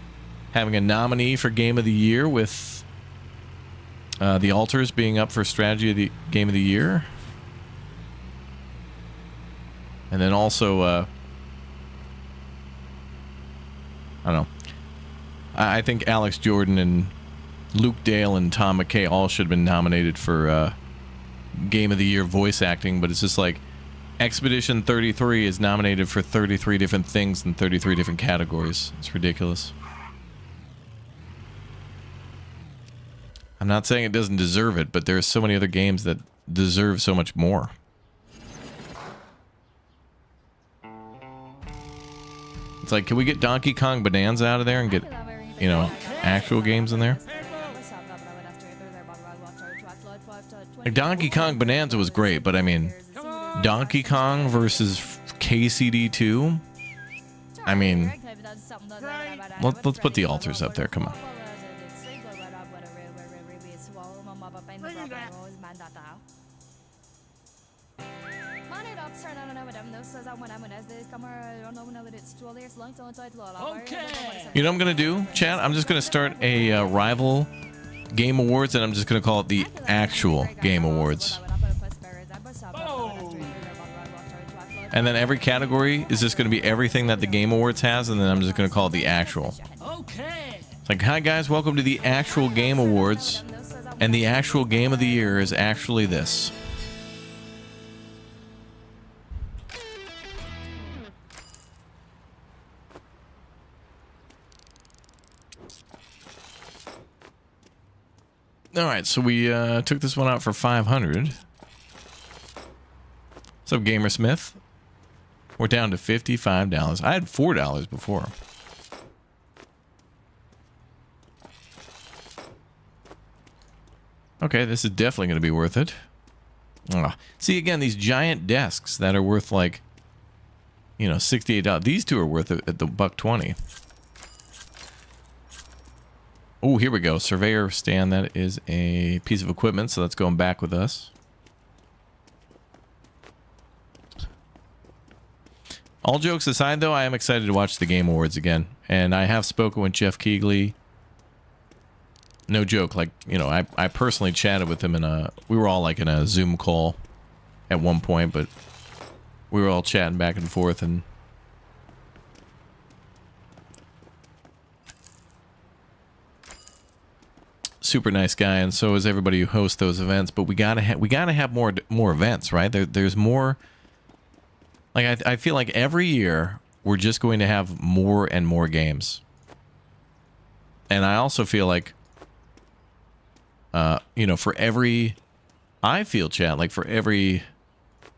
having a nominee for Game of the Year, with The Alters being up for Strategy of the Game of the Year. And then also, I don't know. I think Alex Jordan and Luke Dale and Tom McKay all should have been nominated for Game of the Year voice acting, but it's just like Expedition 33 is nominated for 33 different things in 33 different categories. It's ridiculous. I'm not saying it doesn't deserve it, but there's so many other games that deserve so much more. It's like, can we get Donkey Kong Bonanza out of there and get, actual games in there? Like Donkey Kong Bonanza was great, but I mean, Donkey Kong versus KCD2. I mean, let's put the altars up there. Come on. You know what I'm gonna do, chat? I'm just gonna start a rival game awards, and I'm just gonna call it the actual game awards. And then every category is just gonna be everything that the game awards has, and then I'm just gonna call it the actual. It's like, hi guys, welcome to the actual game awards, and the actual game of the year is actually this. All right, so we took this one out for 500. What's up, Gamersmith? We're down to $55. I had $4 before. Okay, this is definitely going to be worth it. See, again, these giant desks that are worth like, you know, $68. These two are worth it at the $120. Oh, here we go. Surveyor stand. That is a piece of equipment, so that's going back with us. All jokes aside, though, I am excited to watch the Game Awards again. And I have spoken with Jeff Keighley. No joke. Like, you know, I personally chatted with him in a... We were all, like, in a Zoom call at one point, but we were all chatting back and forth, and... super nice guy, and so is everybody who hosts those events. But we gotta have more events, right? There's more. Like I feel like every year we're just going to have more and more games, and I also feel like, you know, for every, I feel, chat, like for every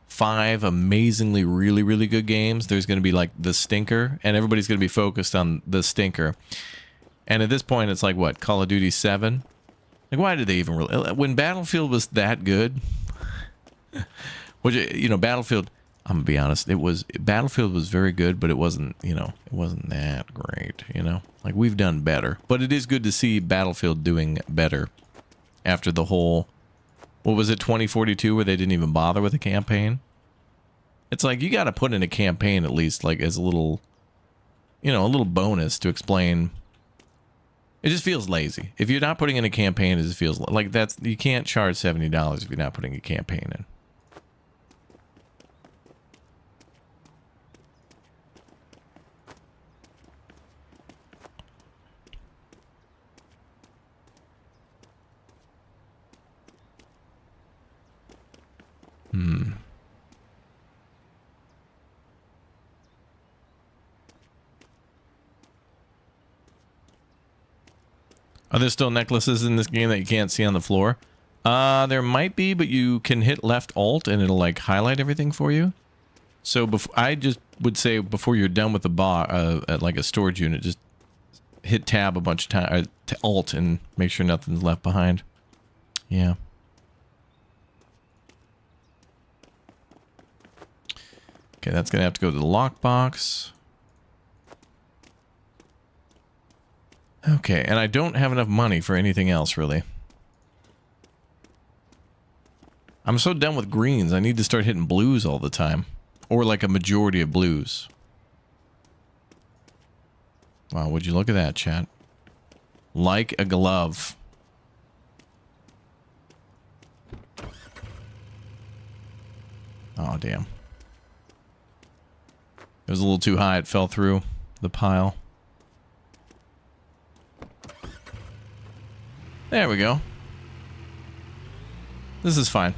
5 amazingly really good games, there's going to be like the stinker, and everybody's going to be focused on the stinker. And at this point, it's like, what, Call of Duty 7? Like, why did they even really... When Battlefield was that good... Which, you know, Battlefield... I'm gonna be honest, Battlefield was very good, but it wasn't, you know, it wasn't that great, you know? Like, we've done better. But it is good to see Battlefield doing better after the whole... What was it, 2042, where they didn't even bother with a campaign? It's like, you gotta put in a campaign at least, like, as a little... You know, a little bonus to explain... It just feels lazy. If you're not putting in a campaign, it just feels like that's... You can't charge $70 if you're not putting a campaign in. Are there still necklaces in this game that you can't see on the floor? There might be, but you can hit left alt and it'll like highlight everything for you. So I just would say before you're done with the at like a storage unit, just hit tab a bunch of times, alt, and make sure nothing's left behind. Yeah. Okay, that's gonna have to go to the lockbox. Okay, and I don't have enough money for anything else, really. I'm so done with greens, I need to start hitting blues all the time. Or like a majority of blues. Wow, would you look at that, chat? Like a glove. Oh, damn. It was a little too high, it fell through the pile. There we go. This is fine.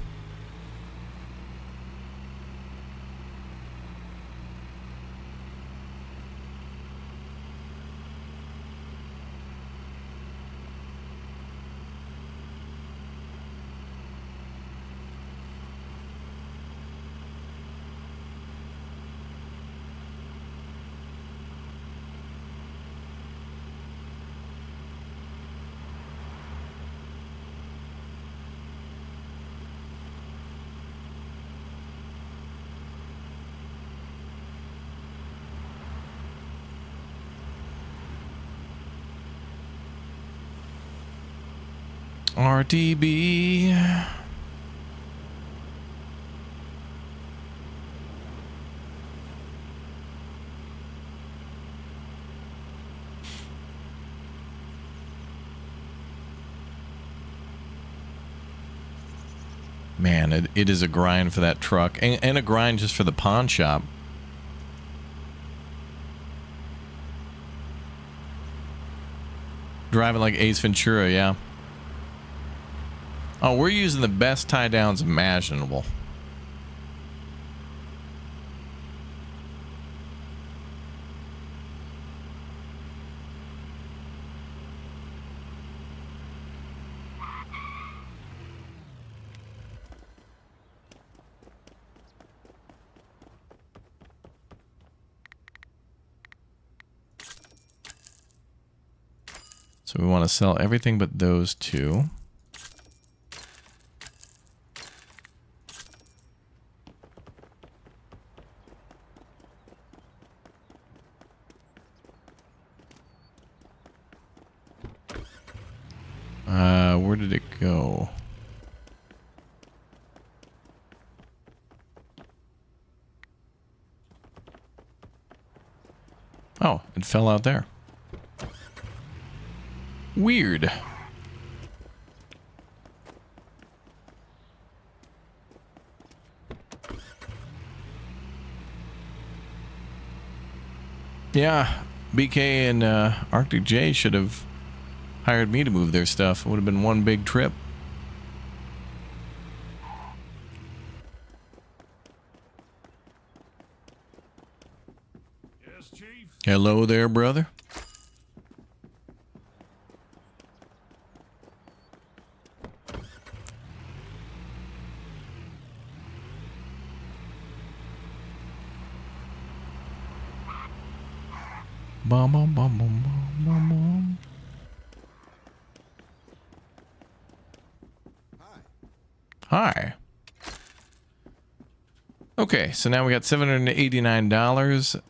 RTB. Man, it is a grind for that truck, and a grind just for the pawn shop. Driving like Ace Ventura, yeah. Oh, we're using the best tie downs imaginable. So we want to sell everything but those two. Where did it go? Oh, it fell out there. Weird. Yeah, BK and Arctic J should have hired me to move their stuff. It would have been one big trip. Yes, Chief. Hello there, brother. Bum, bum, bum, bum, bum, bum, bum. Hi. Okay, so now we got $789,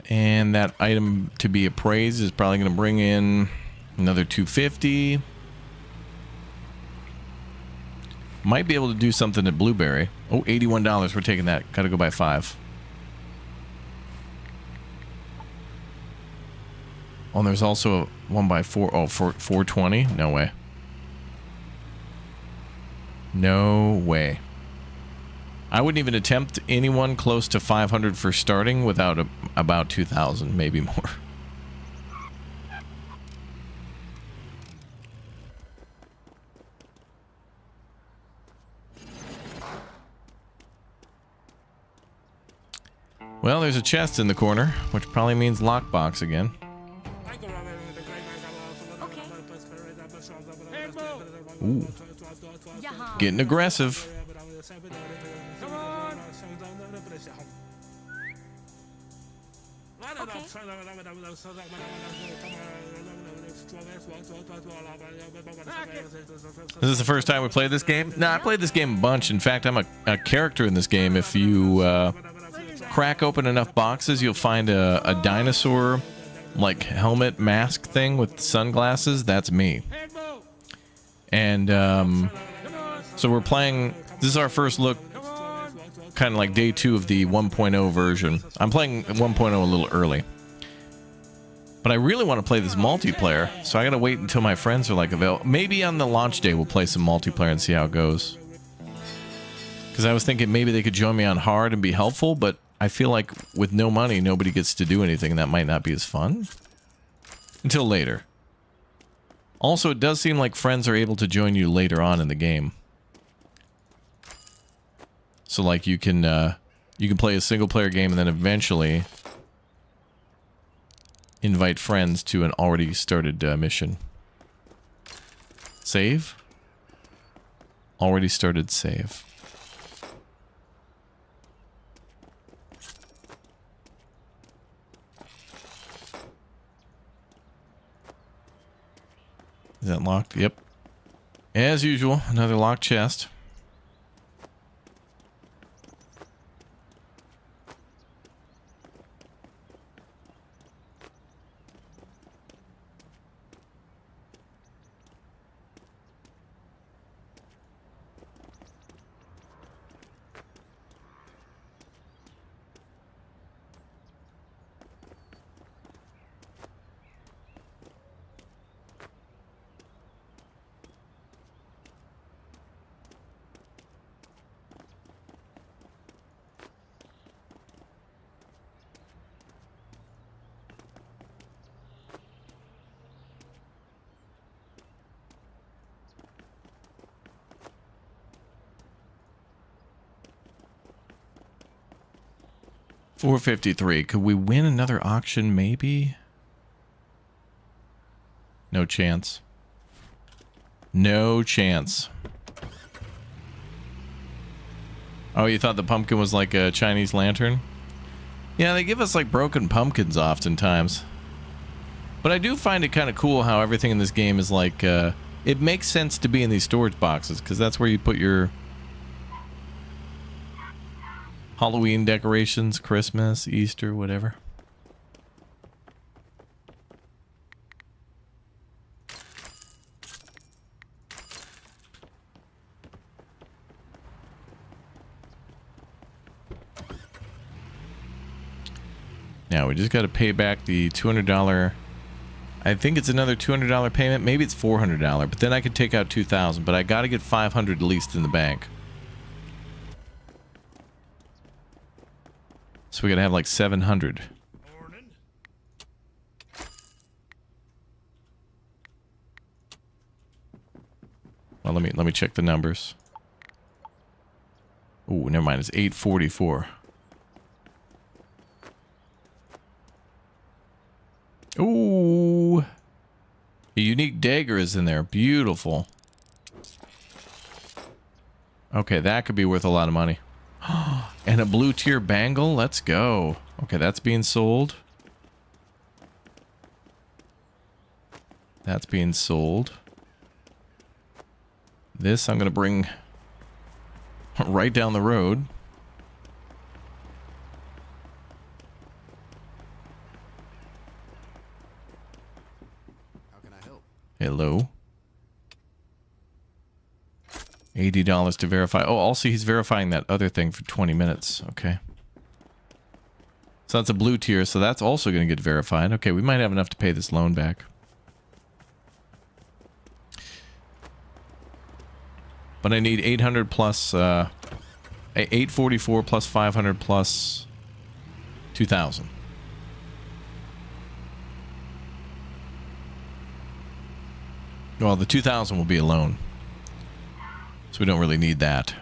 and that item to be appraised is probably going to bring in another $250. Might be able to do something at Blueberry. Oh, $81. We're taking that. Got to go by 5. Oh, and there's also a 1x4. Oh, for 420? No way. No way. I wouldn't even attempt anyone close to 500 for starting without about 2,000, maybe more. Well, there's a chest in the corner, which probably means lockbox again. Ooh. Getting aggressive. Come on. This is the first time we played this game? No, I played this game a bunch. In fact, I'm a character in this game. If you crack open enough boxes, you'll find a dinosaur like helmet mask thing with sunglasses. That's me. And so we're playing. This is our first look, kind of like day 2 of the 1.0 version. I'm playing 1.0 a little early, but I really want to play this multiplayer, so I gotta wait until my friends are like available. Maybe on the launch day we'll play some multiplayer and see how it goes, because I was thinking maybe they could join me on hard and be helpful, but I feel like with no money nobody gets to do anything, and that might not be as fun until later. Also, it does seem like friends are able to join you later on in the game. So like you can play a single player game and then eventually invite friends to an already started mission. Save? Already started save. Is that locked? Yep. As usual, another locked chest. 453. Could we win another auction, maybe? No chance. No chance. Oh, you thought the pumpkin was like a Chinese lantern? Yeah, they give us like broken pumpkins oftentimes. But I do find it kind of cool how everything in this game is like, it makes sense to be in these storage boxes, because that's where you put your Halloween decorations, Christmas, Easter, whatever. Now we just got to pay back the $200. I think it's another $200 payment. Maybe it's $400, but then I could take out $2,000. But I got to get $500 at least in the bank. So we got to have like $700. Well, let me check the numbers. Ooh, never mind. It's 844. Ooh. A unique dagger is in there. Beautiful. Okay, that could be worth a lot of money. And a blue tier bangle. Let's go. Okay, that's being sold. That's being sold. This I'm going to bring right down the road. Hello. $80 to verify. Oh, also he's verifying that other thing for 20 minutes. Okay. So that's a blue tier, so that's also going to get verified. Okay, we might have enough to pay this loan back. But I need 800 plus, 844 plus 500 plus 2,000. Well, the 2,000 will be a loan. So we don't really need that.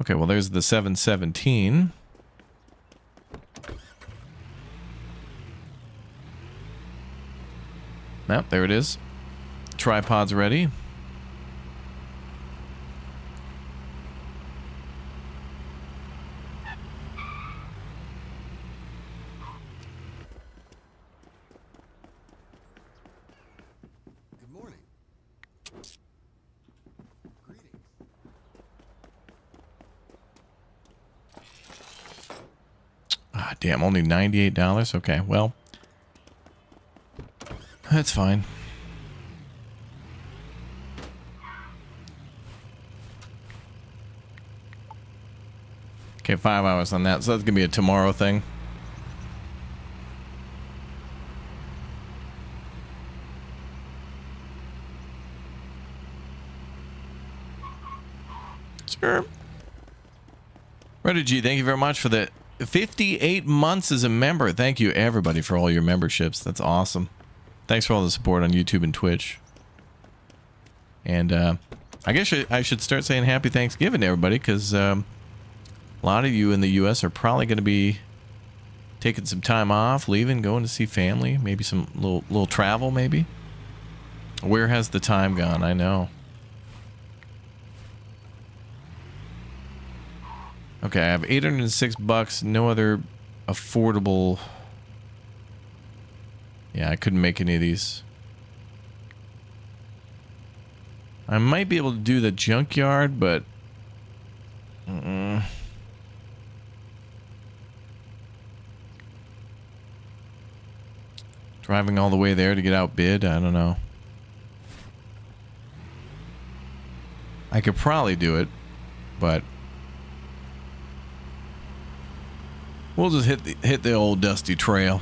Okay, well there's the 717. Yep, there it is. Tripod's ready. Ah, damn, only $98? Okay, well. That's fine. Okay, 5 hours on that, so that's gonna be a tomorrow thing. Sure. Reddit G, thank you very much for the 58 months as a member. Thank you, everybody, for all your memberships. That's awesome. Thanks for all the support on YouTube and Twitch. And I guess I should start saying Happy Thanksgiving to everybody, because a lot of you in the U.S. are probably going to be taking some time off, leaving, going to see family, maybe some little travel, maybe. Where has the time gone? I know. Okay, I have $806. No other affordable. Yeah, I couldn't make any of these. I might be able to do the junkyard, but driving all the way there to get outbid, I don't know. I could probably do it, but we'll just hit the old dusty trail.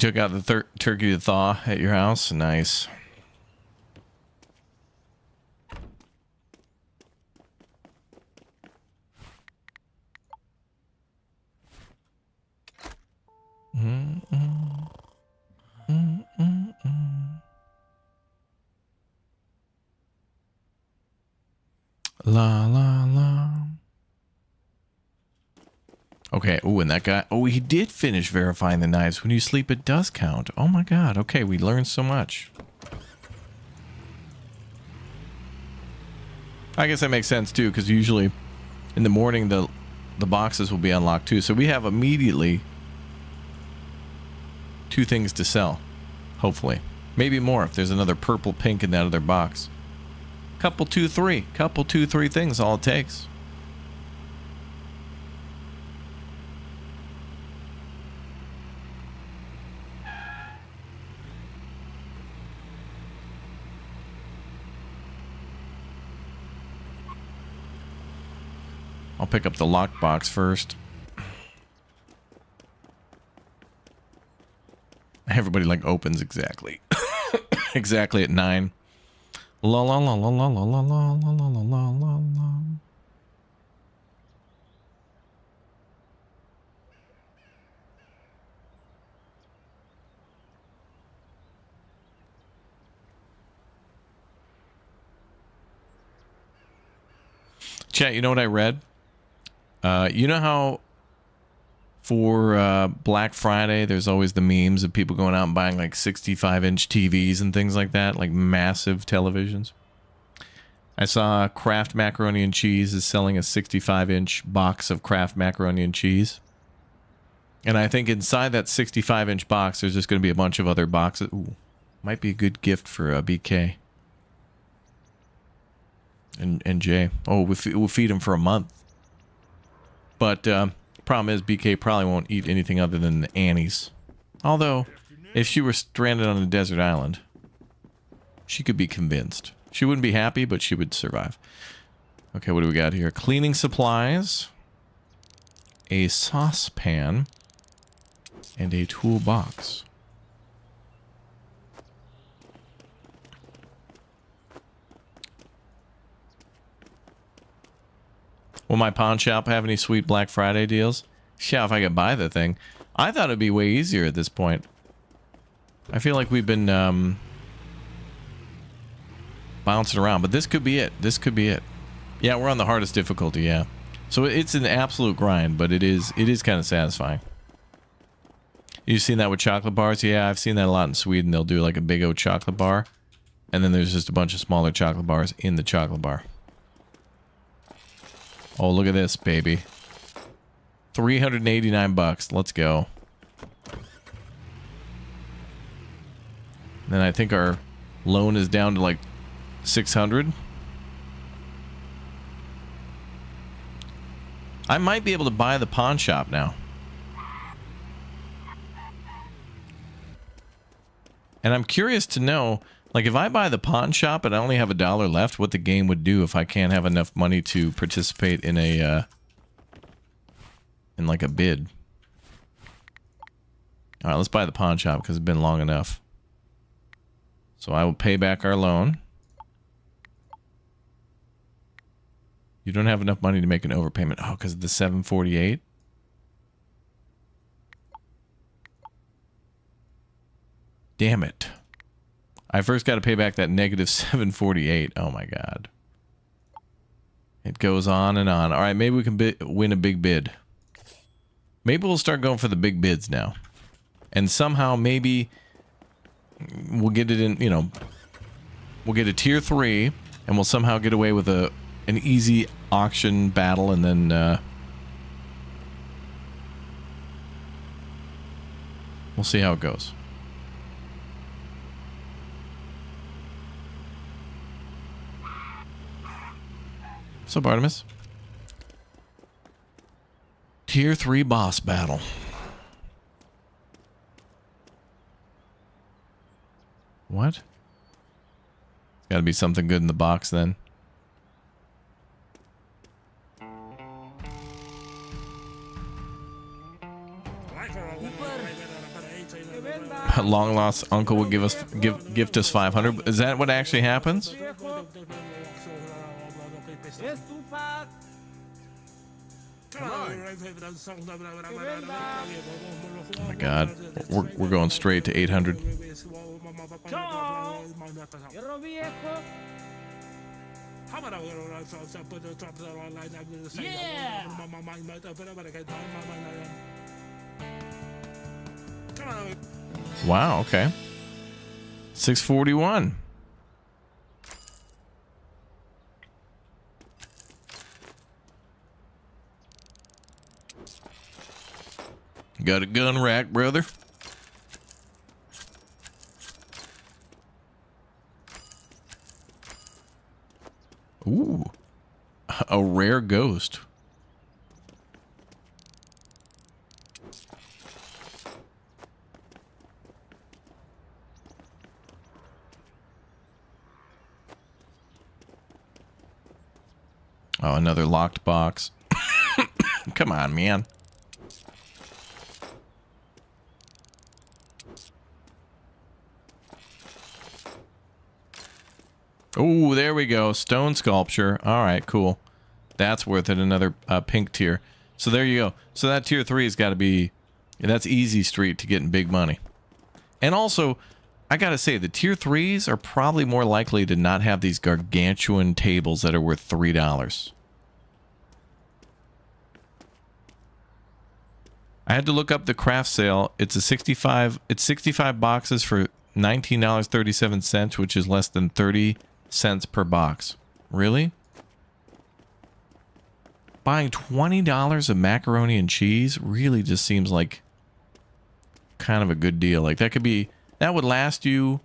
took out the turkey to thaw at your house? Nice. La la la. Okay. Oh, and that guy. Oh, he did finish verifying the knives. When you sleep, it does count. Oh my God. Okay, we learned so much. I guess that makes sense too, because usually in the morning the boxes will be unlocked too. So we have immediately 2 things to sell. Hopefully, maybe more if there's another purple pink in that other box. Couple 2 3 things, all it takes. I'll pick up the lockbox first. Everybody like opens exactly exactly at 9. La la la la la la la la la la la la la. Chat, you know what I read? You know how for Black Friday, there's always the memes of people going out and buying like 65-inch TVs and things like that, like massive televisions. I saw Kraft Macaroni and Cheese is selling a 65-inch box of Kraft Macaroni and Cheese. And I think inside that 65-inch box, there's just going to be a bunch of other boxes. Ooh, might be a good gift for BK. And Jay. Oh, we'll feed him for a month. But problem is, BK probably won't eat anything other than the Annie's. Although, if she were stranded on a desert island, she could be convinced. She wouldn't be happy, but she would survive. Okay, what do we got here? Cleaning supplies, a saucepan, and a toolbox. Will my pawn shop have any sweet Black Friday deals? Yeah, if I could buy the thing. I thought it'd be way easier at this point. I feel like we've been bouncing around, but this could be it. This could be it. Yeah, we're on the hardest difficulty, yeah. So it's an absolute grind, but it is kind of satisfying. You've seen that with chocolate bars? Yeah, I've seen that a lot in Sweden. They'll do like a big old chocolate bar, and then there's just a bunch of smaller chocolate bars in the chocolate bar. Oh, look at this, baby. 389 bucks. Let's go. Then I think our loan is down to like 600. I might be able to buy the pawn shop now. And I'm curious to know, like, if I buy the pawn shop and I only have $1 left, what the game would do if I can't have enough money to participate in a, in like a bid. All right, let's buy the pawn shop because it's been long enough. So I will pay back our loan. You don't have enough money to make an overpayment. Oh, because of the 748. Damn it. I first got to pay back that negative 748. Oh my God. It goes on and on. All right, maybe we can win a big bid. Maybe we'll start going for the big bids now. And somehow maybe we'll get it in, you know, we'll get a tier 3 and we'll somehow get away with an easy auction battle, and then we'll see how it goes. What's up, Artemis? Tier 3 boss battle. What? Gotta be something good in the box then. Que venda long lost uncle would gift us 500. Is that what actually happens? Estufas. Oh my God, we're going straight to 800. Hierro viejo. Yeah. Wow. Okay. 641. Got a gun rack, brother. Ooh, a rare ghost. Oh, another locked box. Come on, man. Oh, there we go. Stone sculpture. All right, cool. That's worth it. Another pink tier. So there you go. So that tier 3 has got to be... That's easy street to getting big money. And also, I got to say, the tier 3s are probably more likely to not have these gargantuan tables that are worth $3. I had to look up the craft sale. It's 65 boxes for $19.37, which is less than 30 cents per box. Really? Buying $20 of macaroni and cheese really just seems like kind of a good deal. Like that would last you,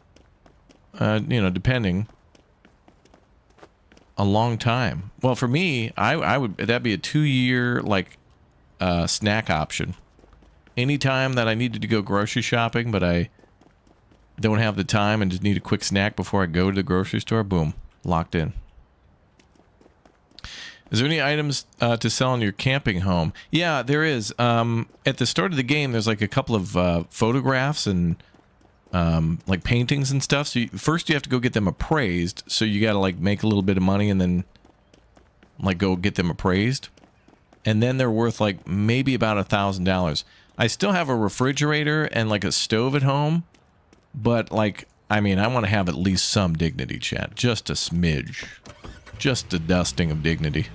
you know, depending, a long time. Well, for me, that'd be a 2-year like snack option. Anytime that I needed to go grocery shopping, but I don't have the time and just need a quick snack before I go to the grocery store, boom, locked in. Is there any items to sell in your camping home? Yeah, there is. At the start of the game, there's like a couple of photographs and like paintings and stuff. So first you have to go get them appraised. So you got to like make a little bit of money and then like go get them appraised. And then they're worth like maybe about $1,000. I still have a refrigerator and like a stove at home. But, like, I mean, I want to have at least some dignity, chat. Just a smidge. Just a dusting of dignity.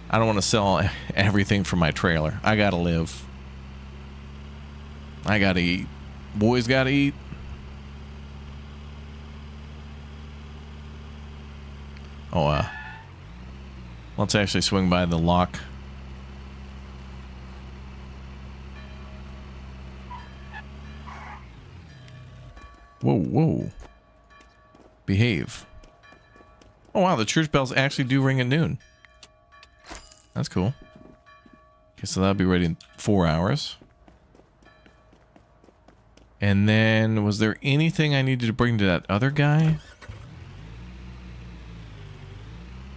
I don't want to sell everything from my trailer. I gotta live. I gotta eat. Boys gotta eat. Oh, let's actually swing by the lock. Whoa, whoa. Behave. Oh, wow, the church bells actually do ring at noon. That's cool. Okay, so that'll be ready in 4 hours. And then, was there anything I needed to bring to that other guy?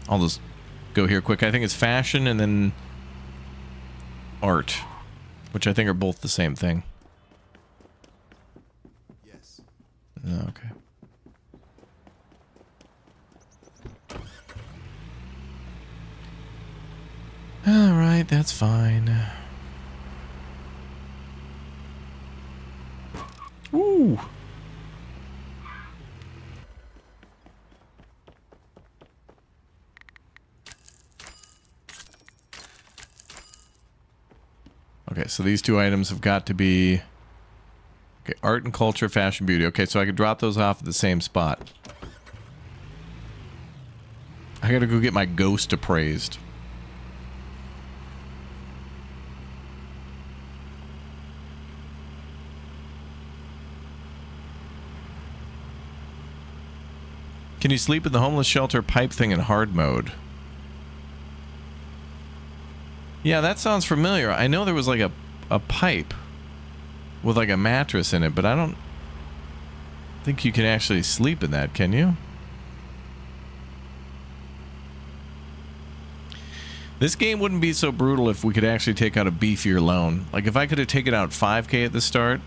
I'll just go here quick. I think it's fashion and then art, which I think are both the same thing. Okay. All right, that's fine. Woo! Okay, so these two items have got to be... Okay, art and culture, fashion, beauty. Okay, so I could drop those off at the same spot. I gotta go get my ghost appraised. Can you sleep in the homeless shelter pipe thing in hard mode? Yeah, that sounds familiar. I know there was like a pipe with like a mattress in it, but I don't think you can actually sleep in that, can you? This game wouldn't be so brutal if we could actually take out a beefier loan. Like if I could have taken out $5K at the start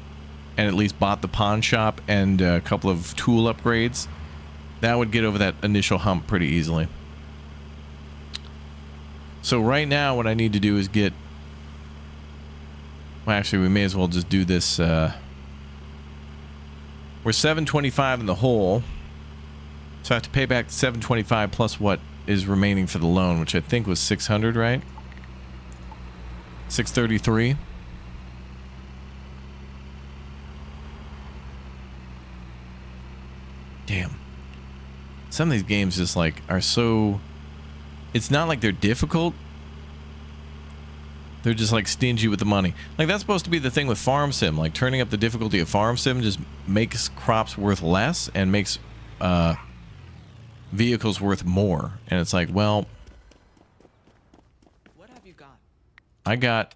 and at least bought the pawn shop and a couple of tool upgrades, that would get over that initial hump pretty easily. So right now what I need to do is get... Well, actually, we may as well just do this. We're 725 in the hole. So I have to pay back 725 plus what is remaining for the loan, which I think was 600, right? 633. Damn. Some of these games just like are so... It's not like they're difficult. They're just like stingy with the money. Like that's supposed to be the thing with Farm Sim. Like turning up the difficulty of Farm Sim just makes crops worth less and makes vehicles worth more. And it's like, well... What have you got? I got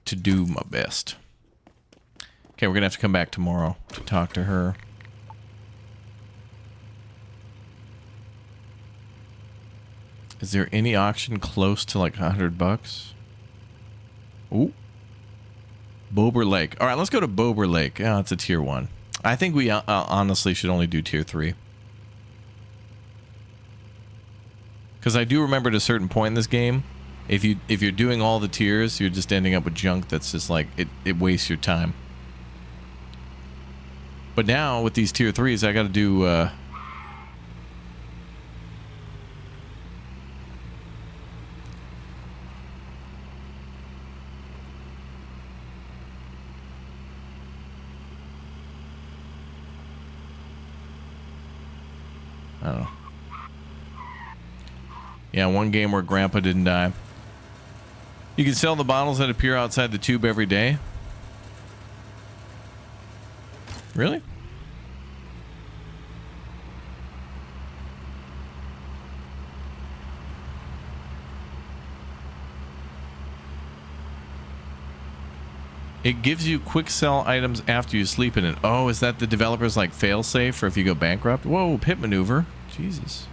to do my best. Okay, we're gonna have to come back tomorrow to talk to her. Is there any auction close to like $100? Ooh. Bober Lake. All right, let's go to Bober Lake. Oh, it's a tier 1. I think we honestly should only do tier 3. Because I do remember at a certain point in this game, if you're doing all the tiers, you're just ending up with junk that's just like, it wastes your time. But now, with these tier 3s, I gotta do... I don't know. Yeah, one game where Grandpa didn't die. You can sell the bottles that appear outside the tube every day. Really? It gives you quick sell items after you sleep in it. Oh, is that the developer's like fail safe for if you go bankrupt? Whoa, pit maneuver. Jesus.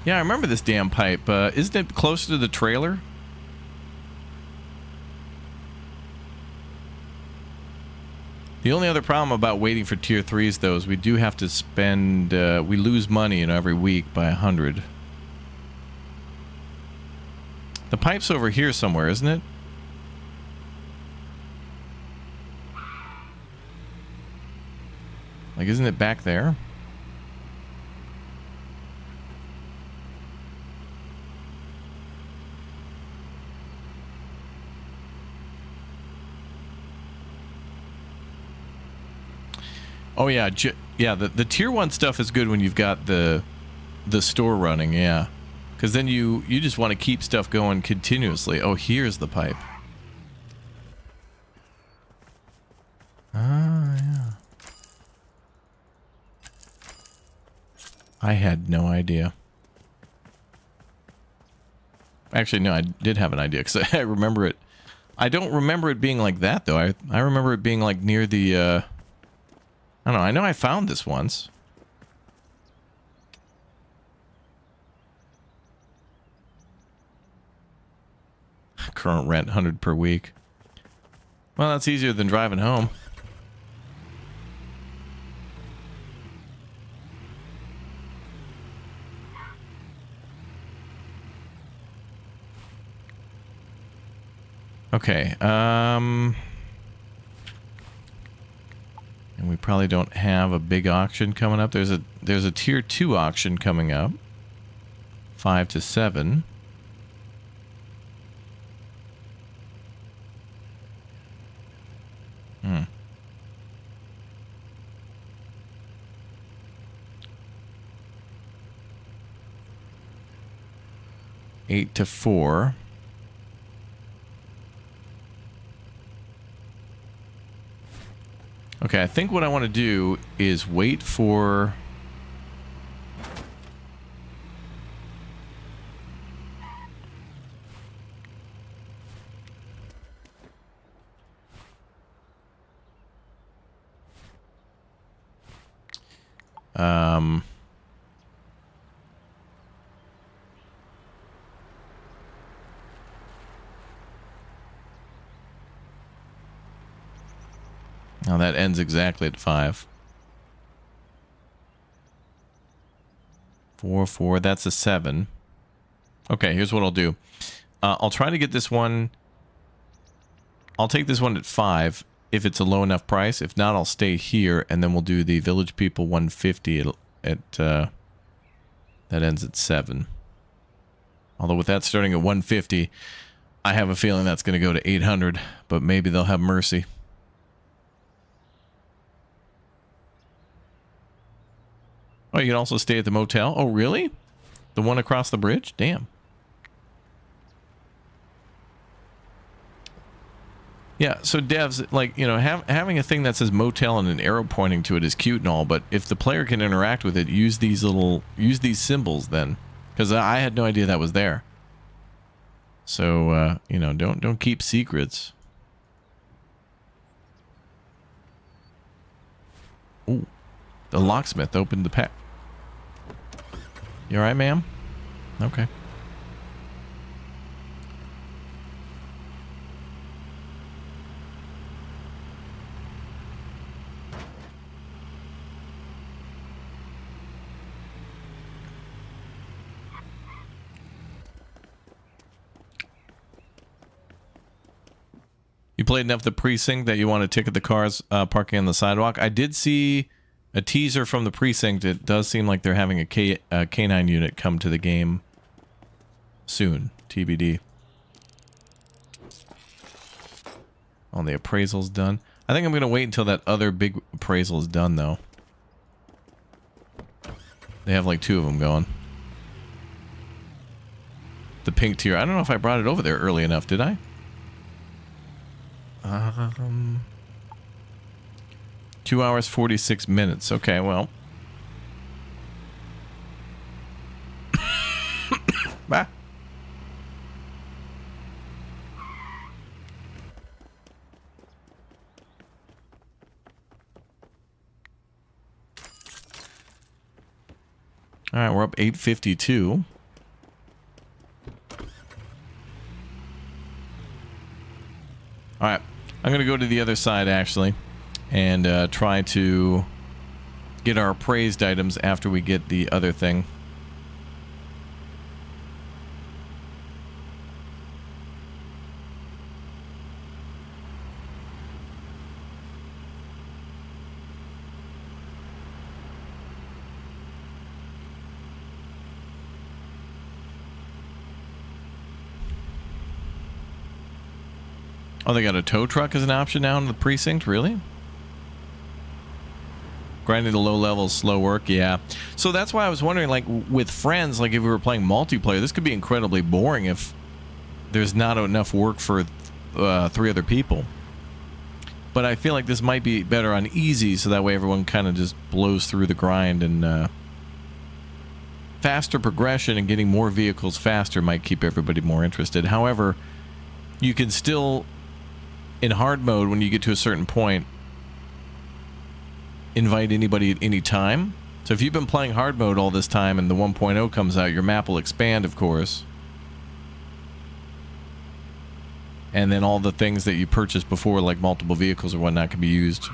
Yeah, I remember this damn pipe. Isn't it closer to the trailer? The only other problem about waiting for tier 3s, though, is we do have to spend... we lose money, you know, every week by 100. The pipe's over here somewhere, isn't it? Like, isn't it back there? Oh yeah, yeah. The tier 1 stuff is good when you've got the store running, yeah, because then you just want to keep stuff going continuously. Oh, here's the pipe. Ah, yeah. I had no idea. Actually, no, I did have an idea because I remember it. I don't remember it being like that though. I remember it being like near the. I don't know. I know I found this once. Current rent 100 per week. Well, that's easier than driving home. Okay. And we probably don't have a big auction coming up. There's a tier 2 auction coming up. 5 to 7. Hmm. 8 to 4. Okay, I think what I want to do is wait for... Um, now that ends exactly at 5. 4, 4. That's a 7. Okay, here's what I'll do. I'll try to get this one. I'll take this one at 5 if it's a low enough price. If not, I'll stay here, and then we'll do the Village People 150 that ends at 7. Although with that starting at 150, I have a feeling that's going to go to 800, but maybe they'll have mercy. Oh, you can also stay at the motel? Oh, really? The one across the bridge? Damn. Yeah, so devs, like, you know, having a thing that says motel and an arrow pointing to it is cute and all, but if the player can interact with it, use these symbols then. Because I had no idea that was there. So, you know, don't keep secrets. Ooh, the locksmith opened the pack. You alright, ma'am? Okay. You played enough of the precinct that you want to ticket the cars parking on the sidewalk. I did see a teaser from the precinct. It does seem like they're having a K9 unit come to the game soon. TBD. On the appraisal's done. I think I'm going to wait until that other big appraisal is done, though. They have like 2 of them going. The pink tier. I don't know if I brought it over there early enough, did I? 2 hours, 46 minutes. Okay, well. Bah. All right, we're up 852. All right, I'm going to go to the other side, actually, and try to get our appraised items after we get the other thing. Oh, they got a tow truck as an option now in the precinct? Really? Grinding the low levels, slow work, yeah. So that's why I was wondering, like, with friends, like if we were playing multiplayer, this could be incredibly boring if there's not enough work for 3 other people. But I feel like this might be better on easy, so that way everyone kind of just blows through the grind, and faster progression and getting more vehicles faster might keep everybody more interested. However, you can still, in hard mode, when you get to a certain point, invite anybody at any time. So if you've been playing hard mode all this time and the 1.0 comes out, your map will expand, of course. And then all the things that you purchased before, like multiple vehicles or whatnot, can be used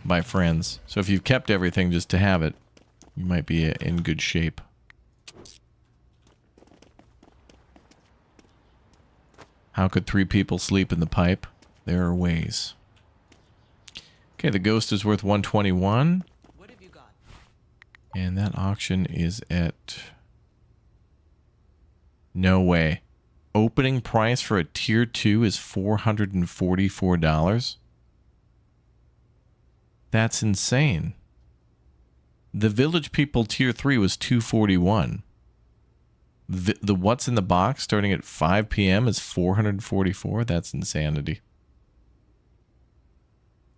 by friends. So if you've kept everything just to have it, you might be in good shape. How could 3 people sleep in the pipe? There are ways. Okay, the ghost is worth 121. What have you got? And that auction is at... No way. Opening price for a tier 2 is $444. That's insane. The Village People tier 3 was $241. The what's in the box starting at 5 p.m. is $444. That's insanity.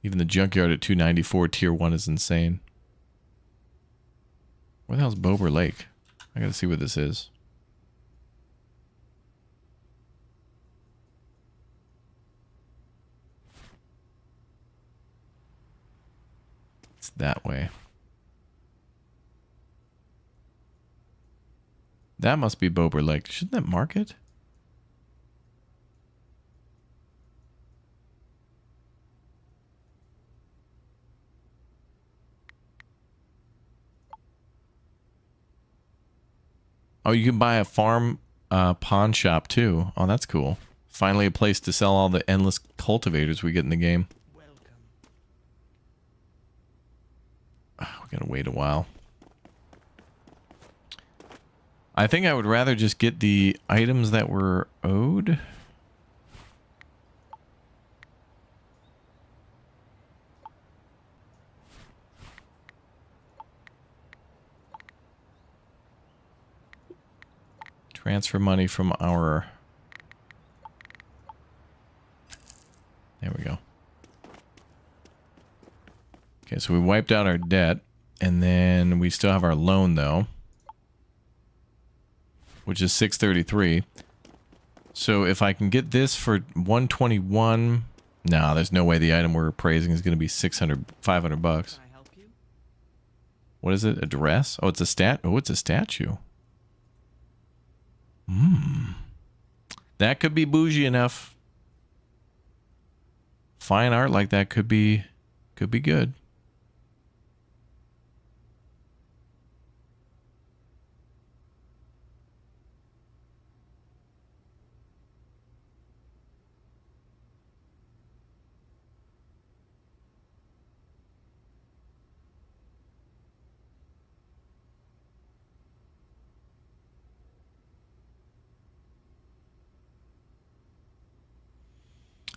Even the junkyard at 294 tier 1 is insane. Where the hell's Bober Lake? I gotta see where this is. It's that way. That must be Bober Lake. Shouldn't that mark it? Oh, you can buy a farm pawn shop too. Oh, that's cool. Finally a place to sell all the endless cultivators we get in the game. Oh, we gotta wait a while. I think I would rather just get the items that were owed. Transfer money from our... There we go. Okay, so we wiped out our debt, and then we still have our loan, though, which is 633. So if I can get this for 121... No, there's no way the item we're appraising is going to be 500 bucks. Can I help you? What is it? A dress? Oh, it's a it's a statue. That could be bougie enough. Fine art like that could be good.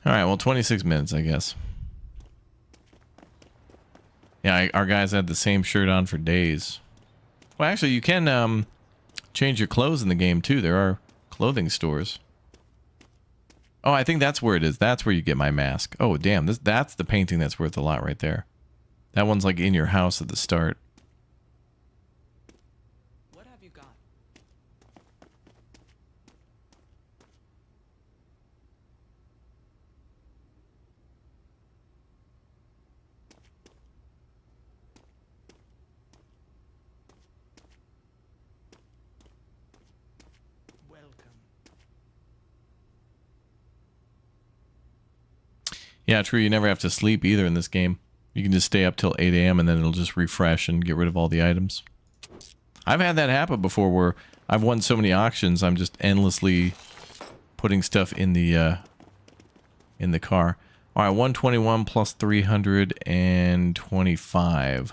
All right, well, 26 minutes, I guess. Yeah, our guys had the same shirt on for days. Well, actually, you can change your clothes in the game, too. There are clothing stores. Oh, I think that's where it is. That's where you get my mask. Oh, damn. That's the painting that's worth a lot right there. That one's like in your house at the start. What have you got? Yeah, true. You never have to sleep either in this game. You can just stay up till 8 a.m. and then it'll just refresh and get rid of all the items. I've had that happen before where I've won so many auctions, I'm just endlessly putting stuff in the car. All right, 121 plus 325.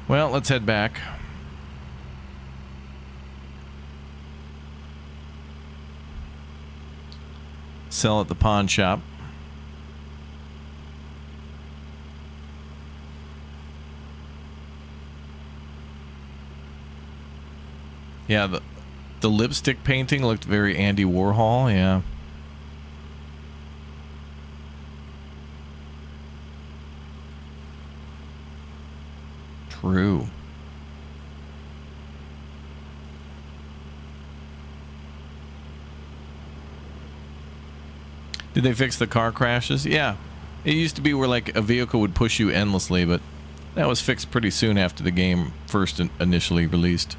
Well, let's head back. Sell at the pawn shop. Yeah, the lipstick painting looked very Andy Warhol, yeah. True. Did they fix the car crashes? Yeah. It used to be where like a vehicle would push you endlessly, but that was fixed pretty soon after the game first initially released.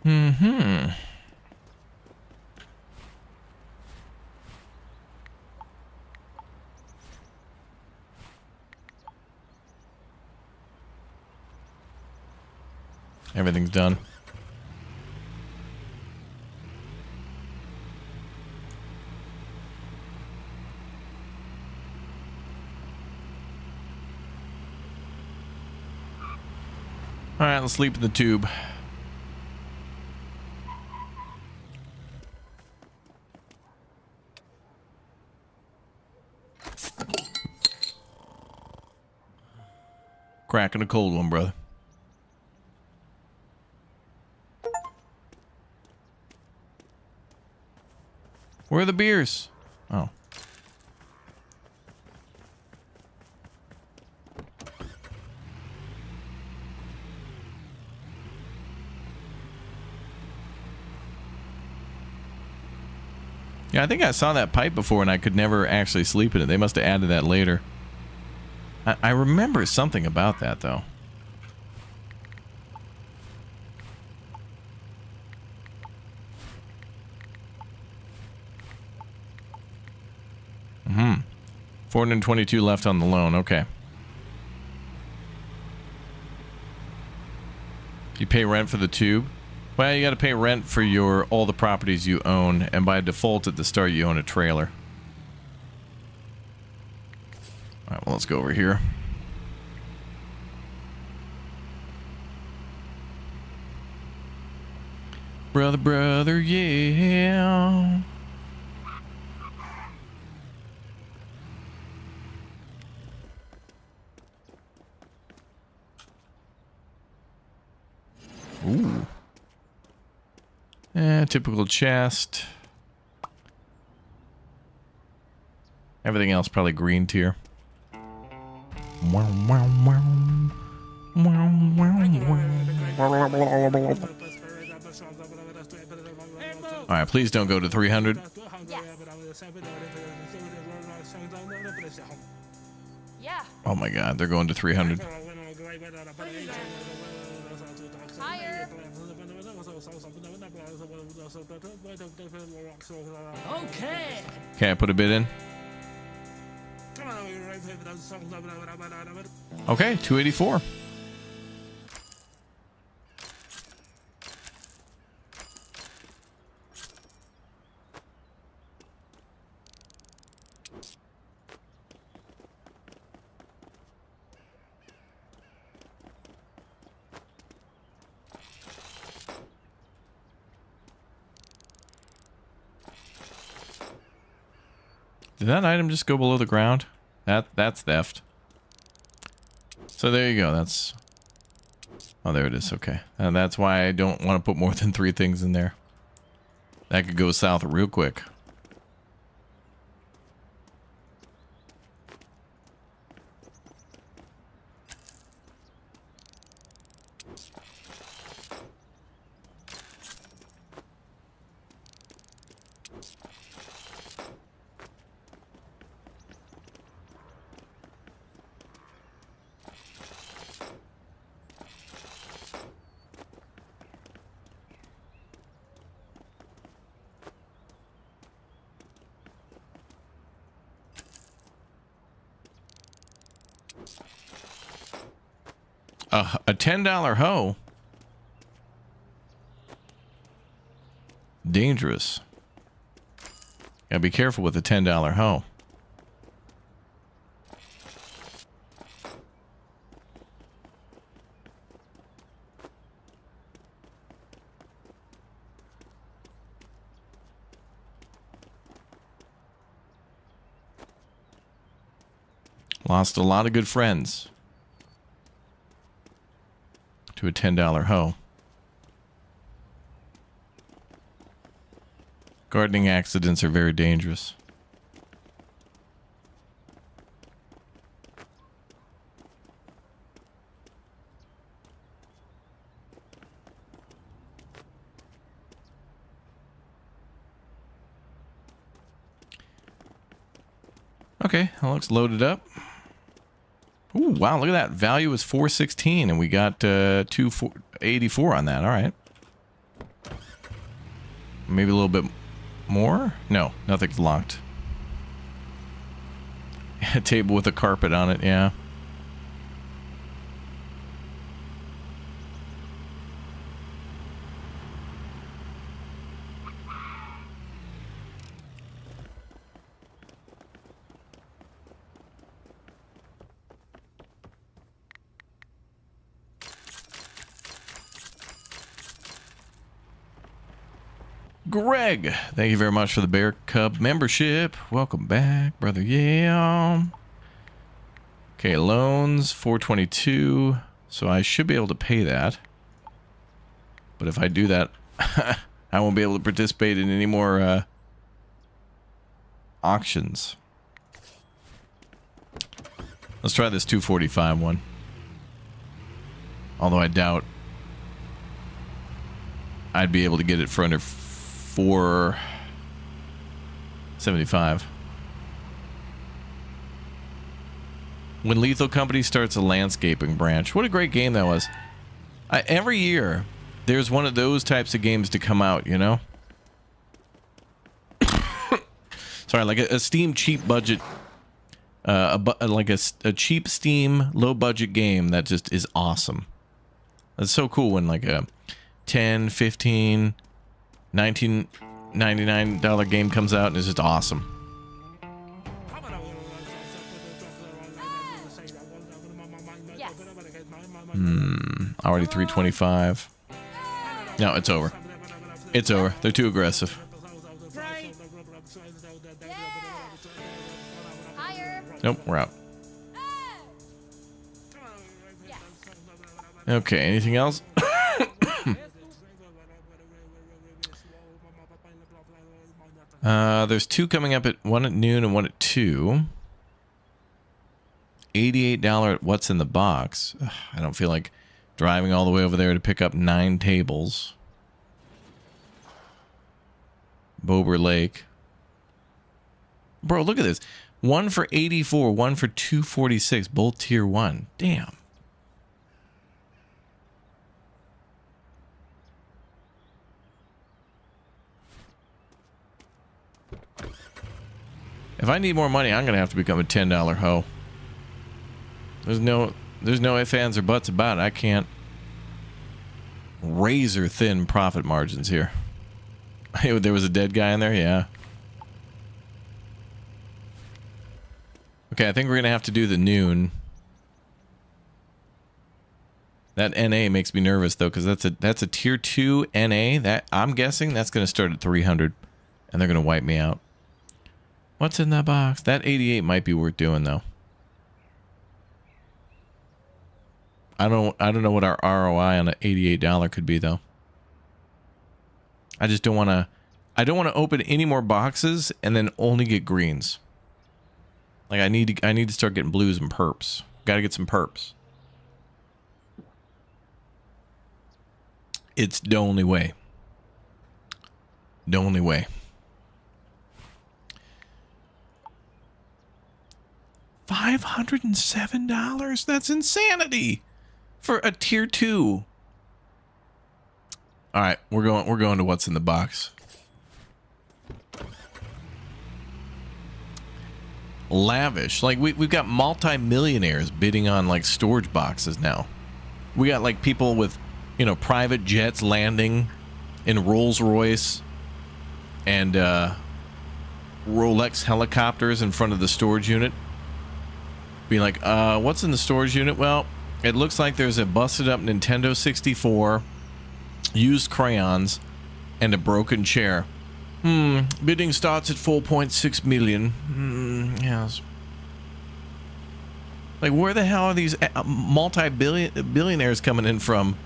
Mm-hmm. Everything's done. All right, let's sleep in the tube. Cracking a cold one, brother. Where are the beers? Oh. Yeah, I think I saw that pipe before and I could never actually sleep in it. They must have added that later. I remember something about that, though. Mm-hmm. 422 left on the loan. Okay. You pay rent for the tube? Well, you got to pay rent for all the properties you own, and by default at the start you own a trailer. All right, well, let's go over here. Brother, brother, yeah. Ooh. Typical chest. Everything else probably green tier. Alright, please don't go to 300. Yeah. Oh my god, they're going to 300. Higher. Okay. Okay, I put a bid in. Okay, 284. Did that item just go below the ground? That's theft. So there you go. That's... Oh, there it is. Okay. And that's why I don't want to put more than 3 things in there. That could go south real quick. A $10 hoe? Dangerous. Gotta be careful with a $10 hoe. Lost a lot of good friends to a $10 hoe. Gardening accidents are very dangerous. Okay, that looks loaded up. Ooh, wow, look at that. Value is 416 and we got 284 on that. All right. Maybe a little bit more? No, nothing's locked. A table with a carpet on it, yeah. Greg, thank you very much for the Bear Cub membership. Welcome back, brother. Yeah. Okay, loans 422. So I should be able to pay that. But if I do that, I won't be able to participate in any more auctions. Let's try this 245 one. Although I doubt I'd be able to get it for under 475. When Lethal Company starts a landscaping branch. What a great game that was. Every year, there's one of those types of games to come out, you know? Sorry, like a Steam cheap budget, like a cheap Steam low budget game that just is awesome. It's so cool when like a 10, 15, $19.99 game comes out and it's just awesome. Yes. Already 325. No, it's over. It's over. They're too aggressive. Higher. Nope, we're out. Okay, anything else? There's two coming up one at noon and one at 2. $88 at what's in the box. Ugh, I don't feel like driving all the way over there to pick up 9 tables. Bober Lake. Bro, look at this. One for 84, one for 246, both tier 1. Damn. If I need more money, I'm gonna have to become a $10 hoe. There's no ifs, ands, or buts about it. I can't. Razor thin profit margins here. Hey, there was a dead guy in there? Yeah. Okay, I think we're gonna have to do the noon. That NA makes me nervous though, because that's a tier 2 NA. That I'm guessing that's gonna start at 300, and they're gonna wipe me out. What's in that box? That 88 might be worth doing though. I don't know what our ROI on an $88 could be though. I just don't want to. I don't want to open any more boxes and then only get greens. Like I need to start getting blues and perps. Got to get some perps. It's the only way. The only way. $507? That's insanity for a tier 2. All right, we're going to what's in the box. Lavish. Like we've got multi-millionaires bidding on like storage boxes now. We got like people with, you know, private jets landing in Rolls-Royce and Rolex helicopters in front of the storage unit. Be like, what's in the storage unit? Well, it looks like there's a busted up Nintendo 64, used crayons, and a broken chair. Bidding starts at 4.6 million. Yes. Like, where the hell are these multi-billionaires coming in from?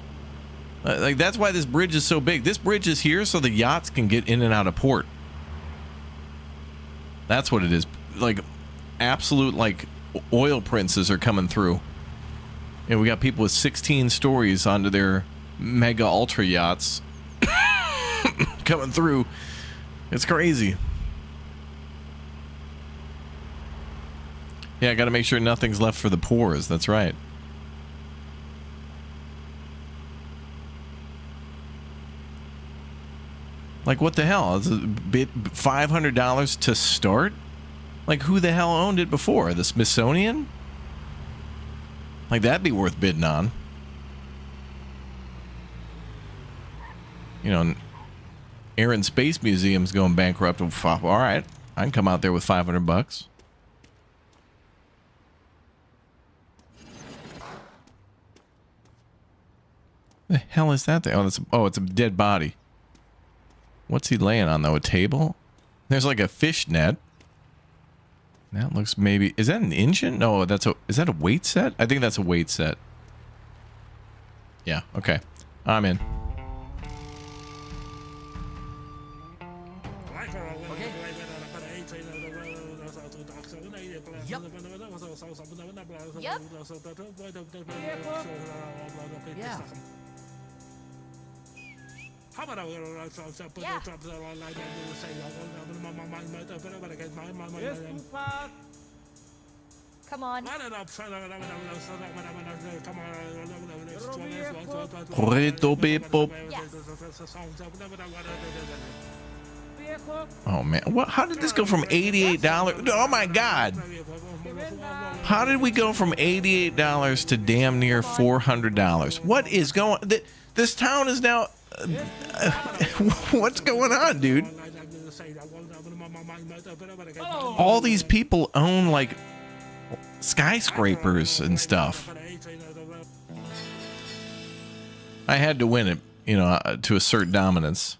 Like, that's why this bridge is so big. This bridge is here so the yachts can get in and out of port. That's what it is. Like, absolute, like, oil princes are coming through. And we got people with 16 stories onto their mega ultra yachts coming through. It's crazy. Yeah, I got to make sure nothing's left for the poors. That's right. Like, what the hell? Is it $500 to start? Like, who the hell owned it before? The Smithsonian? Like, that'd be worth bidding on. You know, Air and Space Museum's going bankrupt. All right, I can come out there with $500. The hell is that thing? Oh, it's a dead body. What's he laying on though? A table? There's like a fish net. That looks maybe... Is that an engine? No, that's a... Is that a weight set? I think that's a weight set. Yeah, okay. I'm in. Yep. Yeah. Come on. Oh man, what? How did this go from $88? Oh my God! How did we go from $88 to damn near $400? What is going? This town is now. What's going on, dude? All these people own like skyscrapers and stuff. I had to win it, you know, to assert dominance.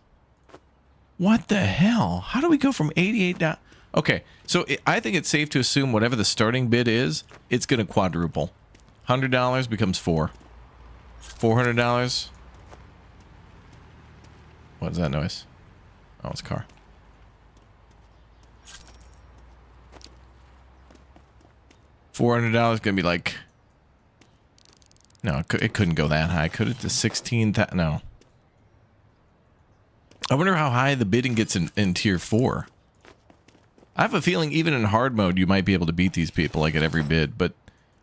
What the hell? How do we go from $88? Okay, so I think it's safe to assume whatever the starting bid is, it's going to quadruple. $100 becomes $400. $400. What is that noise? Oh, it's a car. $400 gonna be like... No, it couldn't go that high, could it? To 16,000? No. I wonder how high the bidding gets in tier 4. I have a feeling even in hard mode you might be able to beat these people like at every bid, but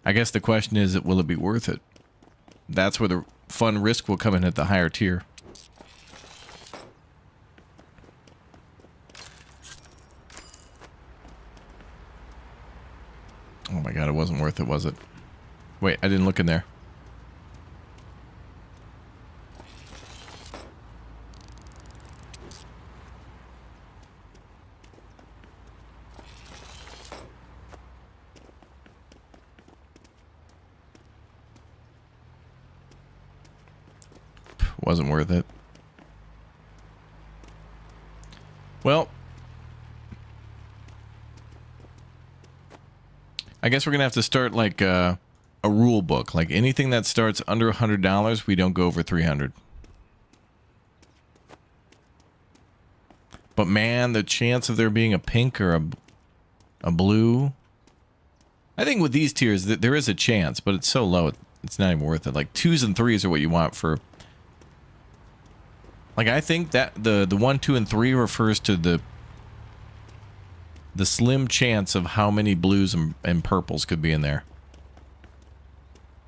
I guess the question is, will it be worth it? That's where the fun risk will come in at the higher tier. Oh my God, it wasn't worth it, was it? Wait, I didn't look in there. Wasn't worth it. Well, I guess we're gonna have to start like a rule book. Like anything that starts under $100, we don't go over 300. But man, the chance of there being a pink or a blue, I think with these tiers there is a chance, but it's so low it's not even worth it. Like 2s and 3s are what you want for. Like I think that the 1, 2, and 3 refers to the slim chance of how many blues and purples could be in there.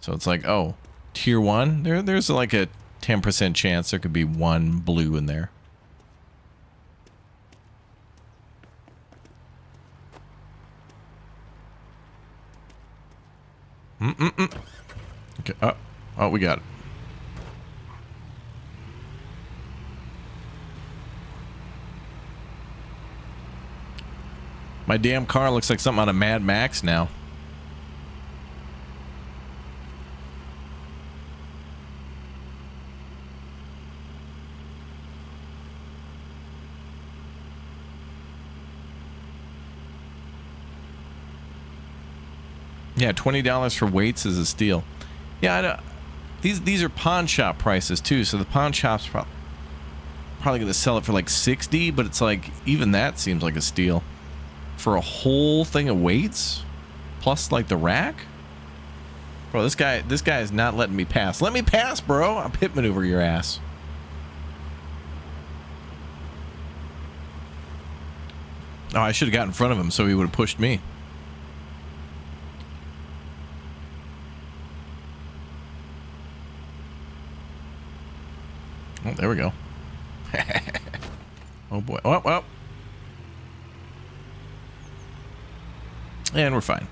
So it's like, oh, tier 1, there's like a 10% chance there could be 1 blue in there. Okay. Oh, we got it. My damn car looks like something out of Mad Max now. Yeah, $20 for weights is a steal. Yeah, I know. These are pawn shop prices too, so the pawn shop's probably going to sell it for like $60, but it's like even that seems like a steal. For a whole thing of weights, plus like the rack, bro. This guy is not letting me pass. Let me pass, bro. I'll pit maneuver your ass. Oh, I should have got in front of him so he would have pushed me. Oh, there we go. Oh boy. Oh, well. And we're fine.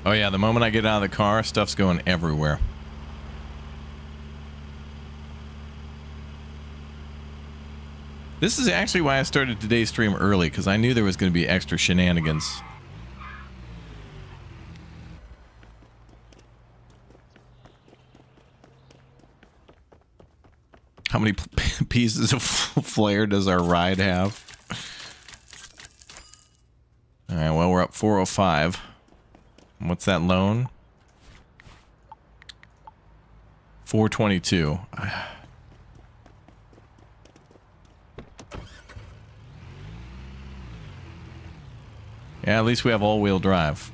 Oh yeah, the moment I get out of the car, stuff's going everywhere. This is actually why I started today's stream early, because I knew there was going to be extra shenanigans. How many pieces of flare does our ride have? All right, well, we're up 405. What's that loan? 422. Yeah, at least we have all-wheel drive.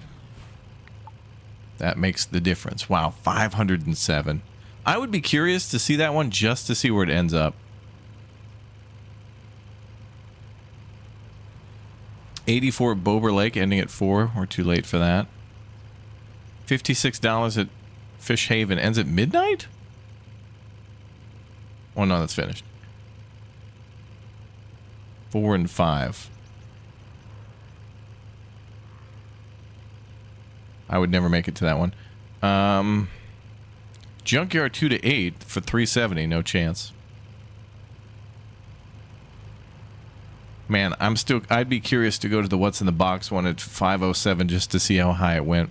That makes the difference. Wow, 507. I would be curious to see that one just to see where it ends up. 84 at Bober Lake, ending at 4. We're too late for that. $56 at Fish Haven, ends at midnight? Oh no, that's finished. 4 and 5. I would never make it to that one. Junkyard 2 to 8 for 370, no chance. Man, I'd be curious to go to the What's in the Box one at 507 just to see how high it went.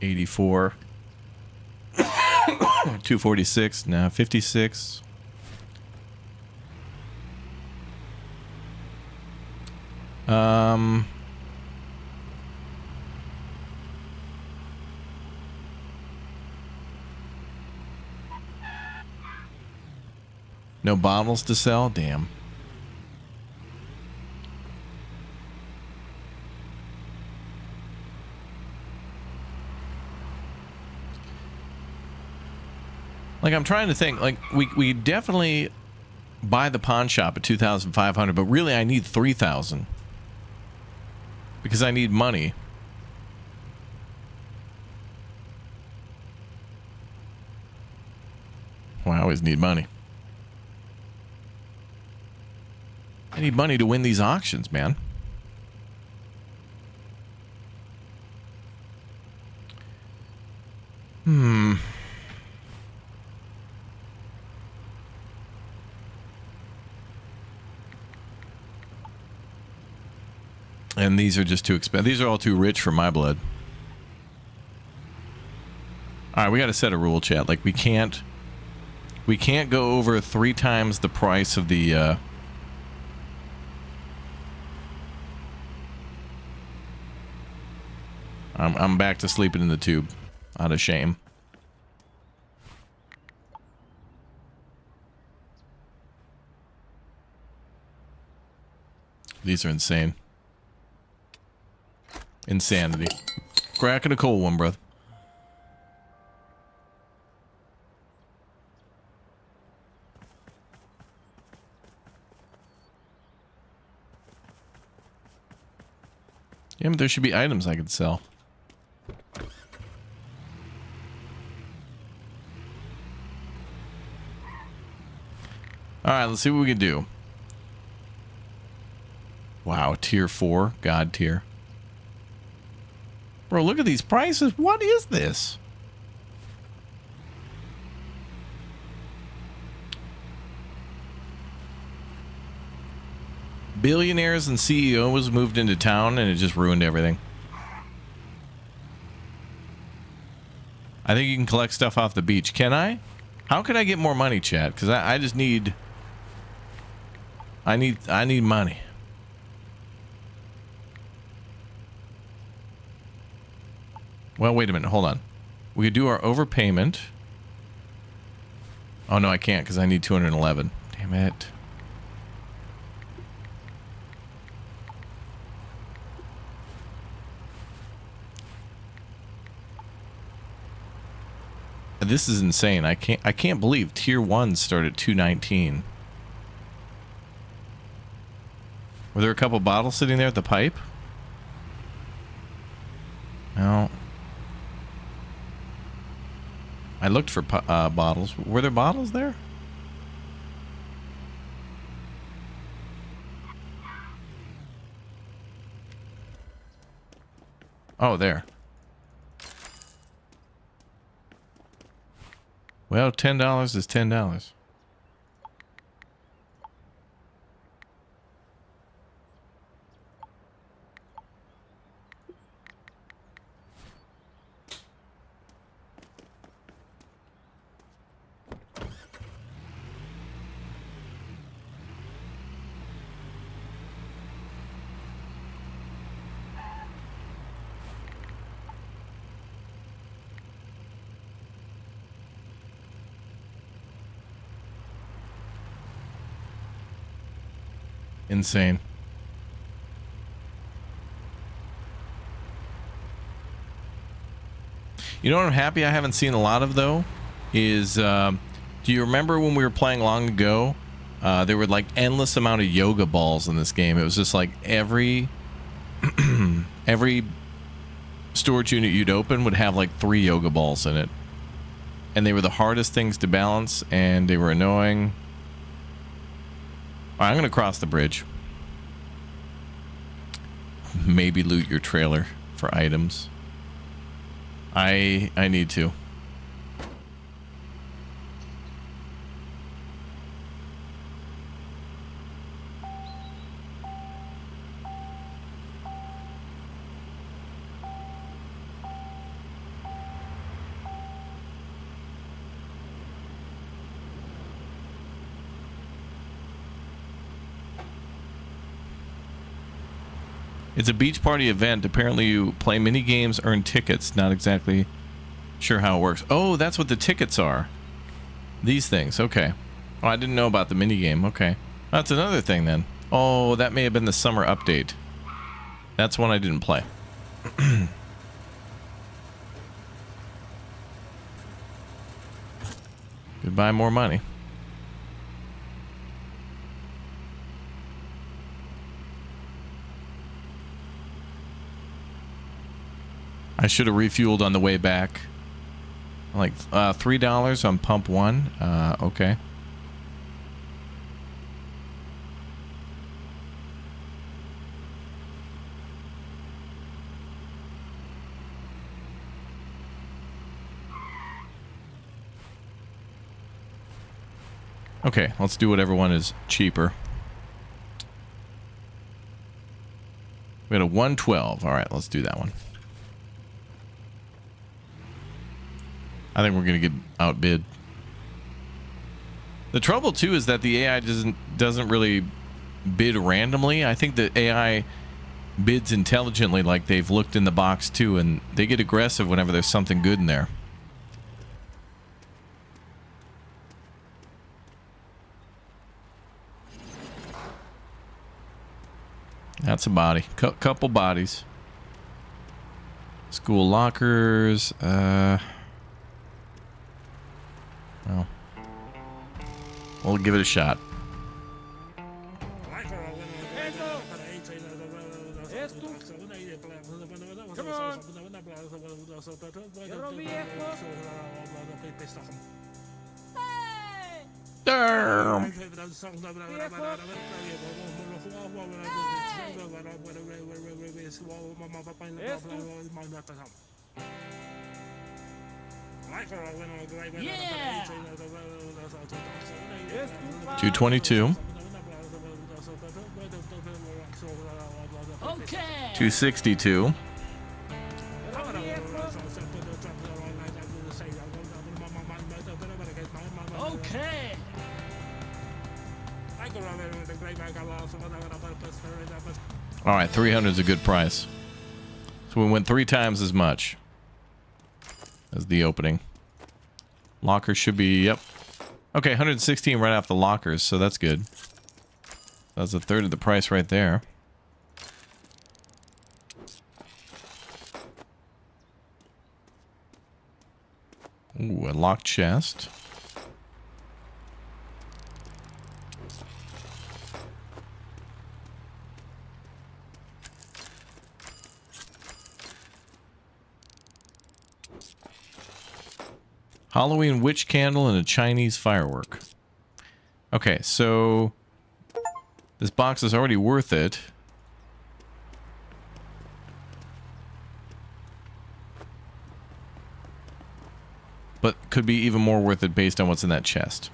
$84. 246, now 56. No bottles to sell? Damn. Like, I'm trying to think. Like, we definitely buy the pawn shop at 2,500, but really I need 3,000 because I need money. Well, I always need money. I need money to win these auctions, man. And these are just too expensive. These are all too rich for my blood. All right, we got to set a rule, chat. Like, we can't go over 3 times the price of the I'm back to sleeping in the tube out of shame. These are insane. Insanity. Cracking a cold one, brother. Yeah, but there should be items I could sell. Alright, let's see what we can do. Wow, tier 4. God tier. Bro, look at these prices. What is this? Billionaires and CEOs moved into town and it just ruined everything. I think you can collect stuff off the beach. Can I? How can I get more money, chat? Because I just need... I need money. Well, wait a minute. Hold on. We could do our overpayment. Oh, no, I can't because I need 211. Damn it. This is insane. I can't believe tier 1 started at 219. Were there a couple bottles sitting there at the pipe? No. I looked for bottles. Were there bottles there? Oh, there. Well, $10 is $10. Insane. You know what I'm happy I haven't seen a lot of, though, is, do you remember when we were playing long ago, there were like endless amount of yoga balls in this game. It was just like every storage unit you'd open would have like 3 yoga balls in it. And they were the hardest things to balance, and they were annoying. All right, I'm going to cross the bridge. Maybe loot your trailer for items. I need to. It's a beach party event. Apparently you play mini games, earn tickets. Not exactly sure how it works. Oh, that's what the tickets are. These things. Okay. Oh, I didn't know about the mini game. Okay. That's another thing then. Oh, that may have been the summer update. That's one I didn't play. Goodbye, more money. I should have refueled on the way back. Like $3 on pump 1. Okay. Okay, let's do whatever one is cheaper. We got a 112. All right, let's do that one. I think we're gonna get outbid. The trouble too is that the AI doesn't really bid randomly. I think the AI bids intelligently, like they've looked in the box too, and they get aggressive whenever there's something good in there. That's a body. Couple bodies. School lockers. Well, we'll give it a shot. Come on. Damn. Yeah. 222. Okay. 262. Okay. All right, 300 is a good price. So we went 3 times as much as the opening. Lockers should be, yep. Okay, 116 right off the lockers, so that's good. That's a third of the price right there. Ooh, a locked chest. Halloween witch candle and a Chinese firework. Okay, so this box is already worth it. But could be even more worth it based on what's in that chest.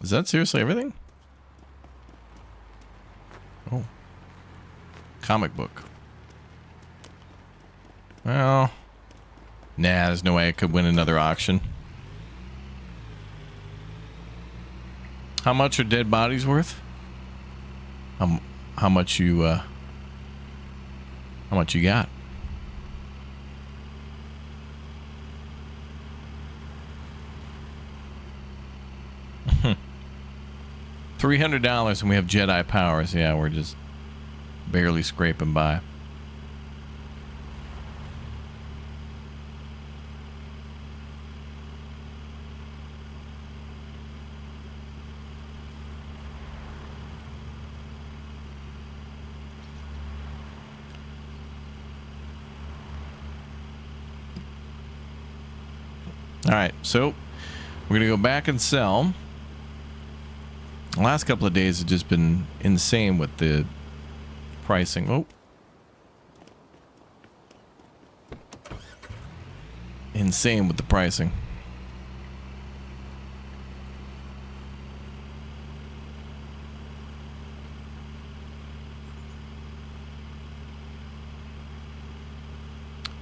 Is that seriously everything? Oh. Comic book. Well, nah, there's no way I could win another auction. How much are dead bodies worth? How much you got? $300 and we have Jedi powers. Yeah, we're just barely scraping by. All right, so we're gonna go back and sell. The last couple of days have just been insane with the pricing. Oh, insane with the pricing.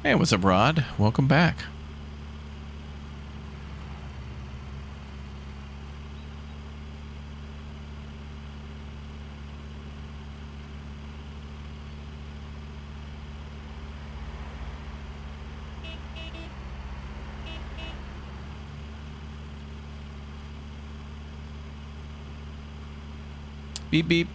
Hey, what's up, Rod? Welcome back. Beep, beep.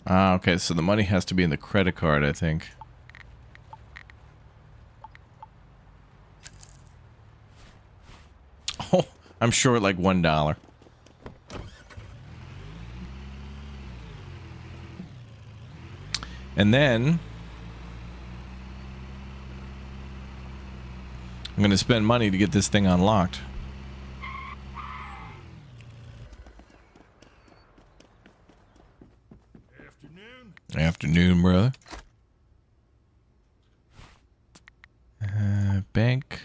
Ah, okay, so the money has to be in the credit card, I think. Oh, I'm short like $1. And then I'm going to spend money to get this thing unlocked. Afternoon, brother. Bank.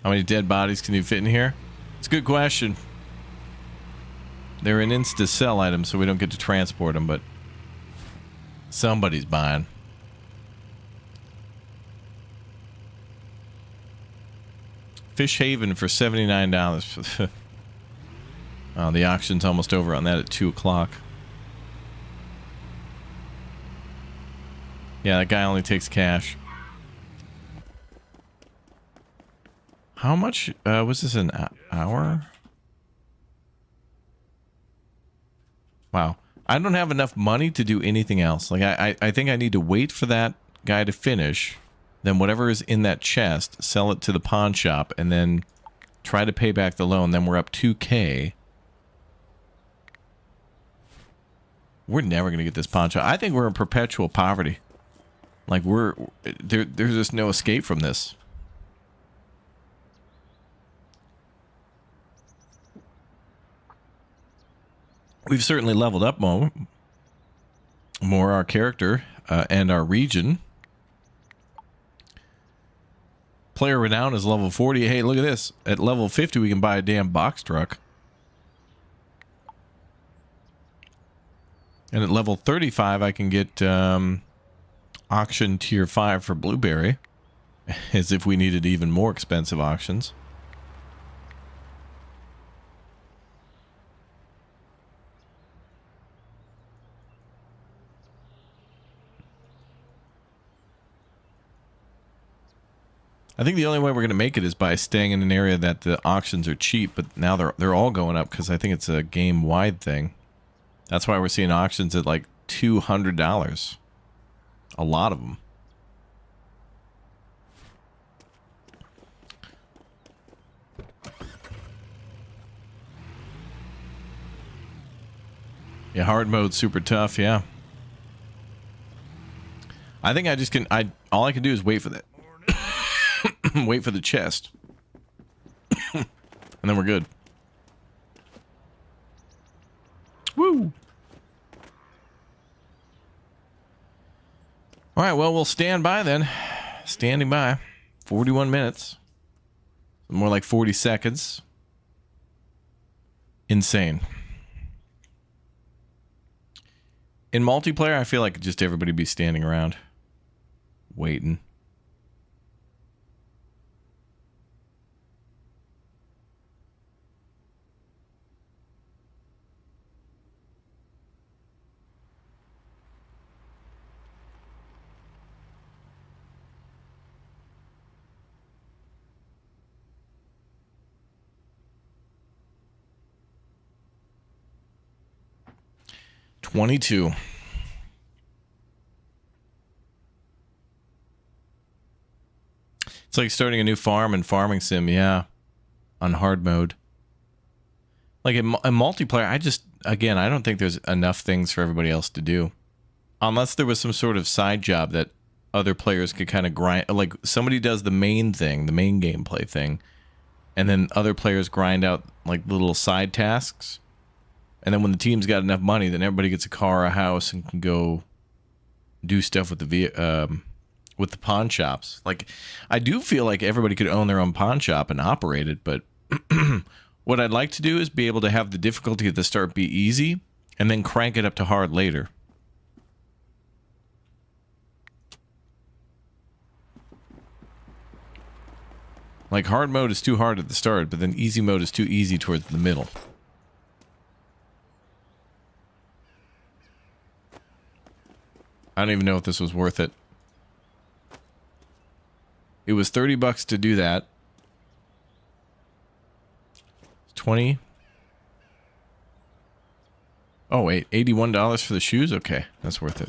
How many dead bodies can you fit in here? It's a good question. They're an insta-sell item, so we don't get to transport them, but somebody's buying. Fish Haven for $79. Oh, the auction's almost over on that at 2 o'clock. Yeah, that guy only takes cash. How much was this, an hour? Wow. I don't have enough money to do anything else. Like, I think I need to wait for that guy to finish. Then whatever is in that chest, sell it to the pawn shop, and then try to pay back the loan. Then we're up 2K. We're never going to get this pawn shop. I think we're in perpetual poverty. Like, there's just no escape from this. We've certainly leveled up more our character and our region. Player renown is level 40. Hey, look at this. At level 50, we can buy a damn box truck. And at level 35, I can get auction tier 5 for Blueberry. As if we needed even more expensive auctions. I think the only way we're going to make it is by staying in an area that the auctions are cheap, but now they're all going up because I think it's a game-wide thing. That's why we're seeing auctions at like $200. A lot of them. Yeah, hard mode's super tough, yeah. I think I just can all I can do is wait for that. Wait for the chest. And then we're good. Woo! All right, well, we'll stand by then. Standing by. 41 minutes. More like 40 seconds. Insane. In multiplayer, I feel like just everybody be standing around. Waiting. $22. It's like starting a new farm in Farming Sim, yeah. On hard mode. Like in multiplayer, I don't think there's enough things for everybody else to do. Unless there was some sort of side job that other players could kind of grind. Like somebody does the main thing, the main gameplay thing. And then other players grind out like little side tasks. And then when the team's got enough money, then everybody gets a car, a house, and can go do stuff with the pawn shops. Like, I do feel like everybody could own their own pawn shop and operate it, but what I'd like to do is be able to have the difficulty at the start be easy, and then crank it up to hard later. Like, hard mode is too hard at the start, but then easy mode is too easy towards the middle. I don't even know if this was worth it. It was $30 to do that. 20. Oh wait, $81 for the shoes? Okay, that's worth it.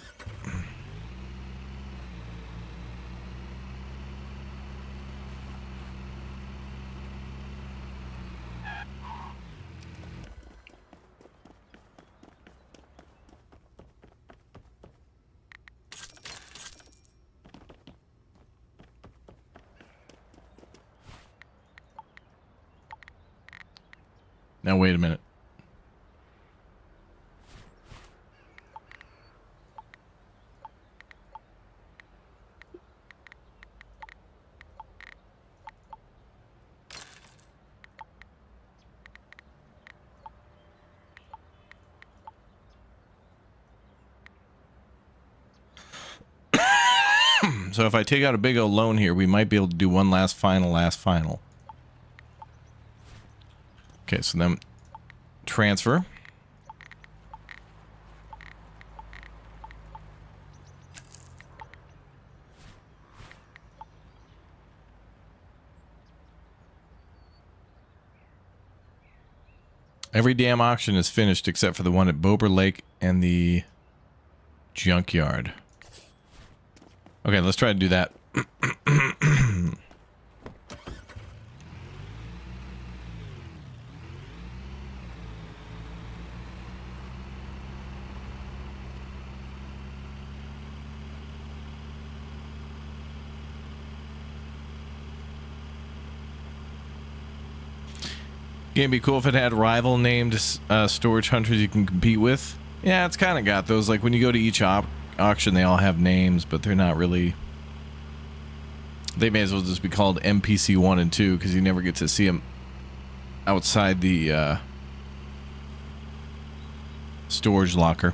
Now, wait a minute. So if I take out a big old loan here, we might be able to do one last final. Okay, so then transfer. Every damn auction is finished except for the one at Bober Lake and the junkyard. Okay, let's try to do that. It'd be cool if it had rival named storage hunters you can compete with. Yeah, it's kind of got those. Like when you go to each auction, they all have names, but they're not really. They may as well just be called NPC 1 and 2 because you never get to see them outside the storage locker.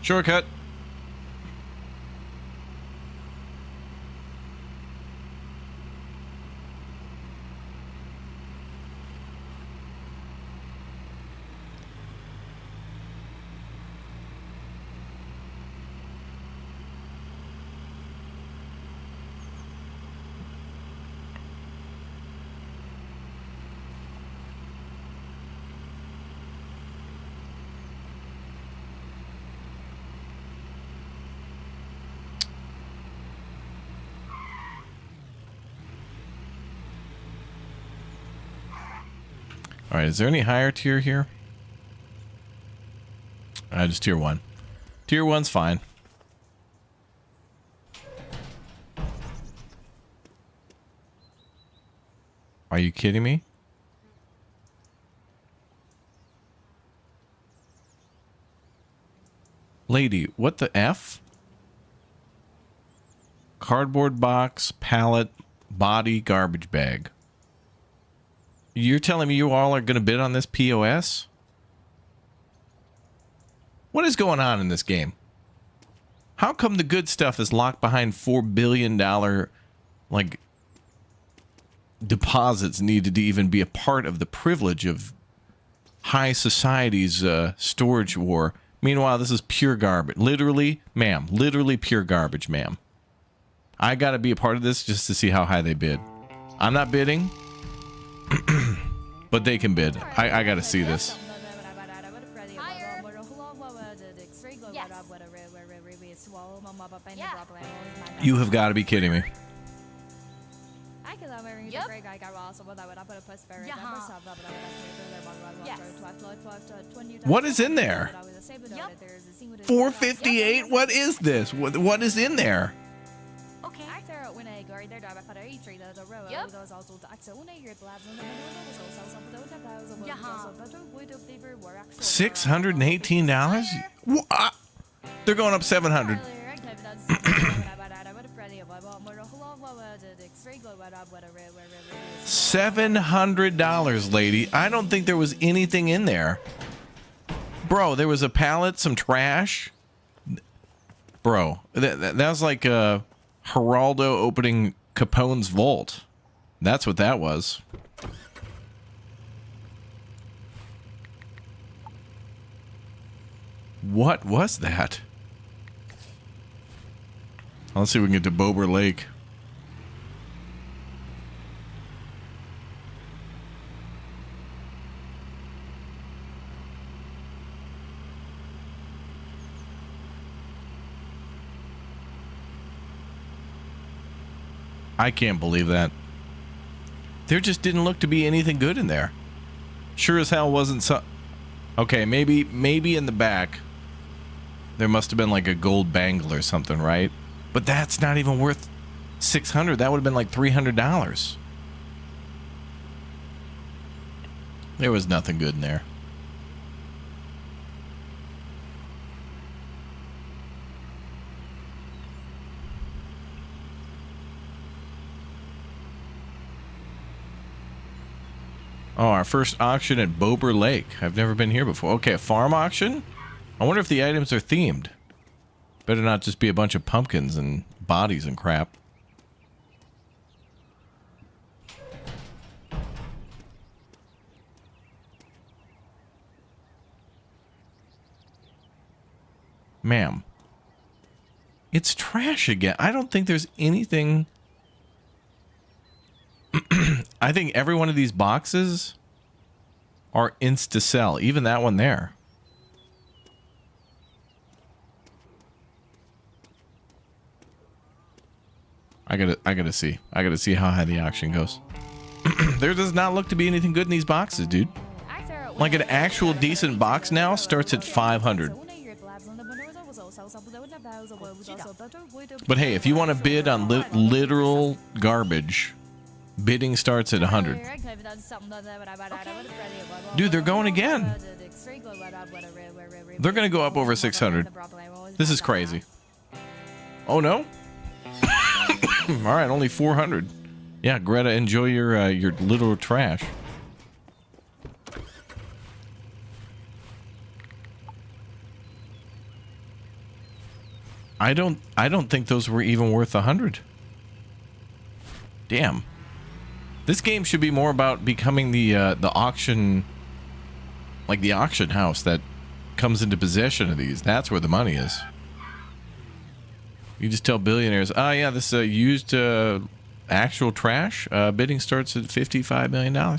Shortcut. All right, is there any higher tier here? Just tier 1. Tier 1's fine. Are you kidding me? Lady, what the F? Cardboard box, pallet, body, garbage bag. You're telling me you all are going to bid on this POS? What is going on in this game? How come the good stuff is locked behind $4 billion, like, deposits needed to even be a part of the privilege of high society's storage war? Meanwhile, this is pure garbage. Literally, ma'am. Literally pure garbage, ma'am. I got to be a part of this just to see how high they bid. I'm not bidding. But they can bid. I gotta see this. You have got to be kidding me. What is in there? 458? What is this? What is in there? $618? They're going up 700. $700, lady. I don't think there was anything in there. Bro, there was a pallet, some trash. Bro, that was like Geraldo opening Capone's vault. That's what that was. What was that? Let's see if we can get to Bober Lake. I can't believe that. There just didn't look to be anything good in there. Sure as hell wasn't so... Okay, maybe in the back there must have been like a gold bangle or something, right? But that's not even worth $600. That would have been like $300. There was nothing good in there. Oh, our first auction at Bober Lake. I've never been here before. Okay, a farm auction? I wonder if the items are themed. Better not just be a bunch of pumpkins and bodies and crap. Ma'am. It's trash again. I don't think there's anything... I think every one of these boxes are insta-sell. Even that one there. I gotta see. I gotta see how high the auction goes. There does not look to be anything good in these boxes, dude. Like an actual decent box now starts at 500. But hey, if you want to bid on literal garbage, bidding starts at 100. Dude, they're going again. They're going to go up over 600. This is crazy. Oh, no? All right, only 400. Yeah, Greta, enjoy your literal trash. I don't think those were even worth 100. Damn. This game should be more about becoming the auction, like the auction house that comes into possession of these. That's where the money is. You just tell billionaires, oh yeah, this used actual trash bidding starts at $55 million.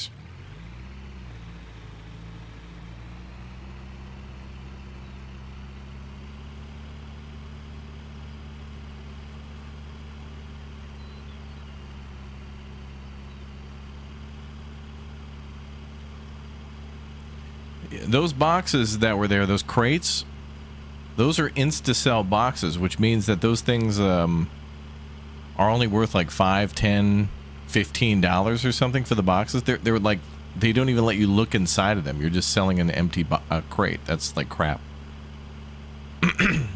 Those boxes that were there, those crates, those are insta-sell boxes, which means that those things are only worth like $5, $10, $15 or something for the boxes. They're like, they don't even let you look inside of them. You're just selling an empty crate. That's like crap. It's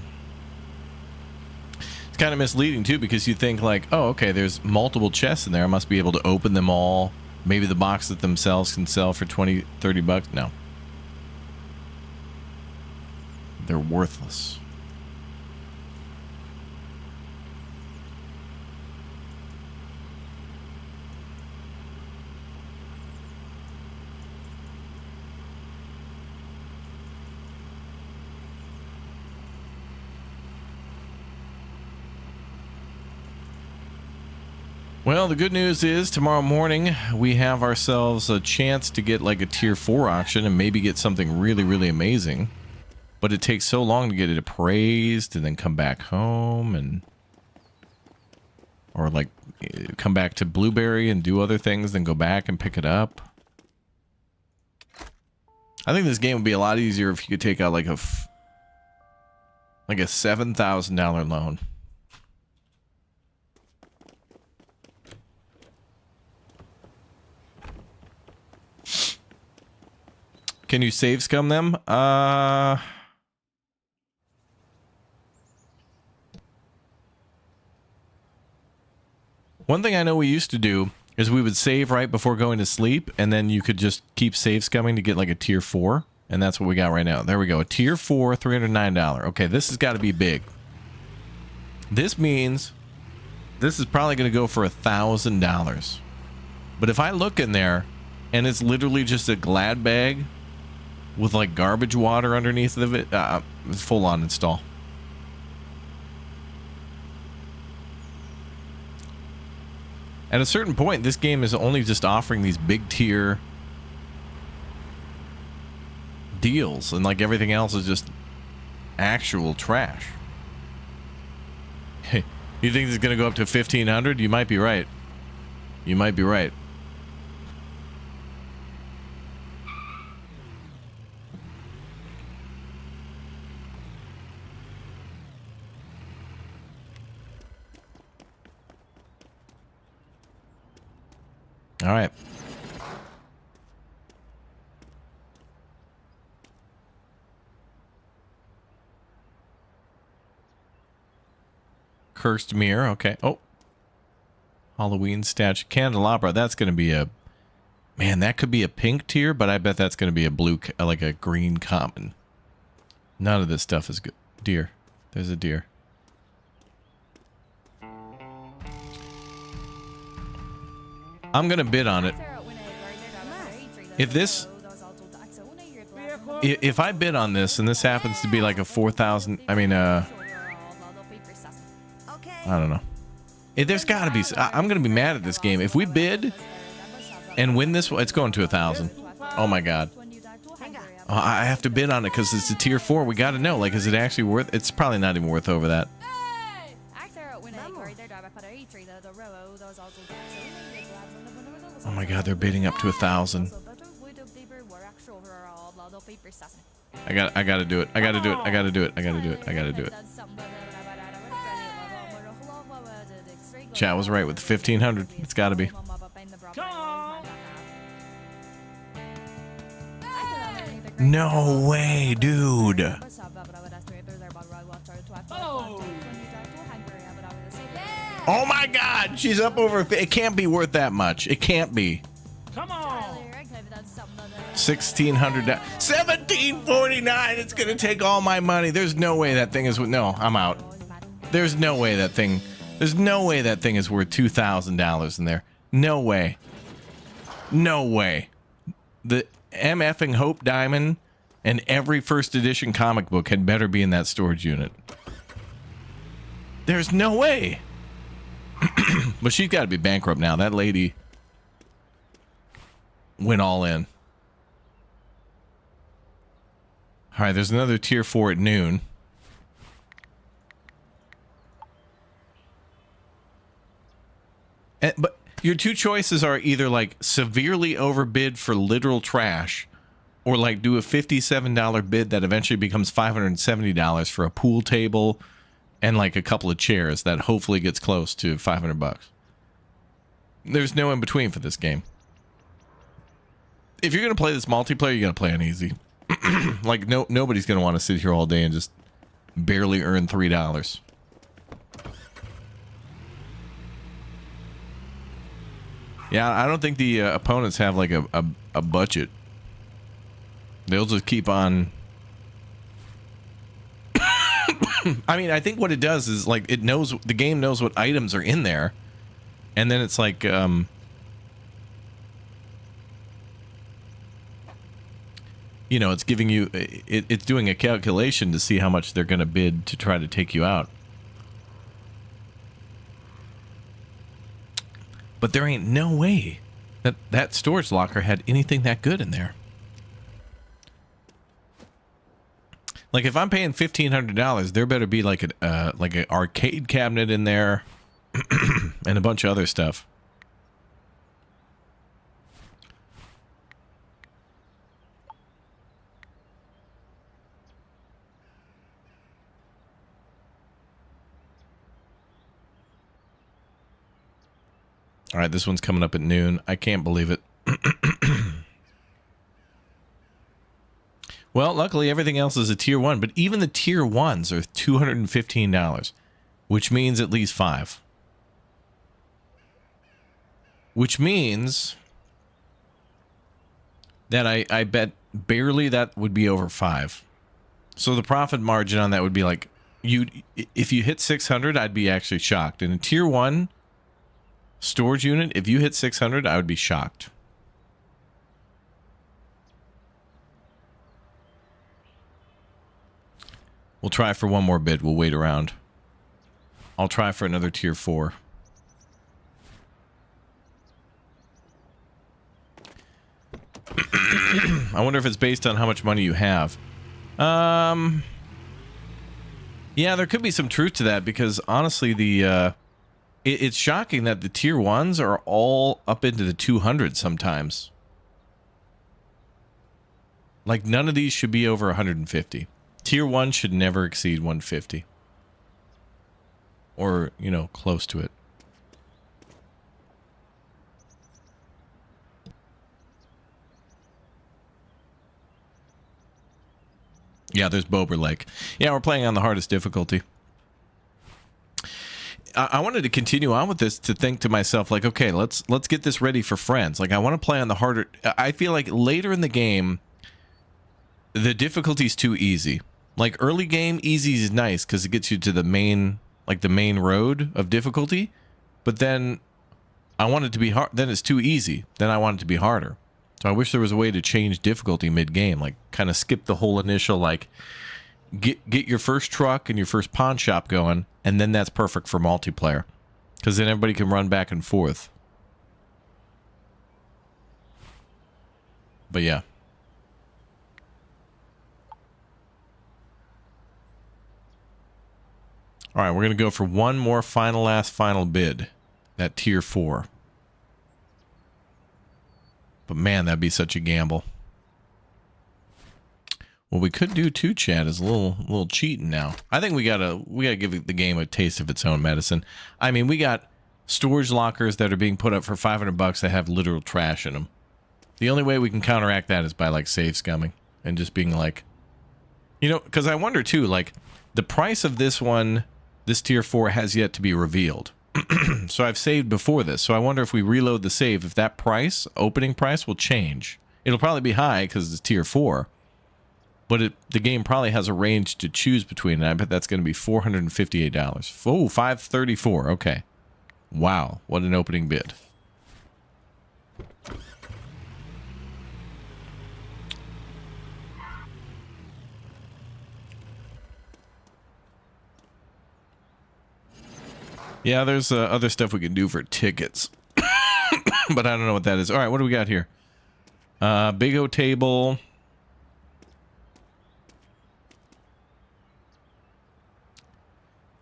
kind of misleading too, because you think like, oh, okay, there's multiple chests in there. I must be able to open them all. Maybe the boxes themselves can sell for 20, 30 bucks. No. They're worthless. Well, the good news is tomorrow morning we have ourselves a chance to get like a tier 4 auction and maybe get something really, really amazing. But it takes so long to get it appraised and then come back home and... Or like come back to Blueberry and do other things, then go back and pick it up. I think this game would be a lot easier if you could take out like a $7,000 loan. Can you save scum them? One thing I know we used to do is we would save right before going to sleep, and then you could just keep save scumming to get like a tier 4, and that's what we got right now. There we go, a tier 4, $309. Okay, this has got to be big. This means this is probably going to go for $1,000. But if I look in there, and it's literally just a Glad bag with like garbage water underneath of it, it's full on install. At a certain point, this game is only just offering these big tier deals, and like everything else is just actual trash. Hey, you think it's going to go up to 1,500? You might be right. You might be right. All right. Cursed mirror. Okay. Oh. Halloween statue. Candelabra. That's going to be a... Man, that could be a pink tier, but I bet that's going to be a blue, like a green common. None of this stuff is good. Deer. There's a deer. I'm going to bid on it. If I bid on this and this happens to be like a 4,000, I mean, I don't know. There's got to be, I'm going to be mad at this game. If we bid and win this, it's going to 1,000. Oh my God. I have to bid on it because it's a tier 4. We got to know, like, is it actually worth, it's probably not even worth over that. Oh my God, they're bidding up to 1,000. I gotta do it. I gotta do it. I gotta do it. I gotta do it. I gotta do it. Chat was right with 1,500. It's gotta be. No way, dude. Oh my God, she's up over. It can't be worth that much. It can't be. Come on. 1,600. 1,749. It's gonna take all my money. There's no way that thing is. No, I'm out. There's no way that thing is worth $2,000 in there. No way. No way. The MFing Hope Diamond and every first edition comic book had better be in that storage unit. There's no way. But she's got to be bankrupt now. That lady went all in. All right, there's another tier 4 at noon. But your two choices are either like severely overbid for literal trash, or like do a $57 bid that eventually becomes $570 for a pool table and like a couple of chairs that hopefully gets close to $500. There's no in between for this game. If you're gonna play this multiplayer, you gotta play on easy. Like nobody's gonna want to sit here all day and just barely earn $3. Yeah, I don't think the opponents have like a budget. They'll just keep on. I mean, I think what it does is like the game knows what items are in there, and then it's like you know, it's giving you it's doing a calculation to see how much they're going to bid to try to take you out. But there ain't no way that storage locker had anything that good in there. Like if I'm paying $1,500, there better be like an arcade cabinet in there, and a bunch of other stuff. All right, this one's coming up at noon. I can't believe it. Well, luckily everything else is a tier 1, but even the tier 1s are $215, which means at least 5. Which means that I bet barely that would be over 5. So the profit margin on that would be like, if you hit 600, I'd be actually shocked. In a tier 1 storage unit, if you hit 600, I would be shocked. We'll try for one more bid. We'll wait around. I'll try for another tier 4. I wonder if it's based on how much money you have. Yeah, there could be some truth to that, because honestly, it's shocking that the tier 1s are all up into the 200s sometimes. Like none of these should be over 150. Tier 1 should never exceed 150. Or, you know, close to it. Yeah, there's Bober Lake. Yeah, we're playing on the hardest difficulty. I wanted to continue on with this to think to myself, like, okay, let's get this ready for friends. Like, I want to play on the harder. I feel like later in the game, the difficulty's too easy. Like early game, easy is nice because it gets you to the main road of difficulty. But then I want it to be hard. Then it's too easy. Then I want it to be harder. So I wish there was a way to change difficulty mid-game, like kind of skip the whole initial, like get your first truck and your first pawn shop going, and then that's perfect for multiplayer because then everybody can run back and forth. But yeah. All right, we're going to go for one more final bid, that tier 4. But man, that'd be such a gamble. What we could do too, Chad, is a little cheating now. I think we gotta give the game a taste of its own medicine. I mean, we got storage lockers that are being put up for $500 that have literal trash in them. The only way we can counteract that is by like save scumming and just being like, you know, because I wonder too, like the price of this one. This tier 4 has yet to be revealed. So I've saved before this. So I wonder if we reload the save, if that price, opening price, will change. It'll probably be high because it's tier 4. But the game probably has a range to choose between, and I bet that's going to be $458. Oh, $534. Okay. Wow, what an opening bid. Yeah, there's other stuff we can do for tickets. But I don't know what that is. All right, what do we got here? Big O table.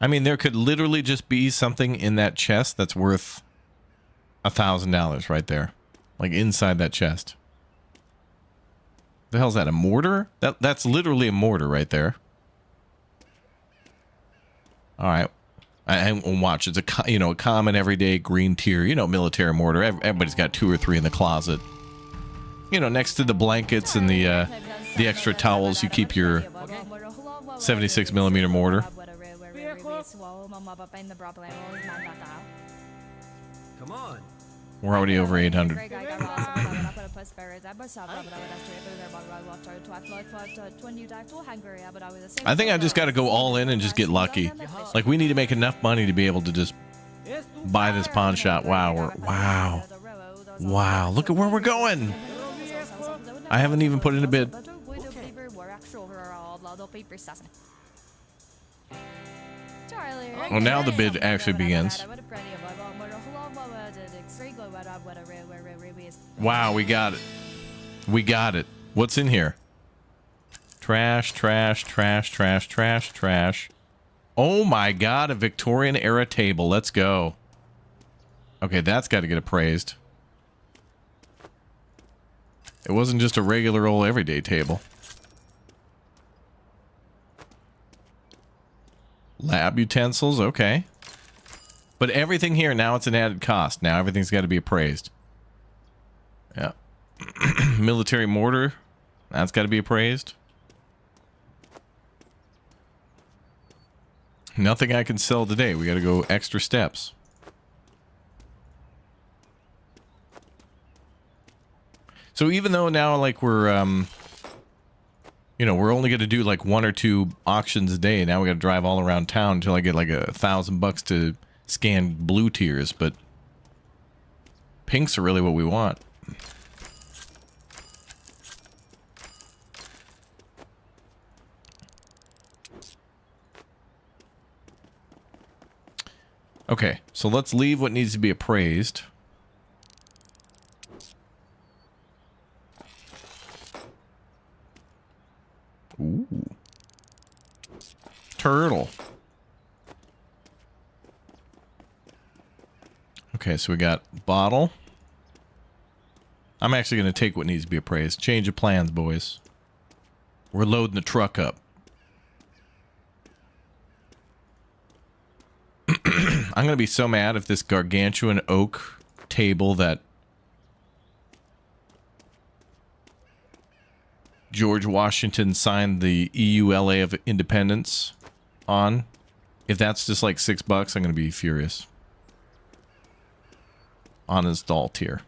I mean, there could literally just be something in that chest that's worth $1,000 right there. Like inside that chest. The hell's that, a mortar? That's literally a mortar right there. All right. And watch, it's a common everyday green tier, military mortar. Everybody's got 2 or 3 in the closet. Next to the blankets and the extra towels, you keep your 76 millimeter mortar. Come on. We're already over 800. I think I just got to go all in and just get lucky. Like, we need to make enough money to be able to just buy this pawn shop. Wow, wow, look at where we're going. I haven't even put in a bid. Well, now the bid actually begins. Wow, we got it. We got it. What's in here? Trash, trash, trash, trash, trash, trash. Oh my god, a Victorian era table. Let's go. Okay, that's got to get appraised. It wasn't just a regular old everyday table. Lab utensils, okay. But everything here, now it's an added cost. Now everything's got to be appraised. Yeah. Military mortar, that's got to be appraised. Nothing I can sell today. We got to go extra steps. So even though now, like, we're we're only going to do like 1 or 2 auctions a day. Now we got to drive all around town until I get like $1,000 to scan blue tiers. But pinks are really what we want. Okay, so let's leave what needs to be appraised. Ooh. Turtle. Okay, so we got bottle. I'm actually going to take what needs to be appraised. Change of plans, boys. We're loading the truck up. I'm going to be so mad if this gargantuan oak table that George Washington signed the EULA of Independence on, if that's just like $6, I'm going to be furious. On install tier.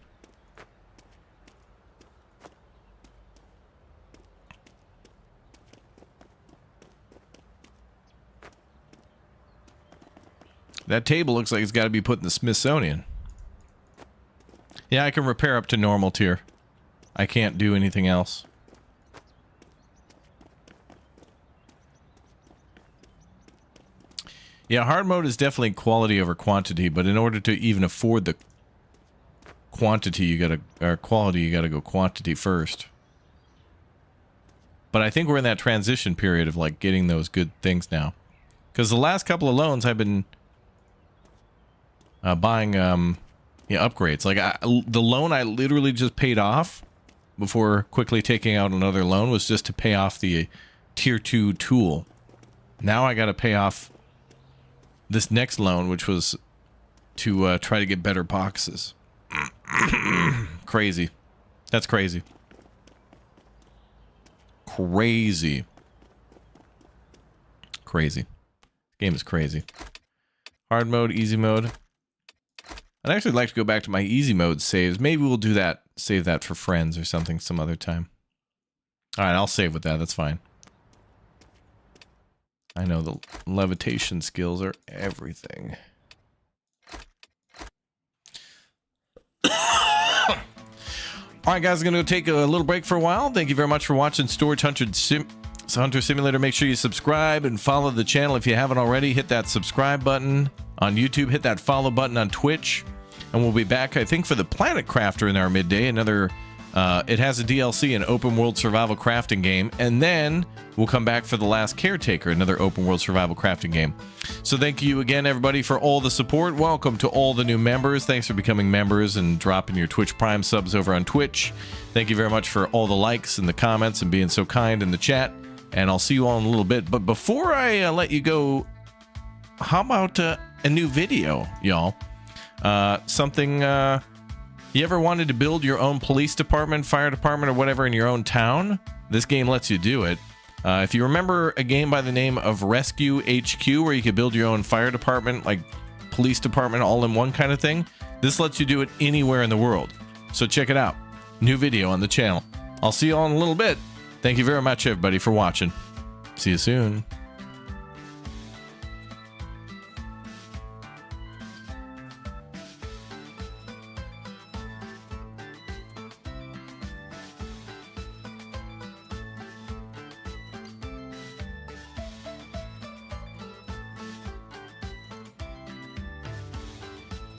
That table looks like it's got to be put in the Smithsonian. Yeah, I can repair up to normal tier. I can't do anything else. Yeah, hard mode is definitely quality over quantity, but in order to even afford the quantity, you gotta, or quality, you gotta go quantity first. But I think we're in that transition period of like getting those good things now. Because the last couple of loans I've been buying upgrades. Like the loan I literally just paid off before quickly taking out another loan was just to pay off the tier 2 tool. Now I got to pay off this next loan, which was to try to get better boxes. Crazy. That's crazy. Crazy. Crazy. This game is crazy. Hard mode, easy mode. I'd actually like to go back to my easy mode saves. Maybe we'll do that. Save that for friends or something some other time. Alright, I'll save with that. That's fine. I know the levitation skills are everything. All right, guys, I'm going to take a little break for a while. Thank you very much for watching Storage Hunter Simulator. Make sure you subscribe and follow the channel if you haven't already. Hit that subscribe button on YouTube. Hit that follow button on Twitch. And we'll be back, I think, for the Planet Crafter in our midday. Another, it has a DLC, an open world survival crafting game. And then we'll come back for the Last Caretaker, another open world survival crafting game. So thank you again, everybody, for all the support. Welcome to all the new members. Thanks for becoming members and dropping your Twitch Prime subs over on Twitch. Thank you very much for all the likes and the comments and being so kind in the chat. And I'll see you all in a little bit. But before I let you go, how about a new video, y'all? Something, you ever wanted to build your own police department, fire department, or whatever in your own town? This game lets you do it. If you remember a game by the name of Rescue HQ, where you could build your own fire department, like police department, all in one kind of thing, this lets you do it anywhere in the world. So check it out. New video on the channel. I'll see you all in a little bit. Thank you very much, everybody, for watching. See you soon.